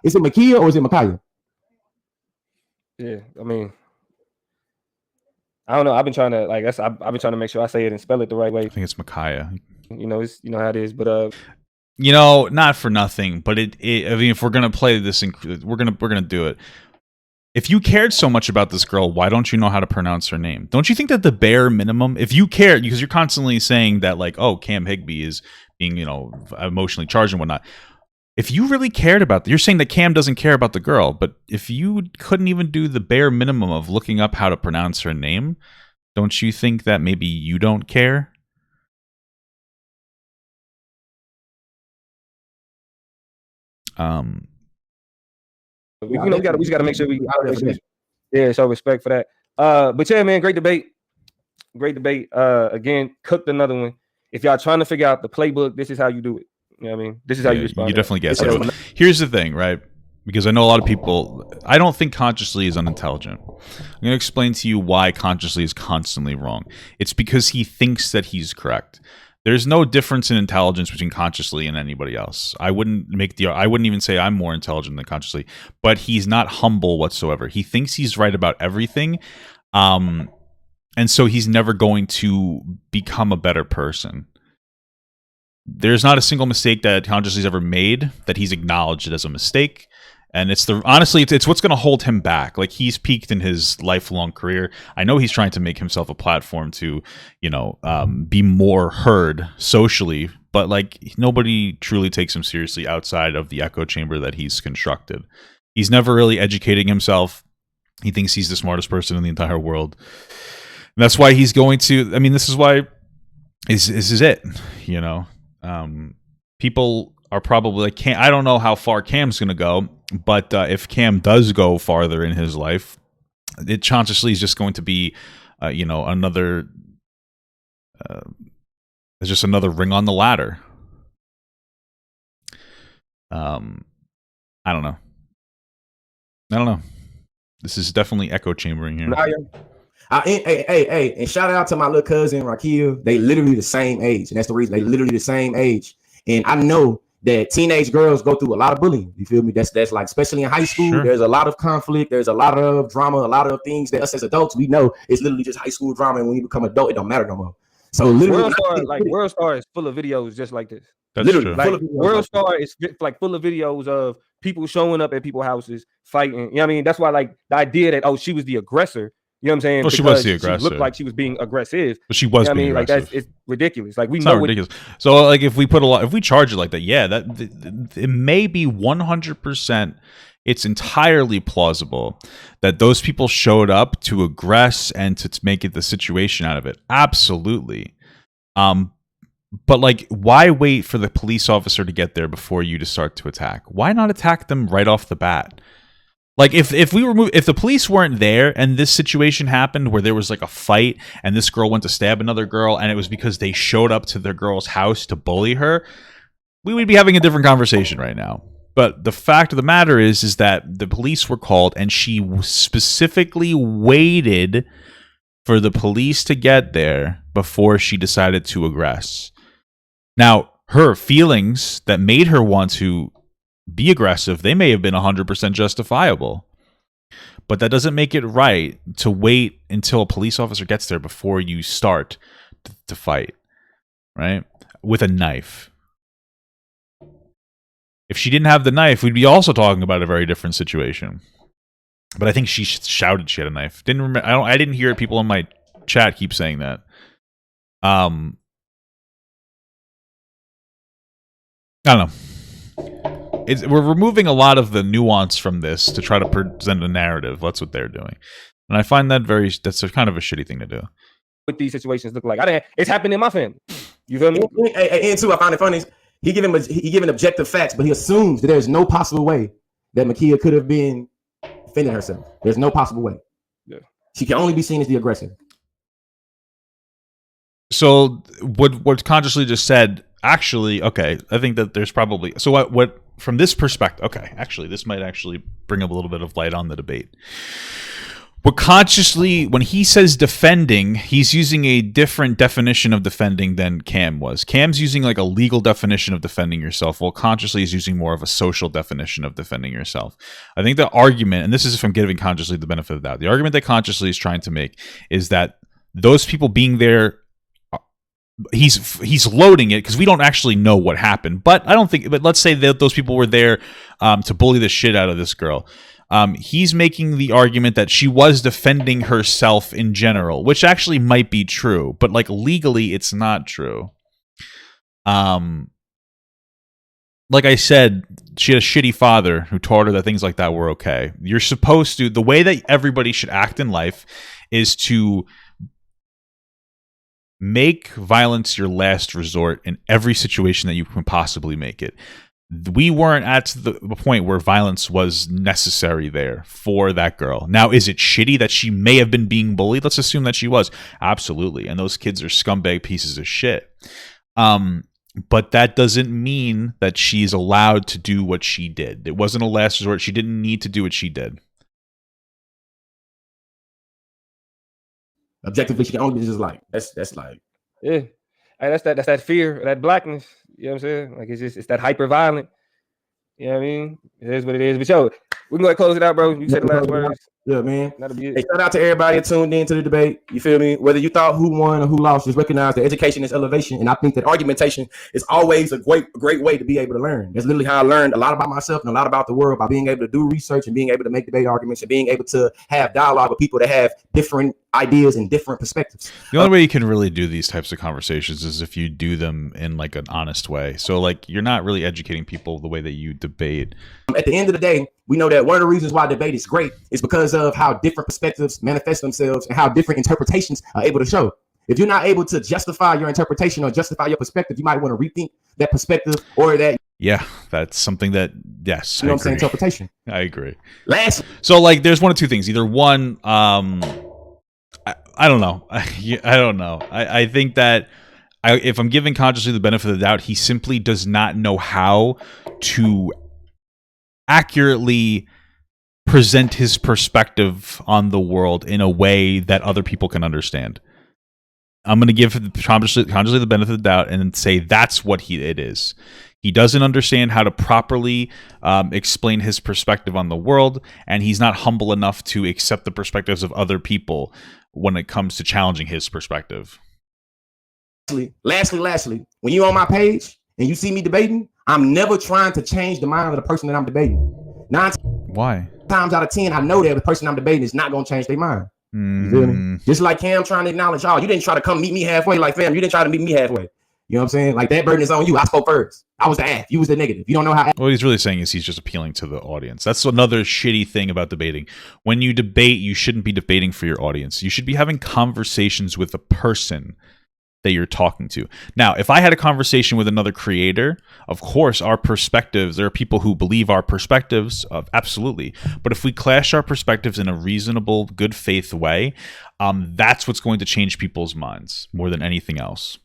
Is it Mikaya or is it Mikaya? Yeah, I mean, I don't know. I've been trying to I've been trying to make sure I say it and spell it the right way. I think it's Mikaya. You know, it's how it is. But you know, not for nothing, but I mean, if we're gonna play this, we're gonna do it. If you cared so much about this girl, why don't you know how to pronounce her name? Don't you think that the bare minimum, if you care, because you're constantly saying that, like, oh, Cam Higby is being, you know, emotionally charged and whatnot. If you really cared about, you're saying that Cam doesn't care about the girl, but if you couldn't even do the bare minimum of looking up how to pronounce her name, don't you think that maybe you don't care? we just gotta make sure we show respect for that. But yeah, man, great debate. Again, cooked another one. If y'all trying to figure out the playbook, this is how you do it. You know what I mean? This is how you respond. You definitely get it. Here's the thing, right? Because I know a lot of people, I don't think ConsciousLee is unintelligent. I'm going to explain to you why ConsciousLee is constantly wrong. It's because he thinks that he's correct. There's no difference in intelligence between ConsciousLee and anybody else. I wouldn't even say I'm more intelligent than ConsciousLee, but he's not humble whatsoever. He thinks he's right about everything. And so he's never going to become a better person. There's not a single mistake that ConsciousLee's ever made that he's acknowledged it as a mistake. And honestly, it's what's going to hold him back. Like, he's peaked in his lifelong career. I know he's trying to make himself a platform to, you know, be more heard socially, but like, nobody truly takes him seriously outside of the echo chamber that he's constructed. He's never really educating himself. He thinks he's the smartest person in the entire world. And that's why he's going to, I mean, this is why this is it, you know. People are probably like, I don't know how far Cam's going to go, but if Cam does go farther in his life, ConsciousLee is just going to be, you know, another, it's just another ring on the ladder. I don't know. This is definitely echo chambering here. Hey, and shout out to my little cousin Rakia. They literally the same age, and that's the reason they literally the same age. And I know that teenage girls go through a lot of bullying. You feel me? That's like, especially in high school, There's a lot of conflict. There's a lot of drama, a lot of things that us as adults, we know it's literally just high school drama. And when you become adult, it don't matter no more. So literally, World Star is full of videos just like this. That's literally true. Like, World Star is like full of videos of people showing up at people's houses fighting. You know what I mean? That's why, like, the idea that, oh, she was the aggressor. You know what I'm saying? Well, she was the aggressor. She looked like she was being aggressive. But she was being aggressive. Like, it's ridiculous. Like, it's not ridiculous. So, like, if we charge it like that, yeah, that it may be 100%. It's entirely plausible that those people showed up to aggress and to make it the situation out of it. Absolutely. But like, why wait for the police officer to get there before you to start to attack? Why not attack them right off the bat? Like, if the police weren't there and this situation happened where there was like a fight and this girl went to stab another girl and it was because they showed up to their girl's house to bully her, we would be having a different conversation right now. But the fact of the matter is that the police were called and she specifically waited for the police to get there before she decided to aggress. Now, her feelings that made her want to be aggressive, they may have been 100% justifiable. But that doesn't make it right to wait until a police officer gets there before you start to fight, right? With a knife. If she didn't have the knife, we'd be also talking about a very different situation. But I think she shouted she had a knife. Didn't remember. I didn't hear it. People in my chat keep saying that. I don't know. We're removing a lot of the nuance from this to try to present a narrative. That's what they're doing, and I find that that's a kind of a shitty thing to do. What these situations look like? It's happened in my family. You feel me? And too, I find it funny. He giving objective facts, but he assumes that there's no possible way that Mikaya could have been defending herself. There's no possible way. Yeah. She can only be seen as the aggressor. So what Consciously just said, actually, okay, I think that there's probably, so what from this perspective, okay, actually, this might actually bring up a little bit of light on the debate. What Consciously, when he says defending, he's using a different definition of defending than Cam was. Cam's using like a legal definition of defending yourself, while Consciously is using more of a social definition of defending yourself. I think the argument, and this is if I'm giving Consciously the benefit of the doubt, the argument that Consciously is trying to make is that those people being there, he's loading it because we don't actually know what happened. But let's say that those people were there to bully the shit out of this girl. He's making the argument that she was defending herself in general, which actually might be true, but like legally it's not true. Like I said, she had a shitty father who taught her that things like that were okay. You're supposed to, the way that everybody should act in life is to make violence your last resort in every situation that you can possibly make it. We weren't at the point where violence was necessary there for that girl. Now, is it shitty that she may have been being bullied? Let's assume that she was. Absolutely. And those kids are scumbag pieces of shit. But that doesn't mean that she's allowed to do what she did. It wasn't a last resort. She didn't need to do what she did. Objectively, she can only be just like, that's like, yeah. And that's that fear, that blackness. You know what I'm saying? Like it's that hyper violent. You know what I mean? It is what it is. But yo, we can go ahead and close it out, bro. You said the last words. Yeah, man. That'll be it. Hey, shout out to everybody that tuned in to the debate. You feel me? Whether you thought who won or who lost, just recognize that education is elevation. And I think that argumentation is always a great way to be able to learn. That's literally how I learned a lot about myself and a lot about the world, by being able to do research and being able to make debate arguments and being able to have dialogue with people that have different ideas and different perspectives. The only way you can really do these types of conversations is if you do them in like an honest way. So like you're not really educating people the way that you debate. At the end of the day, we know that one of the reasons why debate is great is because of how different perspectives manifest themselves and how different interpretations are able to show. If you're not able to justify your interpretation or justify your perspective, you might want to rethink that perspective or that. Yeah, that's something that, yes, you know what I'm saying, interpretation. I agree. Last. So like there's one of two things. Either one, I don't know. I don't know. I think that if I'm giving Consciously the benefit of the doubt, he simply does not know how to accurately present his perspective on the world in a way that other people can understand. I'm going to give Consciously the benefit of the doubt and say that's what it is. He doesn't understand how to properly explain his perspective on the world, and he's not humble enough to accept the perspectives of other people when it comes to challenging his perspective. Lastly, when you're on my page and you see me debating, I'm never trying to change the mind of the person that I'm debating. Why? Times out of 10, I know that the person I'm debating is not going to change their mind. You feel me? Just like Cam trying to acknowledge, you didn't try to come meet me halfway. Like, fam, you didn't try to meet me halfway. You know what I'm saying? Like, that burden is on you. I spoke first. I was the ass. You was the negative. You don't know how. What he's really saying is he's just appealing to the audience. That's another shitty thing about debating. When you debate, you shouldn't be debating for your audience. You should be having conversations with the person that you're talking to. Now, if I had a conversation with another creator, of course, our perspectives, there are people who believe our perspectives, absolutely. But if we clash our perspectives in a reasonable, good faith way, that's what's going to change people's minds more than anything else.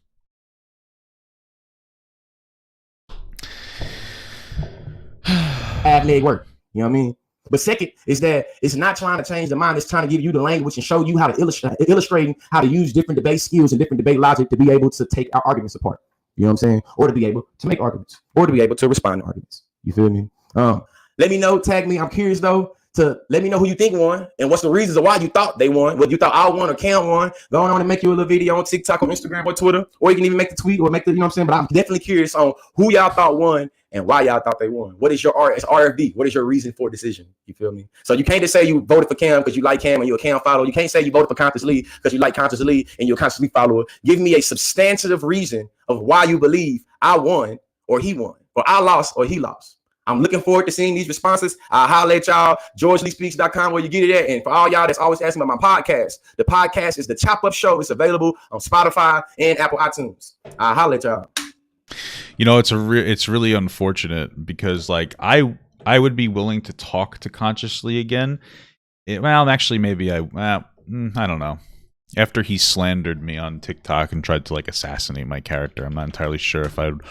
Bad leg work. You know what I mean? But second is that it's not trying to change the mind. It's trying to give you the language and show you how to illustrating how to use different debate skills and different debate logic to be able to take our arguments apart. You know what I'm saying? Or to be able to make arguments, or to be able to respond to arguments. You feel me? Let me know, tag me. I'm curious though, to let me know who you think won and what's the reasons of why you thought they won. Whether you thought I won or Cam won. Go on and make you a little video on TikTok, on Instagram, or Twitter, or you can even make the tweet or make the, you know what I'm saying? But I'm definitely curious on who y'all thought won and why y'all thought they won. What is your RFD? What is your reason for decision? You feel me? So you can't just say you voted for Cam because you like Cam and you're a Cam follower. You can't say you voted for TheConsciousLee because you like TheConsciousLee and you're a TheConsciousLee follower. Give me a substantive reason of why you believe I won or he won, or I lost or he lost. I'm looking forward to seeing these responses. I'll holler at y'all, GeorgeLeeSpeaks.com, where you get it at. And for all y'all that's always asking about my podcast, the podcast is the Chop Up Show. It's available on Spotify and Apple iTunes. I'll holler at y'all. You know, it's really unfortunate because like I would be willing to talk to TheConsciousLee again. Maybe I don't know. After he slandered me on TikTok and tried to like assassinate my character, I'm not entirely sure if I'd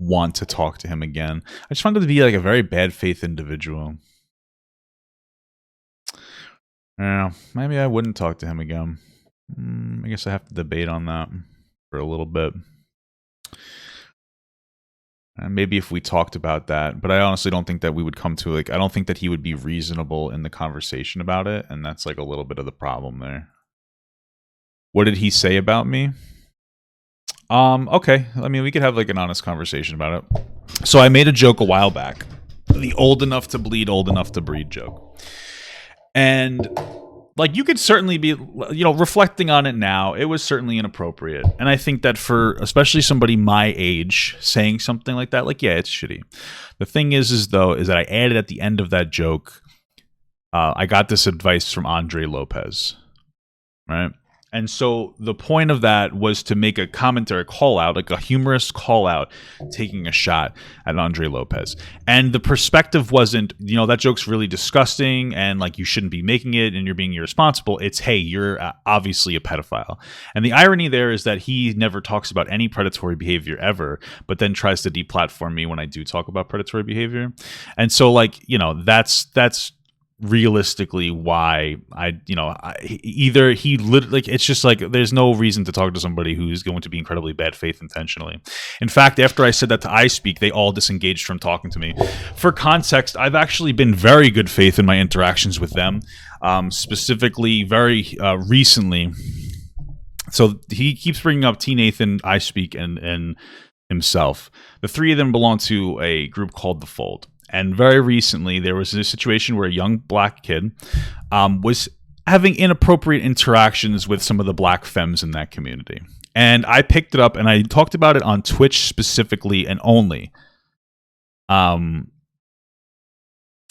want to talk to him again. I just found him to be like a very bad faith individual. Yeah, maybe I wouldn't talk to him again. I guess I have to debate on that for a little bit. And maybe if we talked about that, but I honestly don't think that we would come to I don't think that he would be reasonable in the conversation about it, and that's like a little bit of the problem there. What did he say about me? Okay. I mean, we could have like an honest conversation about it. So I made a joke a while back. The old enough to bleed, old enough to breed joke. And like you could certainly be, reflecting on it now, it was certainly inappropriate. And I think that for especially somebody my age saying something like that, like, yeah, it's shitty. The thing is that I added at the end of that joke, I got this advice from Andre Lopez, right? And so the point of that was to make a commentary call out, like a humorous call out, taking a shot at Andre Lopez. And the perspective wasn't, that joke's really disgusting and like you shouldn't be making it and you're being irresponsible. It's, hey, you're obviously a pedophile. And the irony there is that he never talks about any predatory behavior ever, but then tries to deplatform me when I do talk about predatory behavior. And so like, that's realistically why it's just like there's no reason to talk to somebody who's going to be incredibly bad faith intentionally. In fact, after I said that to iSpeak, they all disengaged from talking to me. For context, I've actually been very good faith in my interactions with them, specifically very recently. So he keeps bringing up T. Nathan, iSpeak, and himself. The three of them belong to a group called The Fold. And very recently, there was a situation where a young black kid was having inappropriate interactions with some of the black femmes in that community. And I picked it up and I talked about it on Twitch specifically and only.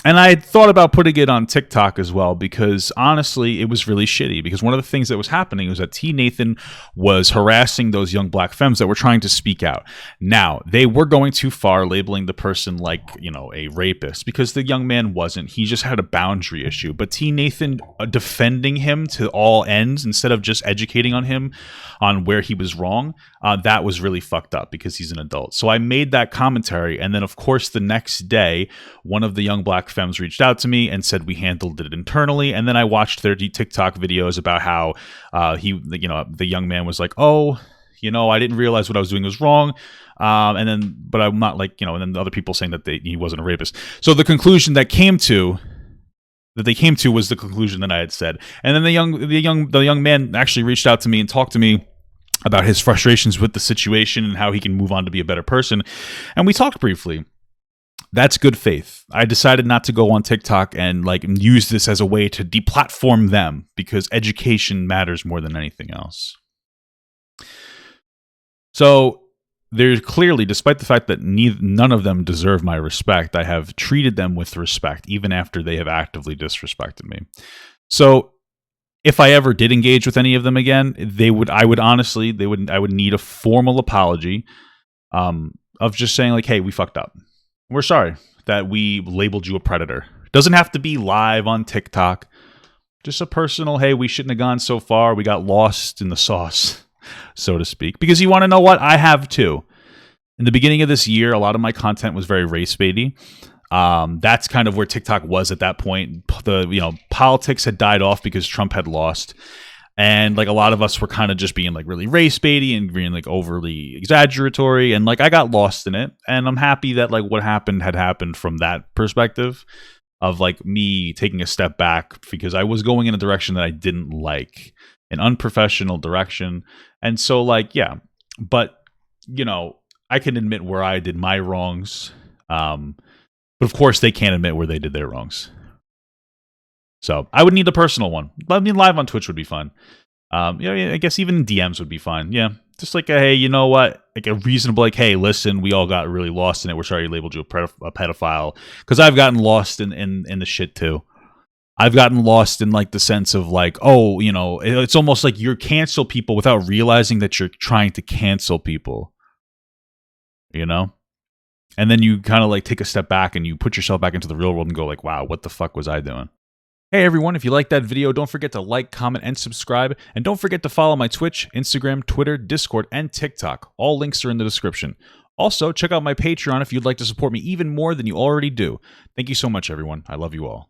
And I thought about putting it on TikTok as well because honestly, it was really shitty because one of the things that was happening was that T. Nathan was harassing those young black femmes that were trying to speak out. Now, they were going too far labeling the person like, a rapist because the young man wasn't. He just had a boundary issue. But T. Nathan defending him to all ends instead of just educating on him on where he was wrong, that was really fucked up because he's an adult. So I made that commentary. And then, of course, the next day, one of the young black femmes reached out to me and said we handled it internally. And then I watched their TikTok videos about how the young man was like, oh, I didn't realize what I was doing was wrong. But I'm not like, and then the other people saying that he wasn't a rapist. So the conclusion that they came to was the conclusion that I had said. And then the young man actually reached out to me and talked to me about his frustrations with the situation and how he can move on to be a better person. And we talked briefly. That's good faith. I decided not to go on TikTok and use this as a way to deplatform them because education matters more than anything else. So there's clearly, despite the fact that none of them deserve my respect, I have treated them with respect even after they have actively disrespected me. So if I ever did engage with any of them again, I would need a formal apology of just saying like, hey, we fucked up. We're sorry that we labeled you a predator. Doesn't have to be live on TikTok. Just a personal, hey, we shouldn't have gone so far. We got lost in the sauce, so to speak. Because you want to know what? I have too. In the beginning of this year, a lot of my content was very race baity. That's kind of where TikTok was at that point. Politics had died off because Trump had lost. And like a lot of us were kind of just being like really race baity and being like overly exaggeratory. And like I got lost in it. And I'm happy that like what happened had happened from that perspective of like me taking a step back because I was going in a direction that I didn't like, an unprofessional direction. And so like, yeah, but I can admit where I did my wrongs. But of course they can't admit where they did their wrongs. So I would need a personal one. I mean, live on Twitch would be fun. I guess even DMs would be fine. Yeah. Just like, hey, you know what? Like a reasonable, like, hey, listen, we all got really lost in it. We're sorry you labeled you a pedophile. Because I've gotten lost in the shit too. I've gotten lost in like the sense of like, oh, it's almost like you're cancel people without realizing that you're trying to cancel people. And then you kind of like take a step back and you put yourself back into the real world and go like, wow, what the fuck was I doing? Hey everyone, if you liked that video, don't forget to like, comment, and subscribe. And don't forget to follow my Twitch, Instagram, Twitter, Discord, and TikTok. All links are in the description. Also, check out my Patreon if you'd like to support me even more than you already do. Thank you so much, everyone. I love you all.